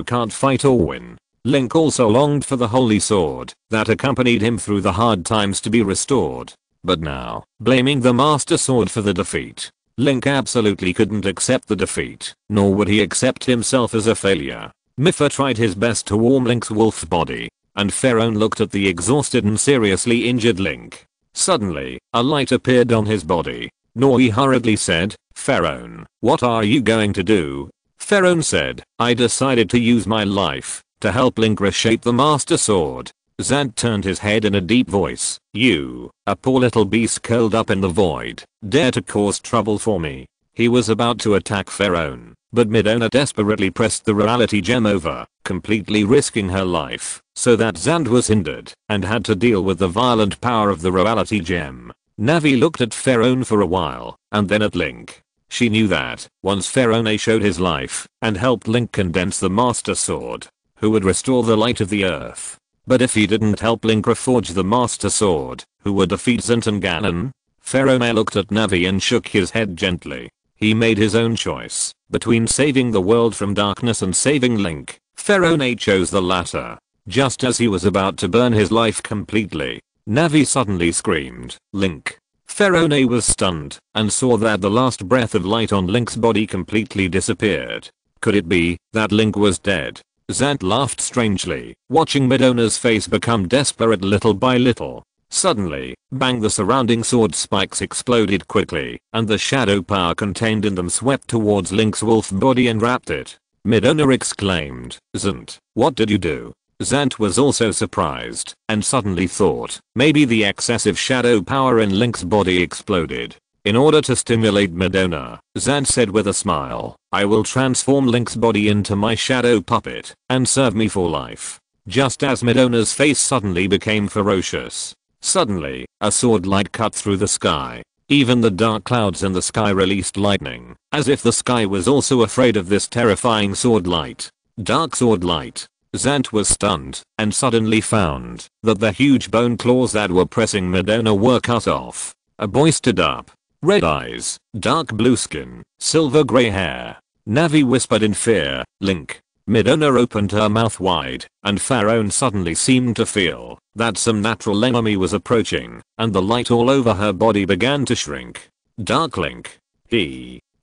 can't fight or win. Link also longed for the Holy Sword that accompanied him through the hard times to be restored. But now, blaming the Master Sword for the defeat, Link absolutely couldn't accept the defeat, nor would he accept himself as a failure. Mipha tried his best to warm Link's wolf body, and Pharaoh looked at the exhausted and seriously injured Link. Suddenly, a light appeared on his body. Nori hurriedly said, "Pharaoh, what are you going to do?" Pharaoh said, "I decided to use my life to help Link reshape the Master Sword." Zant turned his head in a deep voice. "You, a poor little beast curled up in the void, dare to cause trouble for me." He was about to attack Pharaoh, but Midona desperately pressed the reality gem over, completely risking her life, so that Zant was hindered and had to deal with the violent power of the reality gem. Navi looked at Pharaoh for a while, and then at Link. She knew that, once Pharaoh showed his life and helped Link condense the Master Sword, who would restore the light of the earth. But if he didn't help Link reforge the Master Sword, who would defeat Zant and Ganon? Pharaoh looked at Navi and shook his head gently. He made his own choice between saving the world from darkness and saving Link. Pharaoh chose the latter. Just as he was about to burn his life completely, Navi suddenly screamed, "Link!" Pharaoh was stunned and saw that the last breath of light on Link's body completely disappeared. Could it be that Link was dead? Zant laughed strangely, watching Midona's face become desperate little by little. Suddenly, bang, the surrounding sword spikes exploded quickly, and the shadow power contained in them swept towards Link's wolf body and wrapped it. Midona exclaimed, "Zant, what did you do?" Zant was also surprised, and suddenly thought, maybe the excessive shadow power in Link's body exploded. In order to stimulate Midona, Zant said with a smile, "I will transform Link's body into my shadow puppet, and serve me for life." Just as Midona's face suddenly became ferocious. Suddenly, a sword light cut through the sky. Even the dark clouds in the sky released lightning, as if the sky was also afraid of this terrifying sword light. Dark sword light. Zant was stunned, and suddenly found that the huge bone claws that were pressing Midona were cut off. A boy stood up. Red eyes, dark blue skin, silver gray hair. Navi whispered in fear, "Link." Midona opened her mouth wide, and Pharaoh suddenly seemed to feel that some natural enemy was approaching, and the light all over her body began to shrink. "Dark Link."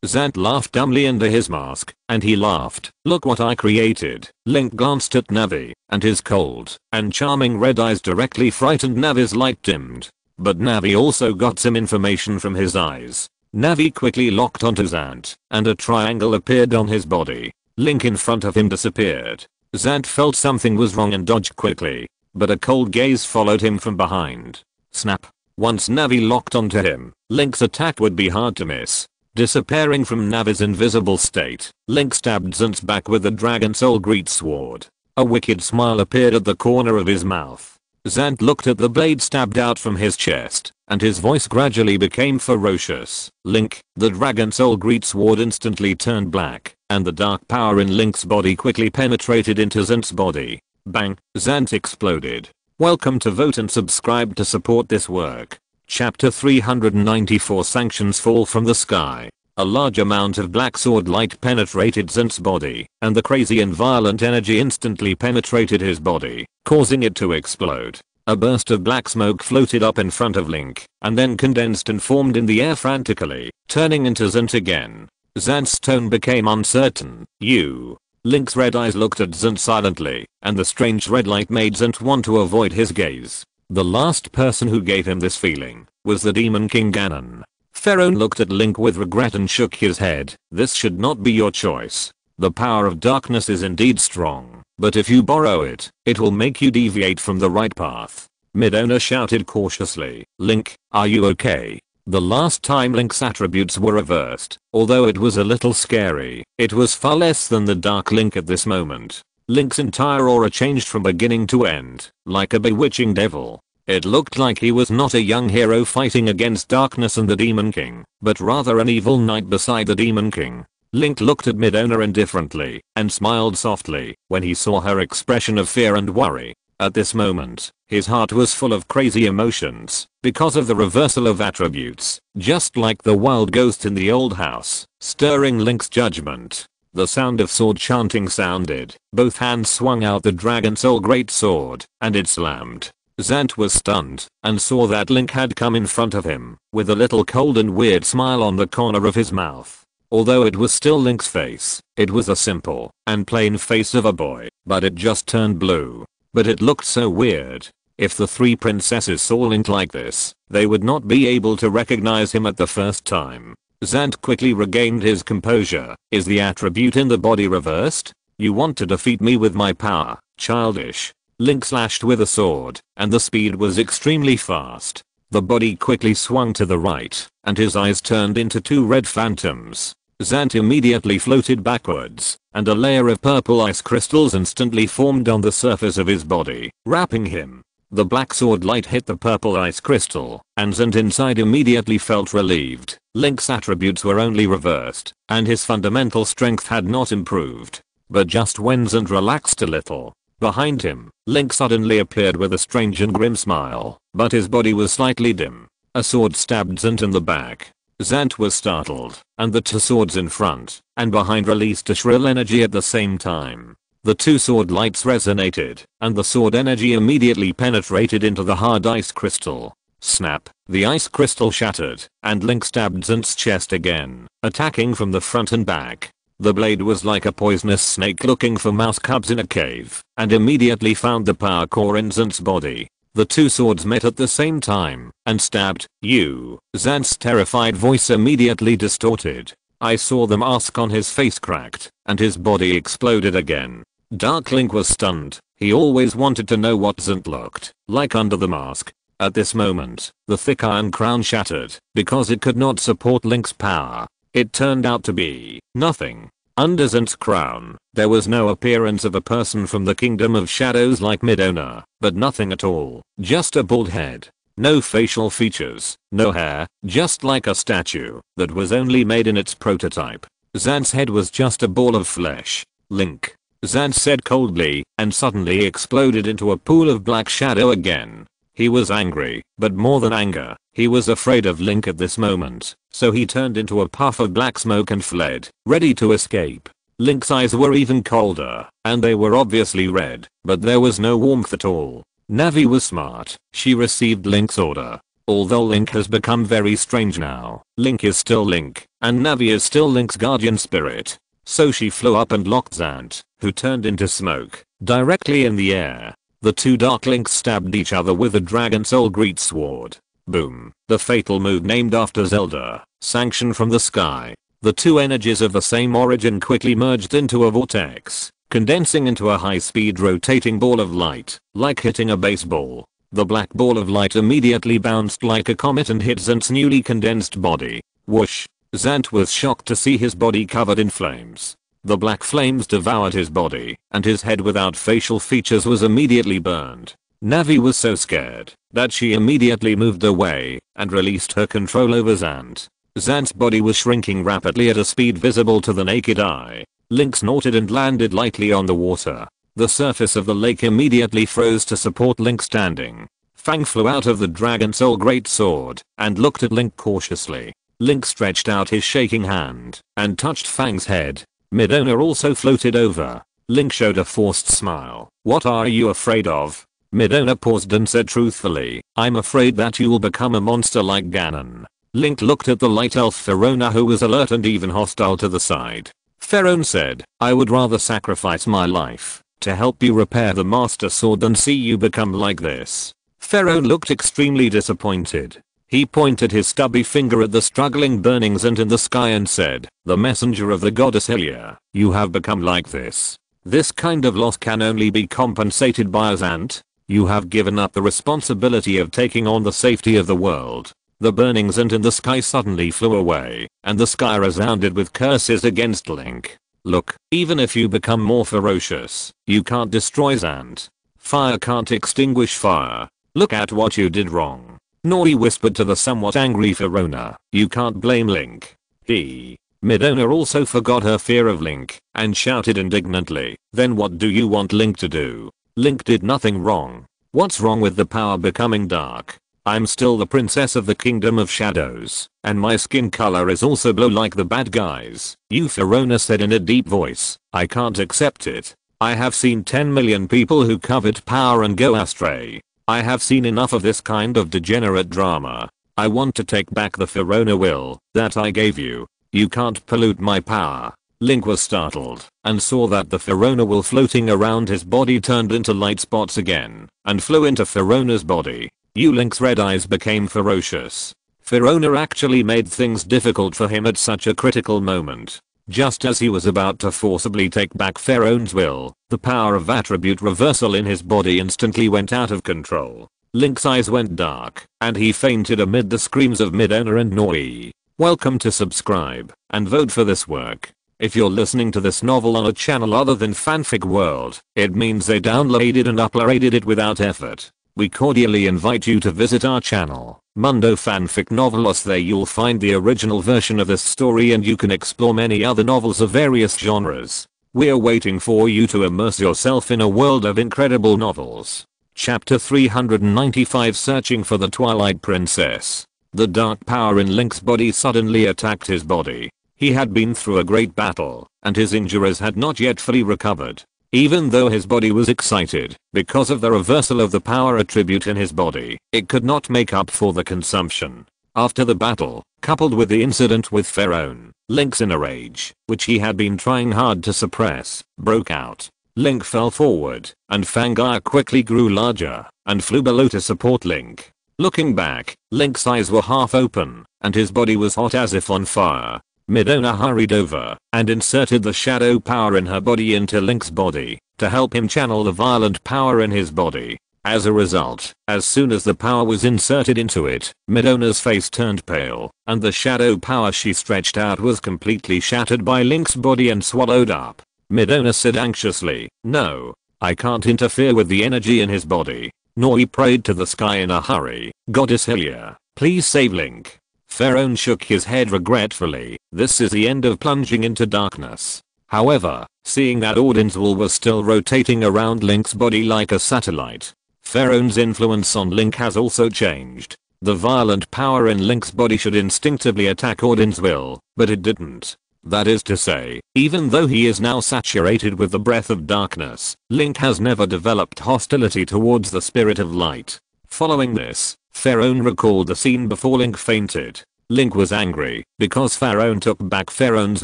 Zant laughed dumbly under his mask, and he laughed, "Look what I created." Link glanced at Navi, and his cold and charming red eyes directly frightened Navi's light dimmed. But Navi also got some information from his eyes. Navi quickly locked onto Zant, and a triangle appeared on his body. Link in front of him disappeared. Zant felt something was wrong and dodged quickly, but a cold gaze followed him from behind. Snap. Once Navi locked onto him, Link's attack would be hard to miss. Disappearing from Navi's invisible state, Link stabbed Zant's back with the Dragon Soul Greatsword. A wicked smile appeared at the corner of his mouth. Zant looked at the blade stabbed out from his chest, and his voice gradually became ferocious. "Link." The Dragon Soul Greatsword instantly turned black, and the dark power in Link's body quickly penetrated into Zant's body. Bang! Zant exploded. Welcome to vote and subscribe to support this work. Chapter 394 Sanctions fall from the sky. A large amount of black sword light penetrated Zant's body, and the crazy and violent energy instantly penetrated his body, causing it to explode. A burst of black smoke floated up in front of Link, and then condensed and formed in the air frantically, turning into Zant again. Zant's tone became uncertain. "You." Link's red eyes looked at Zant silently, and the strange red light made Zant want to avoid his gaze. The last person who gave him this feeling was the Demon King Ganon. Pharaoh looked at Link with regret and shook his head. This should not be your choice. The power of darkness is indeed strong, but if you borrow it, it will make you deviate from the right path. Midona shouted cautiously, Link, are you okay? The last time Link's attributes were reversed, although it was a little scary, it was far less than the Dark Link at this moment. Link's entire aura changed from beginning to end, like a bewitching devil. It looked like he was not a young hero fighting against darkness and the Demon King, but rather an evil knight beside the Demon King. Link looked at Midona indifferently and smiled softly when he saw her expression of fear and worry. At this moment, his heart was full of crazy emotions because of the reversal of attributes, just like the wild ghost in the old house, stirring Link's judgment. The sound of sword chanting sounded. Both hands swung out the Dragon Soul Great Sword, and it slammed. Zant was stunned and saw that Link had come in front of him with a little cold and weird smile on the corner of his mouth. Although it was still Link's face, it was a simple and plain face of a boy, but it just turned blue. But it looked so weird. If the three princesses saw Link like this, they would not be able to recognize him at the first time. Zant quickly regained his composure. Is the attribute in the body reversed? You want to defeat me with my power, childish. Link slashed with a sword, and the speed was extremely fast. The body quickly swung to the right, and his eyes turned into two red phantoms. Zant immediately floated backwards, and a layer of purple ice crystals instantly formed on the surface of his body, wrapping him. The black sword light hit the purple ice crystal, and Zant inside immediately felt relieved. Link's attributes were only reversed, and his fundamental strength had not improved. But just when Zant relaxed a little, behind him, Link suddenly appeared with a strange and grim smile, but his body was slightly dim. A sword stabbed Zant in the back. Zant was startled, and the two swords in front and behind released a shrill energy at the same time. The two sword lights resonated, and the sword energy immediately penetrated into the hard ice crystal. Snap, the ice crystal shattered, and Link stabbed Zant's chest again, attacking from the front and back. The blade was like a poisonous snake looking for mouse cubs in a cave, and immediately found the power core in Zant's body. The two swords met at the same time and stabbed. You. Zant's terrified voice immediately distorted. I saw the mask on his face cracked, and his body exploded again. Dark Link was stunned. He always wanted to know what Zant looked like under the mask. At this moment, the thick iron crown shattered because it could not support Link's power. It turned out to be nothing. Under Zant's crown, there was no appearance of a person from the Kingdom of Shadows like Midona, but nothing at all, just a bald head. No facial features, no hair, just like a statue that was only made in its prototype. Zant's head was just a ball of flesh. Link. Zant said coldly, and suddenly exploded into a pool of black shadow again. He was angry, but more than anger, he was afraid of Link at this moment, so he turned into a puff of black smoke and fled, ready to escape. Link's eyes were even colder, and they were obviously red, but there was no warmth at all. Navi was smart. She received Link's order. Although Link has become very strange now, Link is still Link, and Navi is still Link's guardian spirit. So she flew up and locked Zant, who turned into smoke, directly in the air. The two Dark Links stabbed each other with the Dragon Soul Great Sword. Boom. The fatal move named after Zelda, sanctioned from the sky. The two energies of the same origin quickly merged into a vortex, condensing into a high-speed rotating ball of light, like hitting a baseball. The black ball of light immediately bounced like a comet and hit Zant's newly condensed body. Whoosh. Zant was shocked to see his body covered in flames. The black flames devoured his body, and his head without facial features was immediately burned. Navi was so scared that she immediately moved away and released her control over Zant. Zant's body was shrinking rapidly at a speed visible to the naked eye. Link snorted and landed lightly on the water. The surface of the lake immediately froze to support Link standing. Fang flew out of the Dragon Soul Great Sword and looked at Link cautiously. Link stretched out his shaking hand and touched Fang's head. Midona also floated over. Link showed a forced smile. What are you afraid of? Midona paused and said truthfully, I'm afraid that you will become a monster like Ganon. Link looked at the light elf Pharaoh who was alert and even hostile to the side. Pharaoh said, I would rather sacrifice my life to help you repair the Master Sword than see you become like this. Pharaoh looked extremely disappointed. He pointed his stubby finger at the struggling burning Zant in the sky and said, "The messenger of the goddess Hylia, you have become like this. This kind of loss can only be compensated by Zant. You have given up the responsibility of taking on the safety of the world." The burning Zant in the sky suddenly flew away, and the sky resounded with curses against Link. "Look, even if you become more ferocious, you can't destroy Zant. Fire can't extinguish fire. Look at what you did wrong." Nori whispered to the somewhat angry Verona. "You can't blame Link. Midona also forgot her fear of Link, and shouted indignantly, "Then what do you want Link to do? Link did nothing wrong. What's wrong with the power becoming dark? I'm still the princess of the Kingdom of Shadows, and my skin color is also blue like the bad guys." Verona said in a deep voice, "I can't accept it. I have seen 10 million people who covet power and go astray. I have seen enough of this kind of degenerate drama. I want to take back the Verona will that I gave you. You can't pollute my power." Link was startled and saw that the Verona will floating around his body turned into light spots again and flew into Verona's body. Link's red eyes became ferocious. Verona actually made things difficult for him at such a critical moment. Just as he was about to forcibly take back Pharaoh's will, the power of attribute reversal in his body instantly went out of control. Link's eyes went dark, and he fainted amid the screams of Midona and Nori. Welcome to subscribe and vote for this work. If you're listening to this novel on a channel other than Fanfic World, it means they downloaded and uploaded it without effort. We cordially invite you to visit our channel, Mundo Fanfic Novelos. There you'll find the original version of this story and you can explore many other novels of various genres. We're waiting for you to immerse yourself in a world of incredible novels. Chapter 395, Searching for the Twilight Princess. The dark power in Link's body suddenly attacked his body. He had been through a great battle, and his injuries had not yet fully recovered. Even though his body was excited, because of the reversal of the power attribute in his body, it could not make up for the consumption. After the battle, coupled with the incident with Pharaoh, Link's inner rage, which he had been trying hard to suppress, broke out. Link fell forward, and Fangire quickly grew larger, and flew below to support Link. Looking back, Link's eyes were half open, and his body was hot as if on fire. Midona hurried over and inserted the shadow power in her body into Link's body to help him channel the violent power in his body. As a result, as soon as the power was inserted into it, Midona's face turned pale, and the shadow power she stretched out was completely shattered by Link's body and swallowed up. Midona said anxiously, "No, I can't interfere with the energy in his body." Nori prayed to the sky in a hurry, "Goddess Hylia, please save Link." Pharaoh shook his head regretfully. This is the end of plunging into darkness. However, seeing that Odin's will was still rotating around Link's body like a satellite, Pharaoh's influence on Link has also changed. The violent power in Link's body should instinctively attack Odin's will, but it didn't. That is to say, even though he is now saturated with the breath of darkness, Link has never developed hostility towards the spirit of light. Following this, Pharaoh recalled the scene before Link fainted. Link was angry because Pharaoh took back Pharaoh's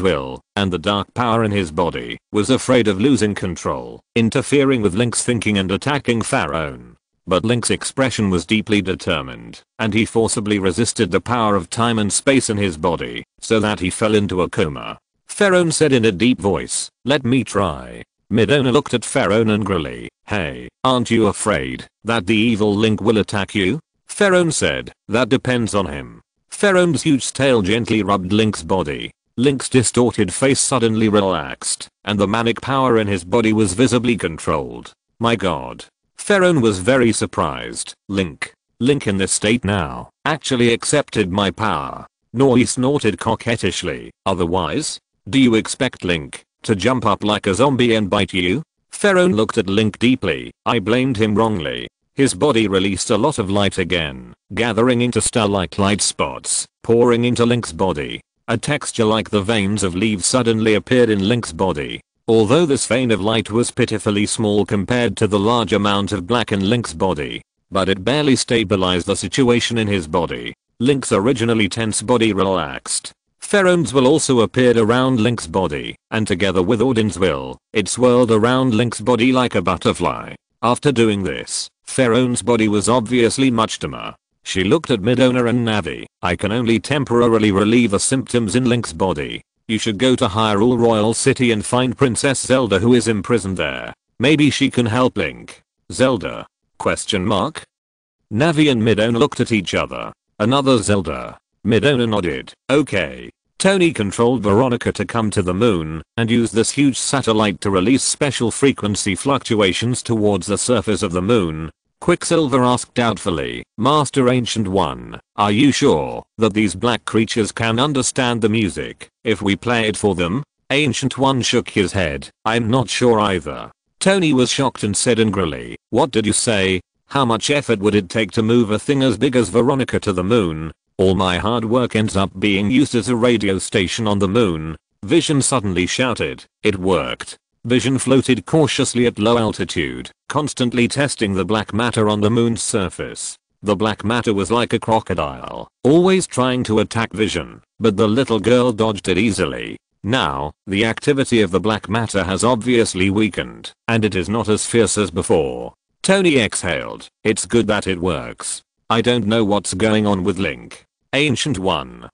will, and the dark power in his body was afraid of losing control, interfering with Link's thinking and attacking Pharaoh. But Link's expression was deeply determined, and he forcibly resisted the power of time and space in his body, so that he fell into a coma. Pharaoh said in a deep voice, "Let me try." Midona looked at Pharaoh angrily. "Hey, aren't you afraid that the evil Link will attack you?" Pharaoh said, "That depends on him." Pharaoh's huge tail gently rubbed Link's body. Link's distorted face suddenly relaxed, and the manic power in his body was visibly controlled. "My god." Pharaoh was very surprised. Link in this state now, actually accepted my power." Nori snorted coquettishly. "Otherwise? Do you expect Link to jump up like a zombie and bite you?" Pharaoh looked at Link deeply. "I blamed him wrongly." His body released a lot of light again, gathering into star-like light spots, pouring into Link's body. A texture like the veins of leaves suddenly appeared in Link's body. Although this vein of light was pitifully small compared to the large amount of black in Link's body, but it barely stabilized the situation in his body. Link's originally tense body relaxed. Pharaoh's will also appeared around Link's body, and together with Odin's will, it swirled around Link's body like a butterfly. After doing this, Pharaoh's body was obviously much dimmer. She looked at Midona and Navi. I can only temporarily relieve the symptoms in Link's body. You should go to Hyrule Royal City and find Princess Zelda who is imprisoned there. Maybe she can help Link. Zelda? Question mark? Navi and Midona looked at each other. Another Zelda. Midona nodded. Okay. Tony controlled Veronica to come to the moon and use this huge satellite to release special frequency fluctuations towards the surface of the moon. Quicksilver asked doubtfully, Master Ancient One, are you sure that these black creatures can understand the music if we play it for them? Ancient One shook his head. I'm not sure either. Tony was shocked and said angrily, what did you say? How much effort would it take to move a thing as big as Veronica to the moon? All my hard work ends up being used as a radio station on the moon. Vision suddenly shouted. It worked. Vision floated cautiously at low altitude, constantly testing the black matter on the moon's surface. The black matter was like a crocodile, always trying to attack Vision, but the little girl dodged it easily. Now, the activity of the black matter has obviously weakened, and it is not as fierce as before. Tony exhaled. It's good that it works. I don't know what's going on with Link. Ancient One,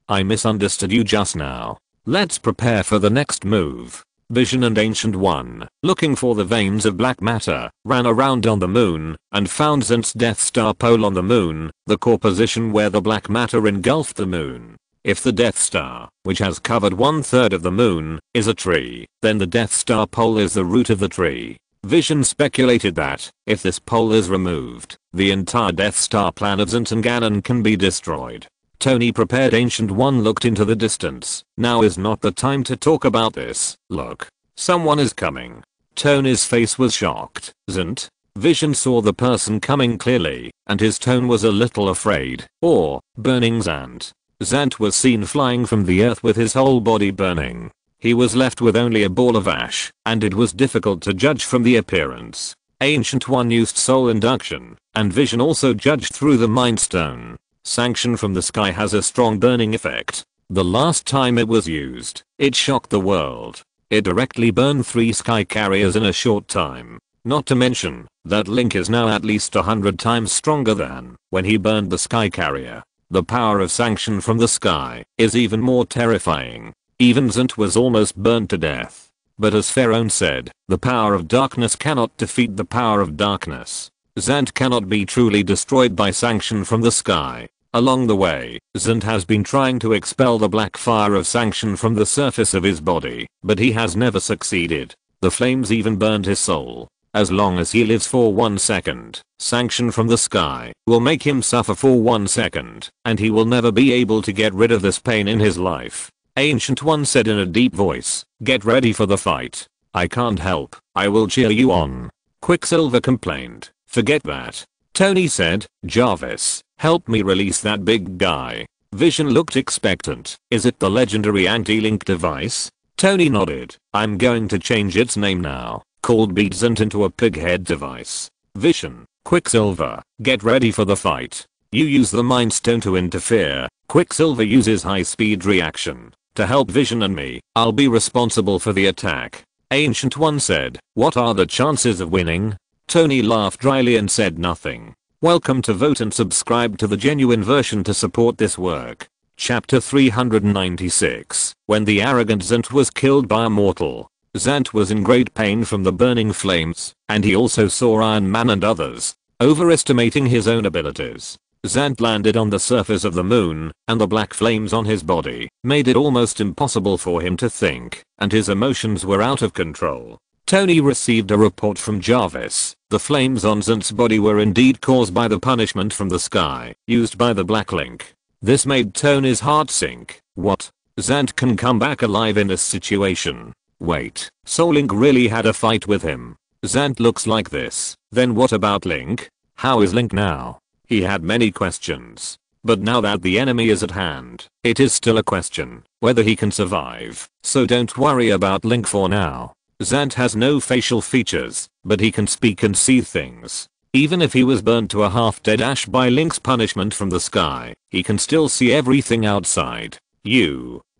I misunderstood you just now. Let's prepare for the next move. Vision and Ancient One, looking for the veins of black matter, ran around on the moon and found Zent's Death Star pole on the moon, the core position where the black matter engulfed the moon. If the Death Star, which has covered 1/3 of the moon, is a tree, then the Death Star pole is the root of the tree. Vision speculated that, if this pole is removed, the entire Death Star plan of Zent and Ganon can be destroyed. Tony prepared. Ancient One looked into the distance. Now is not the time to talk about this. Look. Someone is coming. Tony's face was shocked. Zent? Vision saw the person coming clearly, and his tone was a little afraid. Or, burning Zant. Zant was seen flying from the earth with his whole body burning. He was left with only a ball of ash, and it was difficult to judge from the appearance. Ancient One used soul induction, and Vision also judged through the Mind Stone. Sanction from the sky has a strong burning effect. The last time it was used, it shocked the world. It directly burned 3 sky carriers in a short time. Not to mention that Link is now at least 100 times stronger than when he burned the sky carrier. The power of sanction from the sky is even more terrifying. Even Zent was almost burned to death. But as Pharaoh said, the power of darkness cannot defeat the power of darkness. Zant cannot be truly destroyed by sanction from the sky. Along the way, Zent has been trying to expel the black fire of sanction from the surface of his body, but he has never succeeded. The flames even burned his soul. As long as he lives for 1 second, sanction from the sky will make him suffer for 1 second, and he will never be able to get rid of this pain in his life. Ancient One said in a deep voice, get ready for the fight. I can't help, I will cheer you on. Quicksilver complained, forget that. Tony said, Jarvis, help me release that big guy. Vision looked expectant. Is it the legendary anti-link device? Tony nodded. I'm going to change its name now. Called Beat Zent into a pig head device. Vision, Quicksilver, get ready for the fight. You use the Mind Stone to interfere. Quicksilver uses high speed reaction. To help Vision and me, I'll be responsible for the attack. Ancient One said, what are the chances of winning? Tony laughed dryly and said nothing. Welcome to vote and subscribe to the genuine version to support this work. Chapter 396. When the arrogant Zant was killed by a mortal. Zant was in great pain from the burning flames, and he also saw Iron Man and others. Overestimating his own abilities, Zant landed on the surface of the moon, and the black flames on his body made it almost impossible for him to think, and his emotions were out of control. Tony received a report from Jarvis. The flames on Zant's body were indeed caused by the punishment from the sky, used by the Black Link. This made Tony's heart sink. What? Zant can come back alive in this situation? Wait, so Link really had a fight with him? Zant looks like this. Then what about Link? How is Link now? He had many questions. But now that the enemy is at hand, it is still a question whether he can survive. So don't worry about Link for now. Zant has no facial features, but he can speak and see things. Even if he was burned to a half-dead ash by Link's punishment from the sky, he can still see everything outside.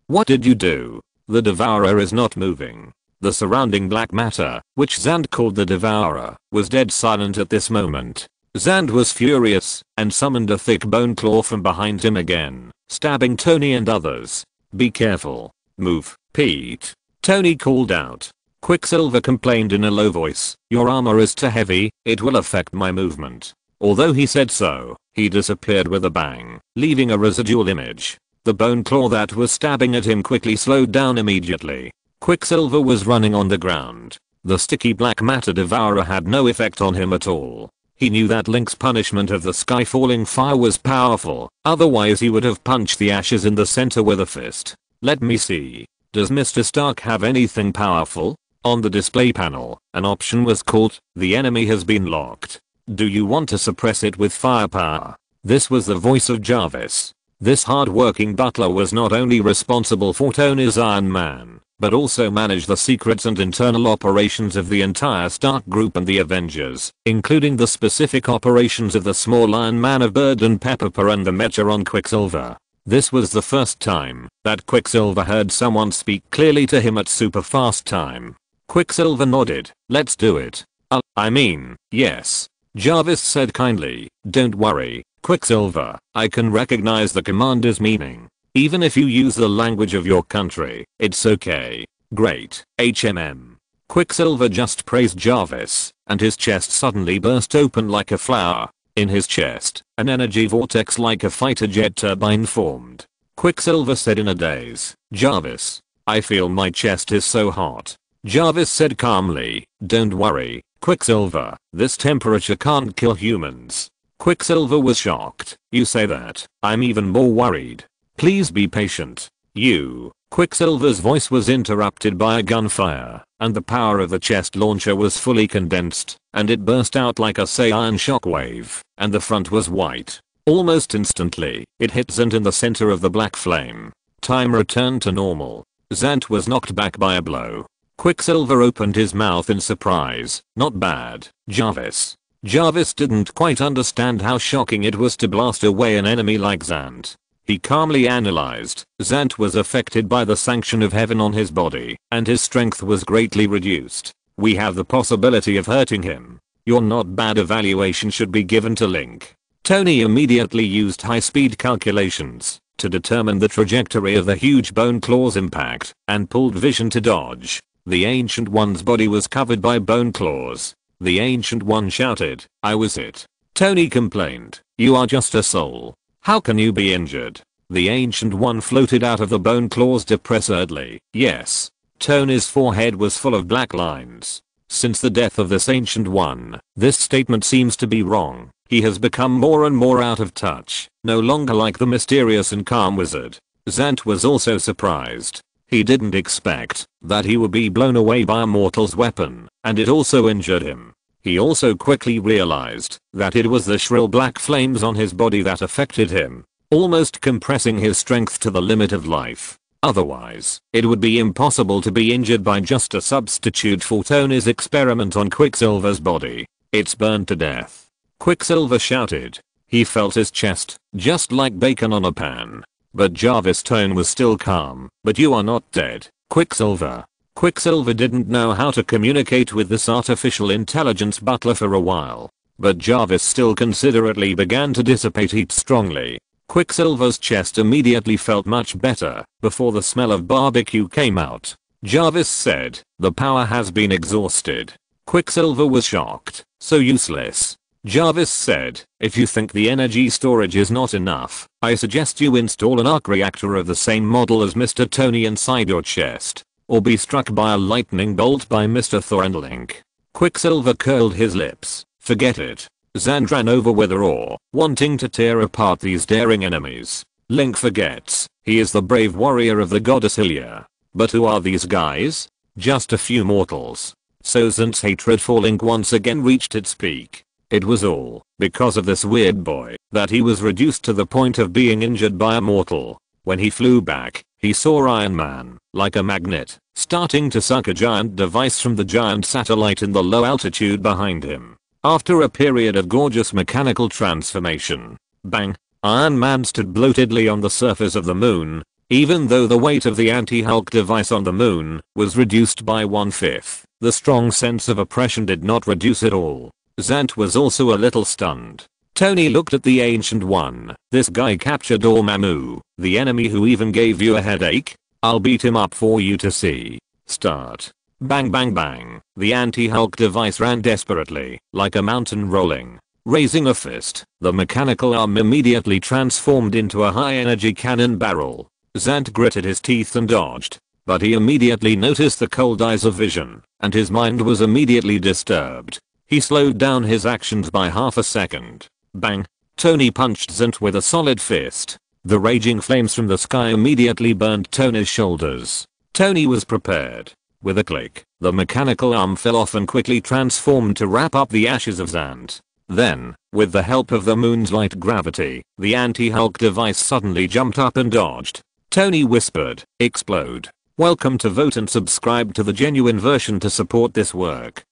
What did you do? The Devourer is not moving. The surrounding black matter, which Zand called the Devourer, was dead silent at this moment. Zand was furious and summoned a thick bone claw from behind him again, stabbing Tony and others. Be careful. Move, Pete. Tony called out. Quicksilver complained in a low voice, your armor is too heavy, it will affect my movement. Although he said so, he disappeared with a bang, leaving a residual image. The bone claw that was stabbing at him quickly slowed down immediately. Quicksilver was running on the ground. The sticky black matter devourer had no effect on him at all. He knew that Link's punishment of the sky falling fire was powerful, otherwise he would have punched the ashes in the center with a fist. Let me see. Does Mr. Stark have anything powerful? On the display panel, an option was called, the enemy has been locked. Do you want to suppress it with firepower? This was the voice of Jarvis. This hard-working butler was not only responsible for Tony's Iron Man, but also managed the secrets and internal operations of the entire Stark Group and the Avengers, including the specific operations of the small Iron Man of Bird and Pepper and the Mecha on Quicksilver. This was the first time that Quicksilver heard someone speak clearly to him at super fast time. Quicksilver nodded. Let's do it. I mean, yes. Jarvis said kindly. Don't worry, Quicksilver, I can recognize the commander's meaning. Even if you use the language of your country, it's okay. Great, HMM. Quicksilver just praised Jarvis, and his chest suddenly burst open like a flower. In his chest, an energy vortex like a fighter jet turbine formed. Quicksilver said in a daze, Jarvis, I feel my chest is so hot. Jarvis said calmly, don't worry, Quicksilver, this temperature can't kill humans. Quicksilver was shocked. You say that, I'm even more worried. Please be patient. Quicksilver's voice was interrupted by a gunfire, and the power of the chest launcher was fully condensed, and it burst out like a iron shockwave, and the front was white. Almost instantly, it hit Zant in the center of the black flame. Time returned to normal. Zant was knocked back by a blow. Quicksilver opened his mouth in surprise. Not bad, Jarvis. Jarvis didn't quite understand how shocking it was to blast away an enemy like Zant. He calmly analyzed, Zant was affected by the sanction of heaven on his body, and his strength was greatly reduced. We have the possibility of hurting him. Your not bad evaluation should be given to Link. Tony immediately used high-speed calculations to determine the trajectory of the huge bone claw's impact, and pulled vision to dodge. The Ancient One's body was covered by bone claws. The Ancient One shouted, I was it. Tony complained, you are just a soul. How can you be injured? The Ancient One floated out of the bone claws depressedly. Yes. Tony's forehead was full of black lines. Since the death of this Ancient One, this statement seems to be wrong. He has become more and more out of touch, no longer like the mysterious and calm wizard. Zant was also surprised. He didn't expect that he would be blown away by a mortal's weapon, and it also injured him. He also quickly realized that it was the shrill black flames on his body that affected him, almost compressing his strength to the limit of life. Otherwise, it would be impossible to be injured by just a substitute for Tony's experiment on Quicksilver's body. It's burned to death. Quicksilver shouted. He felt his chest, just like bacon on a pan. But Jarvis' tone was still calm. But you are not dead, Quicksilver. Quicksilver didn't know how to communicate with this artificial intelligence butler for a while. But Jarvis still considerately began to dissipate heat strongly. Quicksilver's chest immediately felt much better before the smell of barbecue came out. Jarvis said, the power has been exhausted. Quicksilver was shocked. So useless. Jarvis said, if you think the energy storage is not enough, I suggest you install an arc reactor of the same model as Mr. Tony inside your chest. Or be struck by a lightning bolt by Mr. Thor and Link. Quicksilver curled his lips. Forget it. Zant ran over with awe, wanting to tear apart these daring enemies. Link forgets, he is the brave warrior of the goddess Hylia. But who are these guys? Just a few mortals. So Zant's hatred for Link once again reached its peak. It was all because of this weird boy that he was reduced to the point of being injured by a mortal. When he flew back, he saw Iron Man, like a magnet, starting to suck a giant device from the giant satellite in the low altitude behind him. After a period of gorgeous mechanical transformation, bang, Iron Man stood bloatedly on the surface of the moon. Even though the weight of the anti-Hulk device on the moon was reduced by 1/5, the strong sense of oppression did not reduce at all. Zant was also a little stunned. Tony looked at the Ancient One. This guy captured Dormammu, the enemy who even gave you a headache? I'll beat him up for you to see. Start. Bang bang bang. The anti-Hulk device ran desperately, like a mountain rolling. Raising a fist, the mechanical arm immediately transformed into a high-energy cannon barrel. Zant gritted his teeth and dodged, but he immediately noticed the cold eyes of Vision, and his mind was immediately disturbed. He slowed down his actions by half a second. Bang! Tony punched Zant with a solid fist. The raging flames from the sky immediately burned Tony's shoulders. Tony was prepared. With a click, the mechanical arm fell off and quickly transformed to wrap up the ashes of Zant. Then, with the help of the moon's light gravity, the anti-Hulk device suddenly jumped up and dodged. Tony whispered, "Explode." Welcome to vote and subscribe to the genuine version to support this work.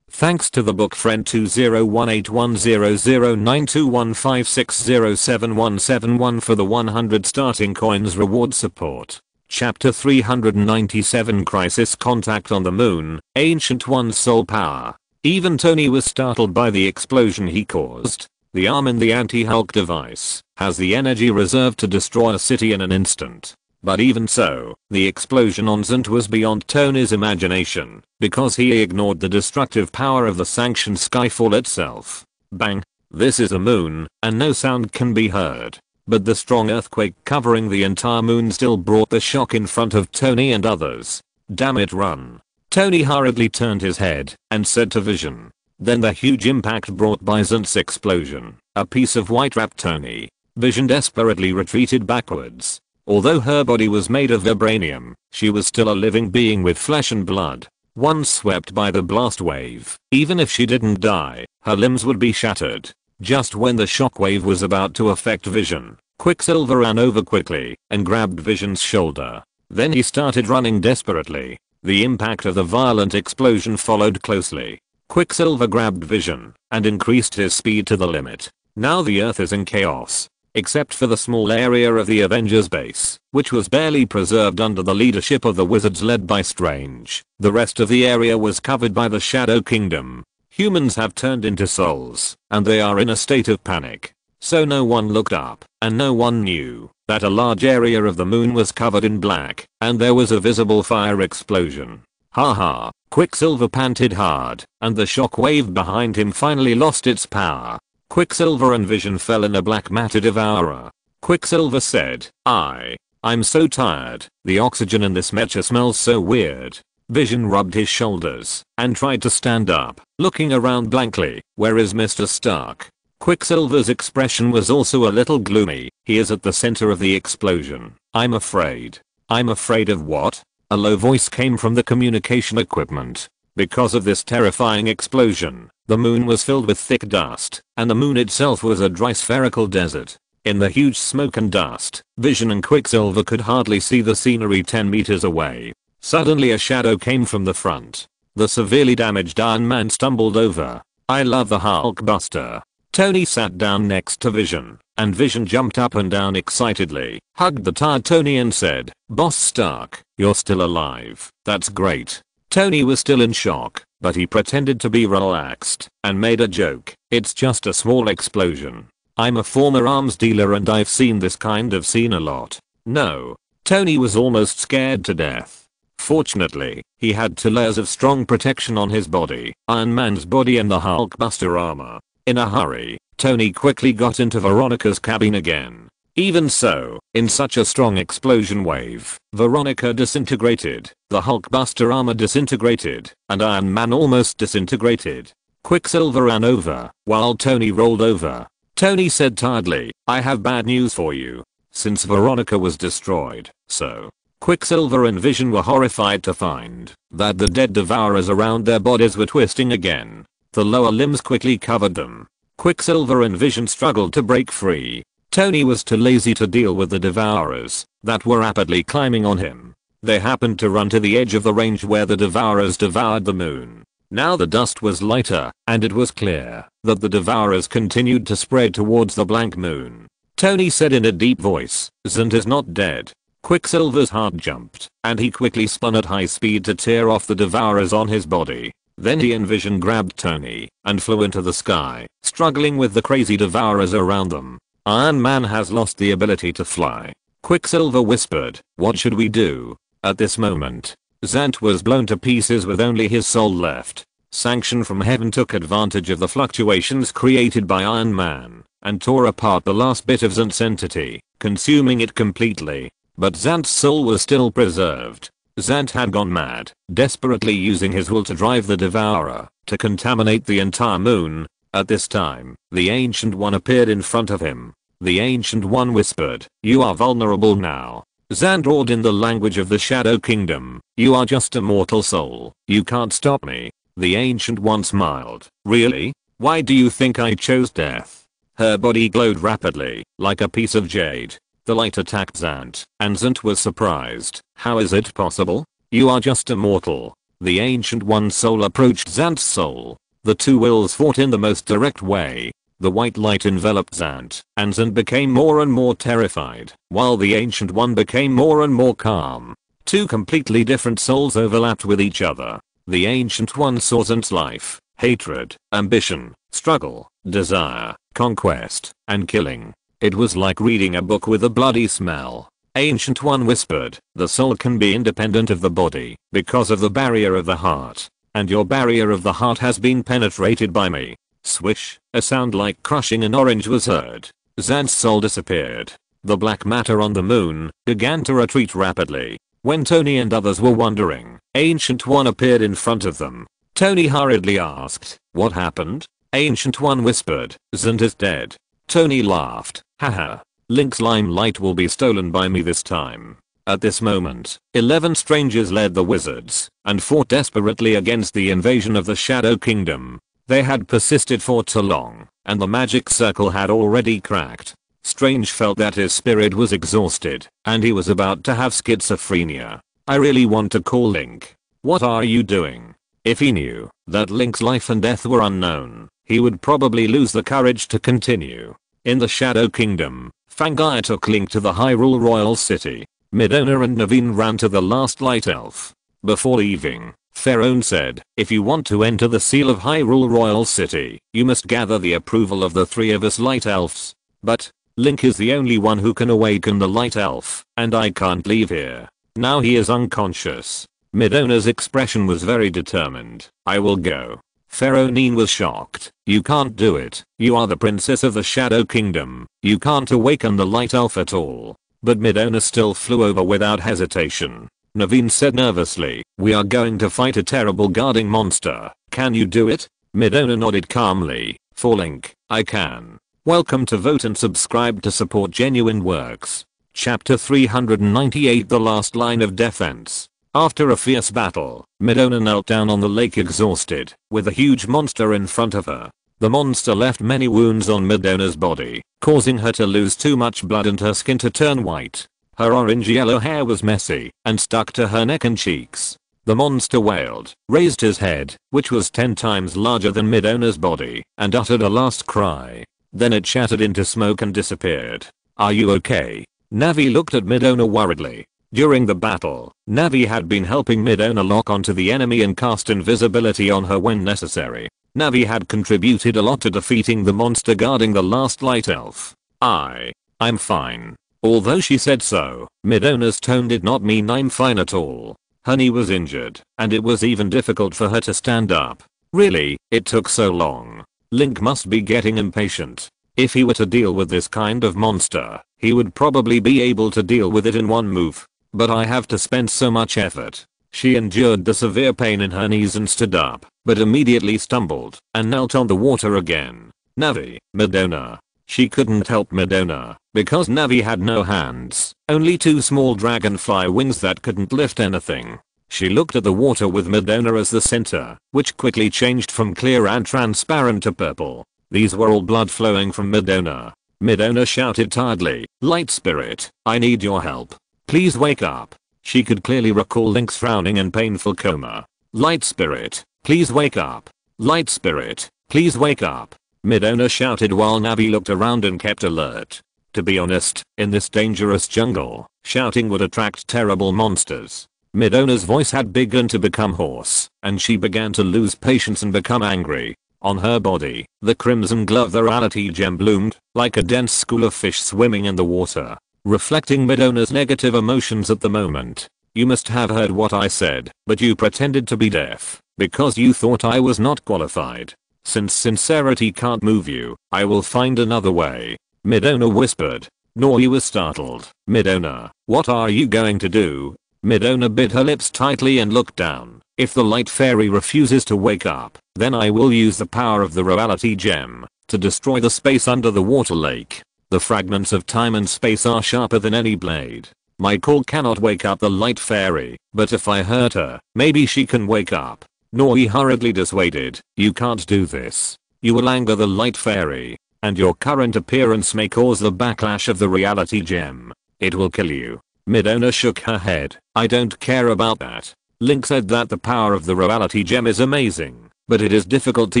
Thanks to the book friend 201810092156077171 for the 100 starting coins reward support. Chapter 397 Crisis Contact on the Moon, Ancient One's Soul Power. Even Tony was startled by the explosion he caused. The arm in the anti-Hulk device has the energy reserved to destroy a city in an instant. But even so, the explosion on Zant was beyond Tony's imagination, because he ignored the destructive power of the sanctioned Skyfall itself. Bang! This is a moon, and no sound can be heard. But the strong earthquake covering the entire moon still brought the shock in front of Tony and others. Damn it, run. Tony hurriedly turned his head and said to Vision. Then the huge impact brought by Zant's explosion. A piece of white wrapped Tony. Vision desperately retreated backwards. Although her body was made of vibranium, she was still a living being with flesh and blood. Once swept by the blast wave, even if she didn't die, her limbs would be shattered. Just when the shockwave was about to affect Vision, Quicksilver ran over quickly and grabbed Vision's shoulder. Then he started running desperately. The impact of the violent explosion followed closely. Quicksilver grabbed Vision and increased his speed to the limit. Now the Earth is in chaos, except for the small area of the Avengers base, which was barely preserved under the leadership of the wizards led by Strange. The rest of the area was covered by the Shadow Kingdom. Humans have turned into souls, and they are in a state of panic. So no one looked up, and no one knew that a large area of the moon was covered in black, and there was a visible fire explosion. Haha, Quicksilver panted hard, and the shock wave behind him finally lost its power. Quicksilver and Vision fell in a black matter devourer. Quicksilver said, I'm so tired, the oxygen in this mecha smells so weird. Vision rubbed his shoulders and tried to stand up, looking around blankly. Where is Mr. Stark? Quicksilver's expression was also a little gloomy. He is at the center of the explosion. I'm afraid. I'm afraid of what? A low voice came from the communication equipment. Because of this terrifying explosion, the moon was filled with thick dust, and the moon itself was a dry spherical desert. In the huge smoke and dust, Vision and Quicksilver could hardly see the scenery 10 meters away. Suddenly a shadow came from the front. The severely damaged Iron Man stumbled over. I love the Hulkbuster. Tony sat down next to Vision, and Vision jumped up and down excitedly, hugged the tired Tony and said, Boss Stark, you're still alive. That's great. Tony was still in shock, but he pretended to be relaxed and made a joke. It's just a small explosion. I'm a former arms dealer and I've seen this kind of scene a lot. No. Tony was almost scared to death. Fortunately, he had 2 layers of strong protection on his body, Iron Man's body and the Hulkbuster armor. In a hurry, Tony quickly got into Veronica's cabin again. Even so, in such a strong explosion wave, Veronica disintegrated, the Hulkbuster armor disintegrated, and Iron Man almost disintegrated. Quicksilver ran over, while Tony rolled over. Tony said tiredly, I have bad news for you. Since Veronica was destroyed, so Quicksilver and Vision were horrified to find that the dead devourers around their bodies were twisting again. The lower limbs quickly covered them. Quicksilver and Vision struggled to break free. Tony was too lazy to deal with the devourers that were rapidly climbing on him. They happened to run to the edge of the range where the devourers devoured the moon. Now the dust was lighter, and it was clear that the devourers continued to spread towards the blank moon. Tony said in a deep voice, Zant is not dead. Quicksilver's heart jumped, and he quickly spun at high speed to tear off the devourers on his body. Then he in vision grabbed Tony and flew into the sky, struggling with the crazy devourers around them. Iron Man has lost the ability to fly. Quicksilver whispered, "What should we do?" At this moment, Zant was blown to pieces with only his soul left. Sanction from Heaven took advantage of the fluctuations created by Iron Man and tore apart the last bit of Zant's entity, consuming it completely. But Zant's soul was still preserved. Zant had gone mad, desperately using his will to drive the Devourer to contaminate the entire moon. At this time, the Ancient One appeared in front of him. The Ancient One whispered, "You are vulnerable now." Zant roared in the language of the Shadow Kingdom, "You are just a mortal soul. You can't stop me." The Ancient One smiled, "Really? Why do you think I chose death?" Her body glowed rapidly, like a piece of jade. The light attacked Zant, and Zant was surprised. "How is it possible? You are just a mortal." The Ancient One's soul approached Zant's soul. The two wills fought in the most direct way. The white light enveloped Zant, and Zant became more and more terrified, while the Ancient One became more and more calm. Two completely different souls overlapped with each other. The Ancient One saw Zant's life, hatred, ambition, struggle, desire, conquest, and killing. It was like reading a book with a bloody smell. Ancient One whispered, "The soul can be independent of the body because of the barrier of the heart. And your barrier of the heart has been penetrated by me." Swish, a sound like crushing an orange was heard. Zant's soul disappeared. The black matter on the moon began to retreat rapidly. When Tony and others were wondering, Ancient One appeared in front of them. Tony hurriedly asked, "What happened?" Ancient One whispered, "Zant is dead." Tony laughed, "Haha. Link's limelight will be stolen by me this time." At this moment, 11 strangers led the wizards and fought desperately against the invasion of the Shadow Kingdom. They had persisted for too long, and the magic circle had already cracked. Strange felt that his spirit was exhausted, and he was about to have schizophrenia. "I really want to call Link. What are you doing?" If he knew that Link's life and death were unknown, he would probably lose the courage to continue. In the Shadow Kingdom, Fangai took Link to the Hyrule Royal City. Midona and Naveen ran to the last Light Elf. Before leaving, Theron said, "If you want to enter the Seal of Hyrule Royal City, you must gather the approval of the three of us Light Elves. But Link is the only one who can awaken the Light Elf, and I can't leave here. Now he is unconscious." Midona's expression was very determined. "I will go." Theronine was shocked. "You can't do it. You are the princess of the Shadow Kingdom. You can't awaken the Light Elf at all." But Midona still flew over without hesitation. Naveen said nervously, "We are going to fight a terrible guarding monster. Can you do it?" Midona nodded calmly. "For Link, I can." Welcome to Vote and subscribe to support genuine works. Chapter 398, The Last Line of Defense. After a fierce battle, Midona knelt down on the lake exhausted, with a huge monster in front of her. The monster left many wounds on Midona's body, causing her to lose too much blood and her skin to turn white. Her orange-yellow hair was messy and stuck to her neck and cheeks. The monster wailed, raised his head, which was 10 times larger than Midona's body, and uttered a last cry. Then it shattered into smoke and disappeared. "Are you okay?" Navi looked at Midona worriedly. During the battle, Navi had been helping Midona lock onto the enemy and cast invisibility on her when necessary. Navi had contributed a lot to defeating the monster guarding the last Light Elf. I'm fine." Although she said so, Midona's tone did not mean I'm fine at all. Her knee was injured, and it was even difficult for her to stand up. Really, it took so long. Link must be getting impatient. If he were to deal with this kind of monster, he would probably be able to deal with it in one move. But I have to spend so much effort. She endured the severe pain in her knees and stood up, but immediately stumbled and knelt on the water again. "Navi, Midona." She couldn't help Midona, because Navi had no hands, only 2 small dragonfly wings that couldn't lift anything. She looked at the water with Midona as the center, which quickly changed from clear and transparent to purple. These were all blood flowing from Midona. Midona shouted tiredly, "Light Spirit, I need your help. Please wake up." She could clearly recall Link's frowning and painful coma. "Light Spirit, please wake up. Light Spirit, please wake up." Midona shouted while Navi looked around and kept alert. To be honest, in this dangerous jungle, shouting would attract terrible monsters. Midona's voice had begun to become hoarse, and she began to lose patience and become angry. On her body, the crimson glow of the reality gem bloomed, like a dense school of fish swimming in the water, reflecting Midona's negative emotions at the moment. You must have heard what I said, but you pretended to be deaf, because you thought I was not qualified. Since sincerity can't move you, I will find another way. Midona whispered. Nori was startled. Midona, what are you going to do? Midona bit her lips tightly and looked down. If the light fairy refuses to wake up, then I will use the power of the reality gem to destroy the space under the water lake. The fragments of time and space are sharper than any blade. My call cannot wake up the light fairy, but if I hurt her, maybe she can wake up. Nori hurriedly dissuaded. You can't do this. You will anger the light fairy, and your current appearance may cause the backlash of the reality gem. It will kill you. Midona shook her head. I don't care about that. Link said that the power of the reality gem is amazing, but it is difficult to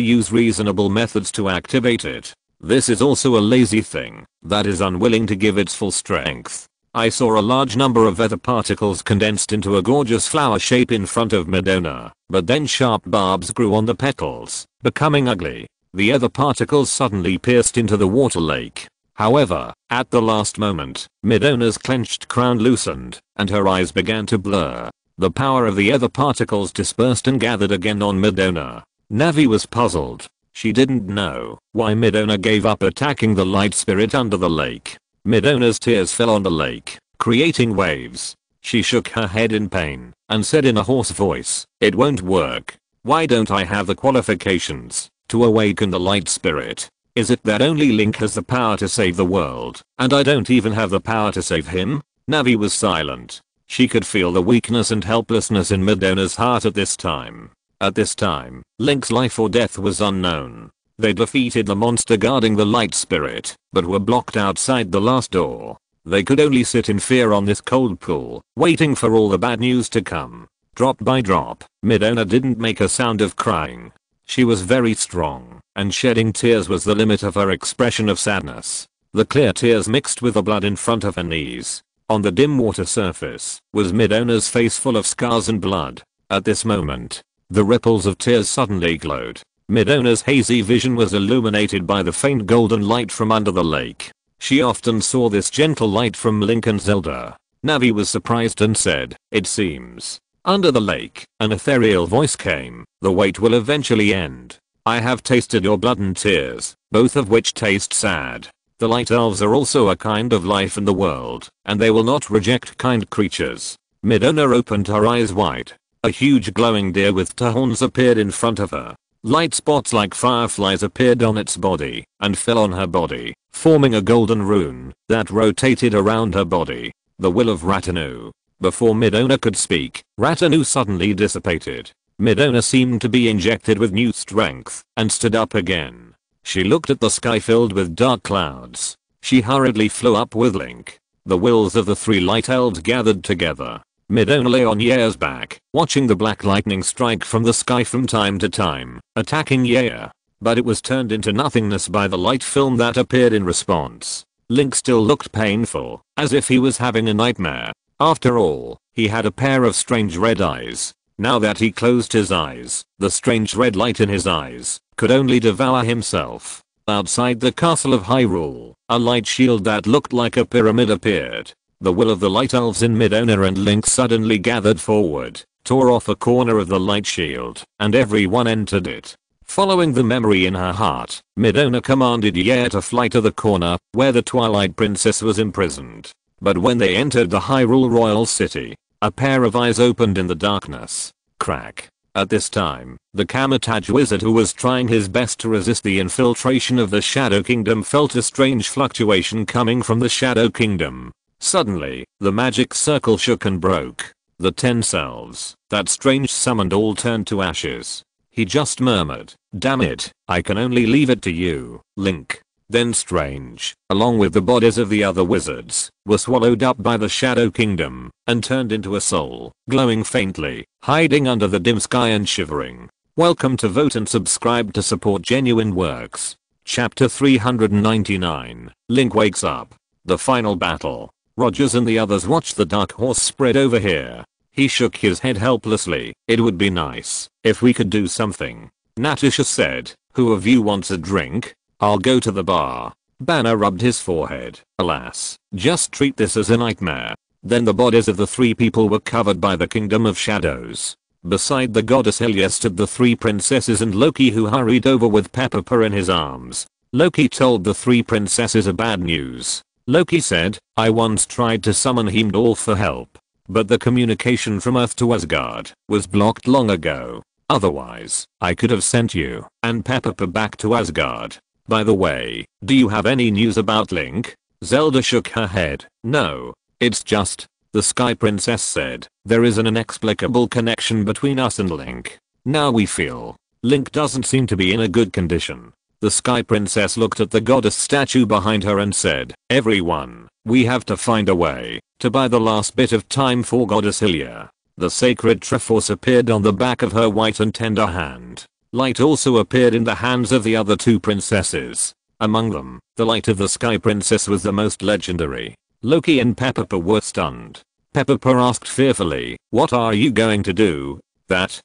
use reasonable methods to activate it. This is also a lazy thing that is unwilling to give its full strength. I saw a large number of ether particles condensed into a gorgeous flower shape in front of Midona, but then sharp barbs grew on the petals, becoming ugly. The ether particles suddenly pierced into the water lake. However, at the last moment, Midona's clenched crown loosened, and her eyes began to blur. The power of the ether particles dispersed and gathered again on Midona. Navi was puzzled. She didn't know why Midona gave up attacking the light spirit under the lake. Midona's tears fell on the lake, creating waves. She shook her head in pain, and said in a hoarse voice, it won't work. Why don't I have the qualifications to awaken the light spirit? Is it that only Link has the power to save the world, and I don't even have the power to save him? Navi was silent. She could feel the weakness and helplessness in Midona's heart at this time. At this time, Link's life or death was unknown. They defeated the monster guarding the light spirit, but were blocked outside the last door. They could only sit in fear on this cold pool, waiting for all the bad news to come. Drop by drop, Midona didn't make a sound of crying. She was very strong, and shedding tears was the limit of her expression of sadness. The clear tears mixed with the blood in front of her knees. On the dim water surface was Midona's face full of scars and blood. At this moment, the ripples of tears suddenly glowed. Midona's hazy vision was illuminated by the faint golden light from under the lake. She often saw this gentle light from Link and Zelda. Navi was surprised and said, it seems. Under the lake, an ethereal voice came. The wait will eventually end. I have tasted your blood and tears, both of which taste sad. The light elves are also a kind of life in the world, and they will not reject kind creatures. Midona opened her eyes wide. A huge glowing deer with two horns appeared in front of her. Light spots like fireflies appeared on its body and fell on her body, forming a golden rune that rotated around her body. The will of Ratanu. Before Midona could speak, Ratanu suddenly dissipated. Midona seemed to be injected with new strength and stood up again. She looked at the sky filled with dark clouds. She hurriedly flew up with Link. The wills of the three light elves gathered together. Midona lay on Yair's back, watching the black lightning strike from the sky from time to time, attacking Yair. But it was turned into nothingness by the light film that appeared in response. Link still looked painful, as if he was having a nightmare. After all, he had a pair of strange red eyes. Now that he closed his eyes, the strange red light in his eyes could only devour himself. Outside the castle of Hyrule, a light shield that looked like a pyramid appeared. The will of the light elves in Midona and Link suddenly gathered forward, tore off a corner of the light shield, and everyone entered it. Following the memory in her heart, Midona commanded Yair to fly to the corner where the Twilight Princess was imprisoned. But when they entered the Hyrule Royal City, a pair of eyes opened in the darkness. Crack. At this time, the Camotage wizard who was trying his best to resist the infiltration of the Shadow Kingdom felt a strange fluctuation coming from the Shadow Kingdom. Suddenly, the magic circle shook and broke. The 10 selves that Strange summoned all turned to ashes. He just murmured, damn it, I can only leave it to you, Link. Then Strange, along with the bodies of the other wizards, were swallowed up by the Shadow Kingdom and turned into a soul, glowing faintly, hiding under the dim sky and shivering. Welcome to Vote and subscribe to support genuine works. Chapter 399, Link wakes up. The final battle. Rogers and the others watched the dark horse spread over here. He shook his head helplessly. It would be nice if we could do something. Natasha said, who of you wants a drink? I'll go to the bar. Banner rubbed his forehead. Alas, just treat this as a nightmare. Then the bodies of the 3 people were covered by the Kingdom of Shadows. Beside the goddess Hylia stood the 3 princesses and Loki, who hurried over with Pepper in his arms. Loki told the 3 princesses a bad news. Loki said, I once tried to summon Heimdall for help, but the communication from Earth to Asgard was blocked long ago. Otherwise, I could have sent you and Pepper back to Asgard. By the way, do you have any news about Link? Zelda shook her head. No. It's just, the Sky Princess said, there is an inexplicable connection between us and Link. Now we feel Link doesn't seem to be in a good condition. The Sky Princess looked at the goddess statue behind her and said, everyone, we have to find a way to buy the last bit of time for goddess Hylia. The sacred Triforce appeared on the back of her white and tender hand. Light also appeared in the hands of the other 2 princesses. Among them, the light of the Sky Princess was the most legendary. Loki and Pepper were stunned. Pepper asked fearfully, what are you going to do? That,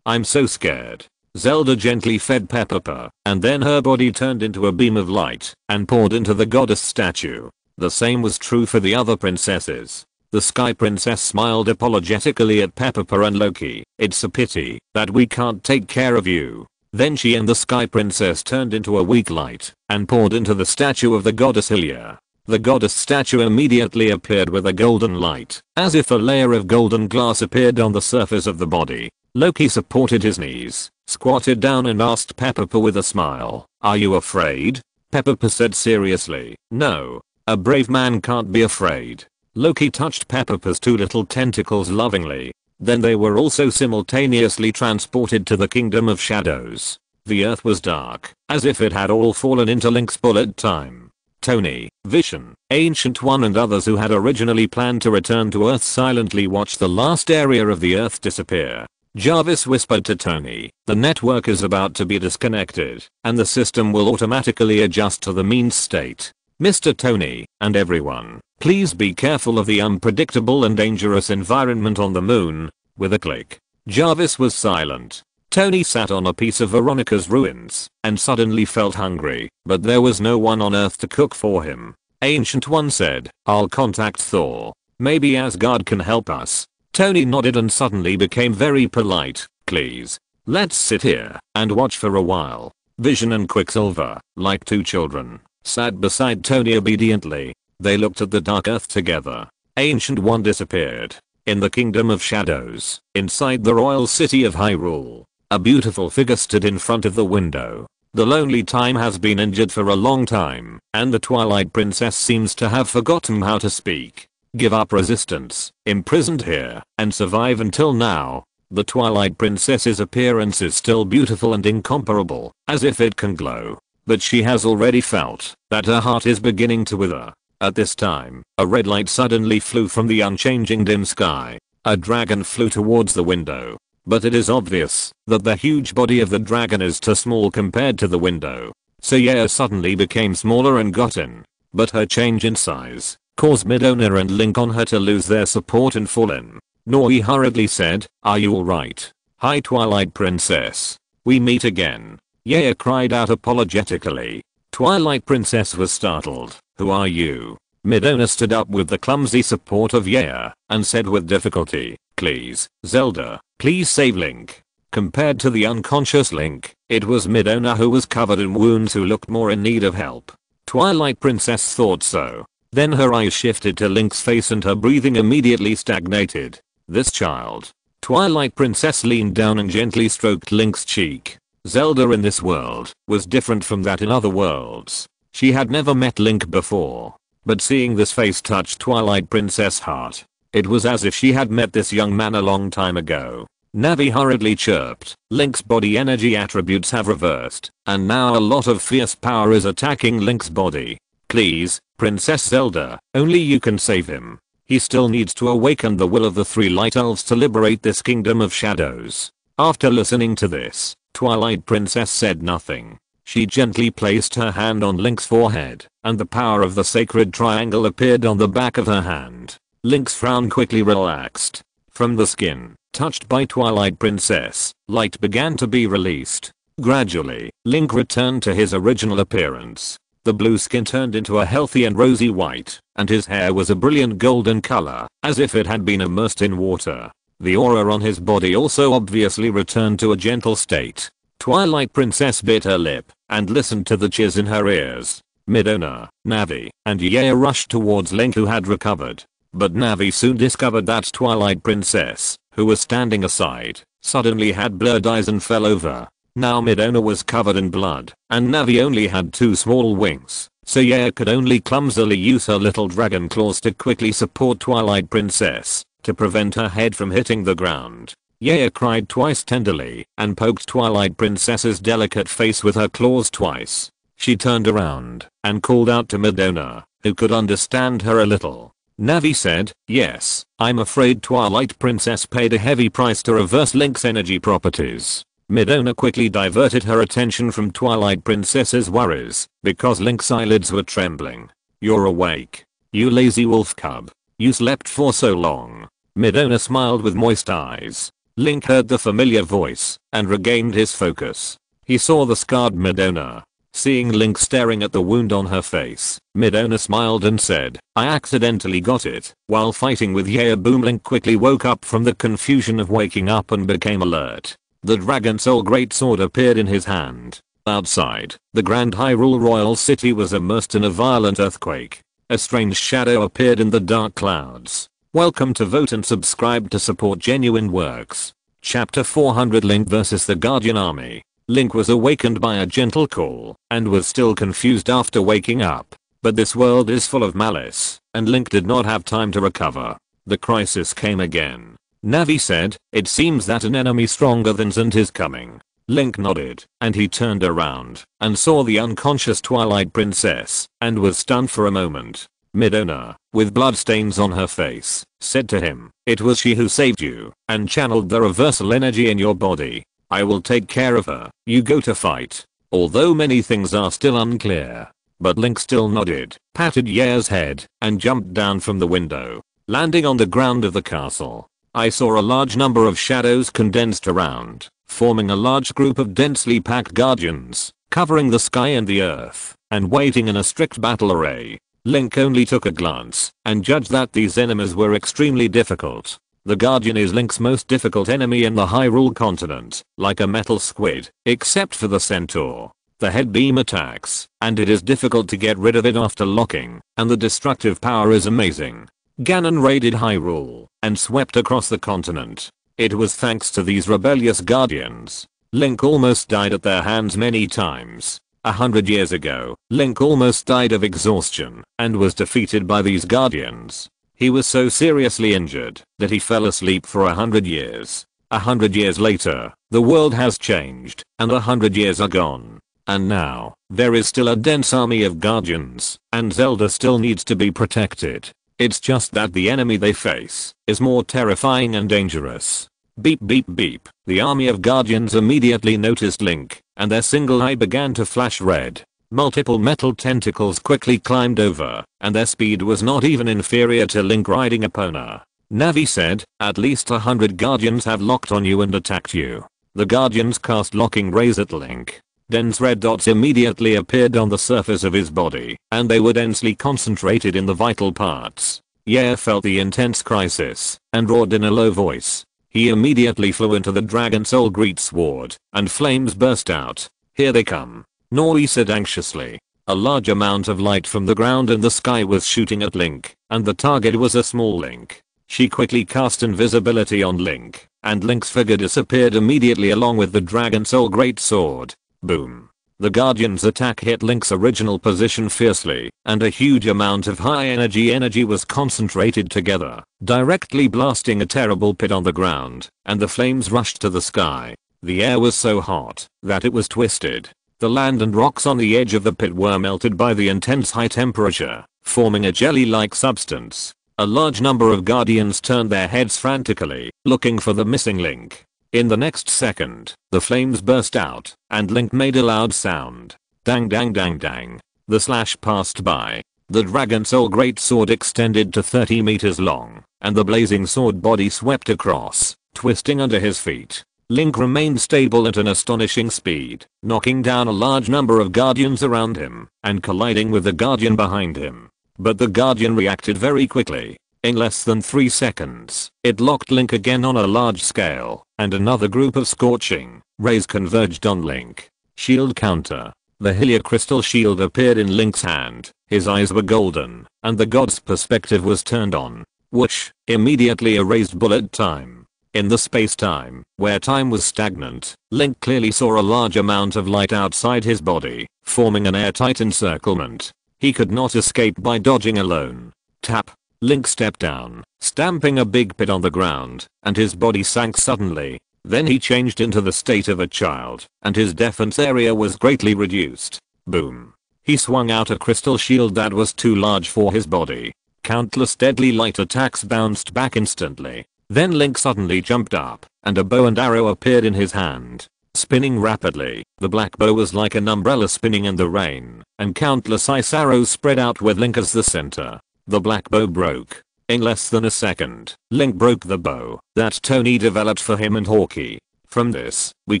I'm so scared. Zelda gently fed Pepper, and then her body turned into a beam of light and poured into the goddess statue. The same was true for the other princesses. The Sky Princess smiled apologetically at Pepper and Loki. It's a pity that we can't take care of you. Then she and the Sky Princess turned into a weak light and poured into the statue of the goddess Hylia. The goddess statue immediately appeared with a golden light, as if a layer of golden glass appeared on the surface of the body. Loki supported his knees, squatted down and asked Pepper with a smile, are you afraid? Pepper said seriously, no. A brave man can't be afraid. Loki touched Pepper's 2 little tentacles lovingly. Then they were also simultaneously transported to the Kingdom of Shadows. The earth was dark, as if it had all fallen into Link's bullet time. Tony, Vision, Ancient One and others who had originally planned to return to Earth silently watched the last area of the Earth disappear. Jarvis whispered to Tony, the network is about to be disconnected, and the system will automatically adjust to the mean state. Mr. Tony, and everyone, please be careful of the unpredictable and dangerous environment on the moon. With a click, Jarvis was silent. Tony sat on a piece of Veronica's ruins and suddenly felt hungry, but there was no one on Earth to cook for him. Ancient One said, I'll contact Thor. Maybe Asgard can help us. Tony nodded and suddenly became very polite. Please, let's sit here and watch for a while. Vision and Quicksilver, like 2 children, sat beside Tony obediently. They looked at the dark earth together. Ancient One disappeared. In the Kingdom of Shadows, inside the royal city of Hyrule, a beautiful figure stood in front of the window. The lonely time has been injured for a long time, and the Twilight Princess seems to have forgotten how to speak. Give up resistance, imprisoned here, and survive until now. The Twilight Princess's appearance is still beautiful and incomparable, as if it can glow. But she has already felt that her heart is beginning to wither. At this time, a red light suddenly flew from the unchanging dim sky. A dragon flew towards the window. But it is obvious that the huge body of the dragon is too small compared to the window. So Yaya suddenly became smaller and got in. But her change in size caused Midona and Link on her to lose their support and fall in. Nori hurriedly said, are you alright? Hi Twilight Princess. We meet again. Yaya cried out apologetically. Twilight Princess was startled. Who are you? Midona stood up with the clumsy support of Yaya and said with difficulty, please, Zelda, please save Link. Compared to the unconscious Link, it was Midona who was covered in wounds who looked more in need of help. Twilight Princess thought so. Then her eyes shifted to Link's face and her breathing immediately stagnated. This child. Twilight Princess leaned down and gently stroked Link's cheek. Zelda in this world was different from that in other worlds. She had never met Link before. But seeing this face touched Twilight Princess' heart. It was as if she had met this young man a long time ago. Navi hurriedly chirped. Link's body energy attributes have reversed, and now a lot of fierce power is attacking Link's body. Please, Princess Zelda, only you can save him. He still needs to awaken the will of the 3 light elves to liberate this Kingdom of Shadows. After listening to this, Twilight Princess said nothing. She gently placed her hand on Link's forehead, and the power of the sacred triangle appeared on the back of her hand. Link's frown quickly relaxed. From the skin, touched by Twilight Princess, light began to be released. Gradually, Link returned to his original appearance. The blue skin turned into a healthy and rosy white, and his hair was a brilliant golden color, as if it had been immersed in water. The aura on his body also obviously returned to a gentle state. Twilight Princess bit her lip, and listened to the cheers in her ears. Midona, Navi, and Yaya rushed towards Link, who had recovered. But Navi soon discovered that Twilight Princess, who was standing aside, suddenly had blurred eyes and fell over. Now Midona was covered in blood, and Navi only had 2 small wings, so Yaya could only clumsily use her little dragon claws to quickly support Twilight Princess, to prevent her head from hitting the ground. Yaya cried twice tenderly, and poked Twilight Princess's delicate face with her claws twice. She turned around, and called out to Midona, who could understand her a little. Navi said, "Yes, I'm afraid Twilight Princess paid a heavy price to reverse Link's energy properties." Midona quickly diverted her attention from Twilight Princess's worries, because Link's eyelids were trembling. "You're awake. You lazy wolf cub. You slept for so long." Midona smiled with moist eyes. Link heard the familiar voice, and regained his focus. He saw the scarred Midona. Seeing Link staring at the wound on her face, Midona smiled and said, "I accidentally got it while fighting with Yaya." Boom. Link quickly woke up from the confusion of waking up and became alert. The Dragon Soul Greatsword appeared in his hand. Outside, the Grand Hyrule Royal City was immersed in a violent earthquake. A strange shadow appeared in the dark clouds. Welcome to Vote and Subscribe to support genuine works. Chapter 400, Link vs the Guardian Army. Link was awakened by a gentle call, and was still confused after waking up. But this world is full of malice, and Link did not have time to recover. The crisis came again. Navi said, "It seems that an enemy stronger than Zend is coming." Link nodded, and he turned around, and saw the unconscious Twilight Princess, and was stunned for a moment. Midona, with bloodstains on her face, said to him, "It was she who saved you, and channeled the reversal energy in your body. I will take care of her. You go to fight." Although many things are still unclear. But Link still nodded, patted Yaya's head, and jumped down from the window, landing on the ground of the castle. I saw a large number of shadows condensed around, forming a large group of densely packed guardians, covering the sky and the earth, and waiting in a strict battle array. Link only took a glance, and judged that these enemies were extremely difficult. The Guardian is Link's most difficult enemy in the Hyrule continent, like a metal squid, except for the Centaur. The head beam attacks, and it is difficult to get rid of it after locking, and the destructive power is amazing. Ganon raided Hyrule, and swept across the continent. It was thanks to these rebellious guardians. Link almost died at their hands many times. 100 years ago, Link almost died of exhaustion, and was defeated by these guardians. He was so seriously injured, that he fell asleep for 100 years. 100 years later, the world has changed, and 100 years are gone. And now, there is still a dense army of guardians, and Zelda still needs to be protected. It's just that the enemy they face is more terrifying and dangerous. Beep beep beep. The army of guardians immediately noticed Link, and their single eye began to flash red. Multiple metal tentacles quickly climbed over, and their speed was not even inferior to Link riding Epona. Navi said, "At least 100 guardians have locked on you and attacked you." The guardians cast locking rays at Link. Dense red dots immediately appeared on the surface of his body, and they were densely concentrated in the vital parts. Yaya felt the intense crisis, and roared in a low voice. He immediately flew into the Dragon Soul Greatsword, and flames burst out. "Here they come," Nori said anxiously. A large amount of light from the ground and the sky was shooting at Link, and the target was a small Link. She quickly cast invisibility on Link, and Link's figure disappeared immediately along with the Dragon Soul Greatsword. Boom. The Guardian's attack hit Link's original position fiercely, and a huge amount of high energy was concentrated together, directly blasting a terrible pit on the ground, and the flames rushed to the sky. The air was so hot that it was twisted. The land and rocks on the edge of the pit were melted by the intense high temperature, forming a jelly-like substance. A large number of Guardians turned their heads frantically, looking for the missing Link. In the next second, the flames burst out, and Link made a loud sound. Dang dang dang dang. The slash passed by. The Dragon Soul greatsword extended to 30 meters long, and the blazing sword body swept across, twisting under his feet. Link remained stable at an astonishing speed, knocking down a large number of guardians around him, and colliding with the guardian behind him. But the guardian reacted very quickly. In less than 3 seconds, it locked Link again on a large scale, and another group of scorching rays converged on Link. Shield counter. The Hylia crystal shield appeared in Link's hand, his eyes were golden, and the god's perspective was turned on. Whoosh, immediately erased bullet time. In the space-time, where time was stagnant, Link clearly saw a large amount of light outside his body, forming an airtight encirclement. He could not escape by dodging alone. Tap. Link stepped down, stamping a big pit on the ground, and his body sank suddenly. Then he changed into the state of a child, and his defense area was greatly reduced. Boom. He swung out a crystal shield that was too large for his body. Countless deadly light attacks bounced back instantly. Then Link suddenly jumped up, and a bow and arrow appeared in his hand. Spinning rapidly, the black bow was like an umbrella spinning in the rain, and countless ice arrows spread out with Link as the center. The black bow broke. In less than a second, Link broke the bow that Tony developed for him and Hawkeye. From this, we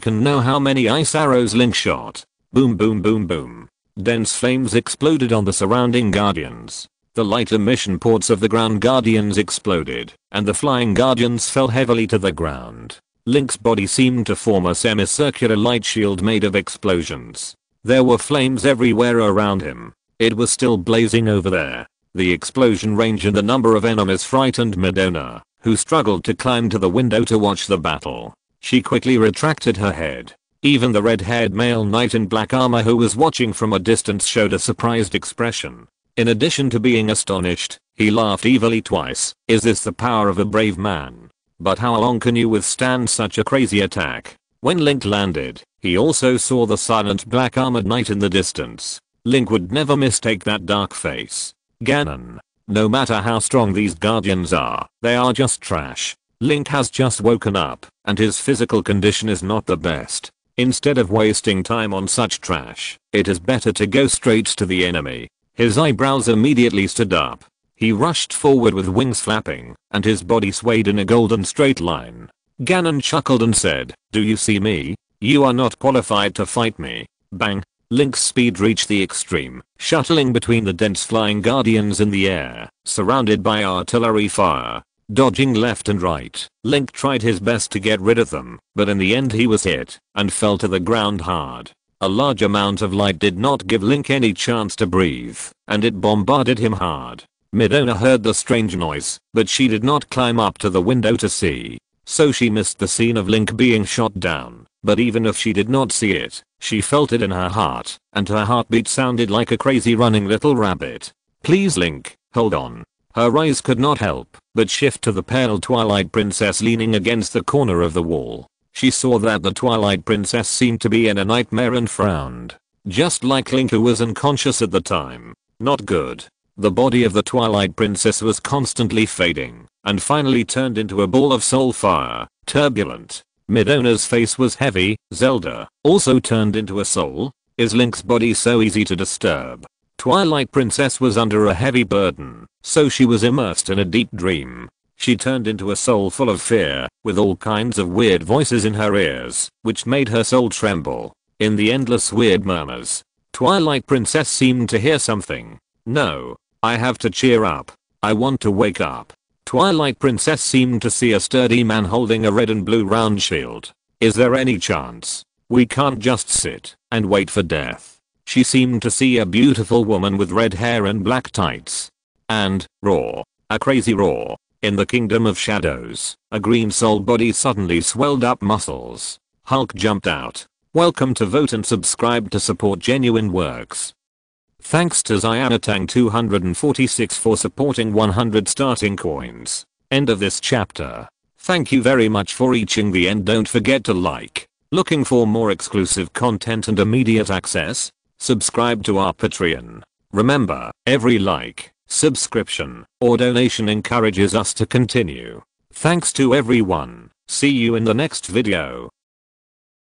can know how many ice arrows Link shot. Boom boom boom boom. Dense flames exploded on the surrounding guardians. The light emission ports of the ground guardians exploded, and the flying guardians fell heavily to the ground. Link's body seemed to form a semicircular light shield made of explosions. There were flames everywhere around him. It was still blazing over there. The explosion range and the number of enemies frightened Madonna, who struggled to climb to the window to watch the battle. She quickly retracted her head. Even the red-haired male knight in black armor who was watching from a distance showed a surprised expression. In addition to being astonished, he laughed evilly twice. Is this the power of a brave man? But how long can you withstand such a crazy attack? When Link landed, he also saw the silent black armored knight in the distance. Link would never mistake that dark face. Ganon. No matter how strong these guardians are, they are just trash. Link has just woken up, and his physical condition is not the best. Instead of wasting time on such trash, it is better to go straight to the enemy. His eyebrows immediately stood up. He rushed forward with wings flapping, and his body swayed in a golden straight line. Ganon chuckled and said, "Do you see me? You are not qualified to fight me." Bang. Link's speed reached the extreme, shuttling between the dense flying guardians in the air, surrounded by artillery fire. Dodging left and right, Link tried his best to get rid of them, but in the end he was hit, and fell to the ground hard. A large amount of light did not give Link any chance to breathe, and it bombarded him hard. Madonna heard the strange noise, but she did not climb up to the window to see. So she missed the scene of Link being shot down, but even if she did not see it, she felt it in her heart, and her heartbeat sounded like a crazy running little rabbit. "Please Link, hold on." Her eyes could not help but shift to the pale Twilight Princess leaning against the corner of the wall. She saw that the Twilight Princess seemed to be in a nightmare and frowned. Just like Link, who was unconscious at the time. Not good. The body of the Twilight Princess was constantly fading, and finally turned into a ball of soul fire, turbulent. Madonna's face was heavy. Zelda also turned into a soul? Is Link's body so easy to disturb? Twilight Princess was under a heavy burden, so she was immersed in a deep dream. She turned into a soul full of fear, with all kinds of weird voices in her ears, which made her soul tremble. In the endless weird murmurs, Twilight Princess seemed to hear something. "No, I have to cheer up. I want to wake up." Twilight Princess seemed to see a sturdy man holding a red and blue round shield. "Is there any chance? We can't just sit and wait for death." She seemed to see a beautiful woman with red hair and black tights. And, roar. A crazy roar. In the Kingdom of Shadows, a green soul body suddenly swelled up muscles. Hulk jumped out. Welcome to Vote and Subscribe to support genuine works. Thanks to Zyanatang 246 for supporting 100 starting coins. End of this chapter. Thank you very much for reaching the end. Don't forget to like. Looking for more exclusive content and immediate access? Subscribe to our Patreon. Remember, every like, subscription, or donation encourages us to continue. Thanks to everyone. See you in the next video.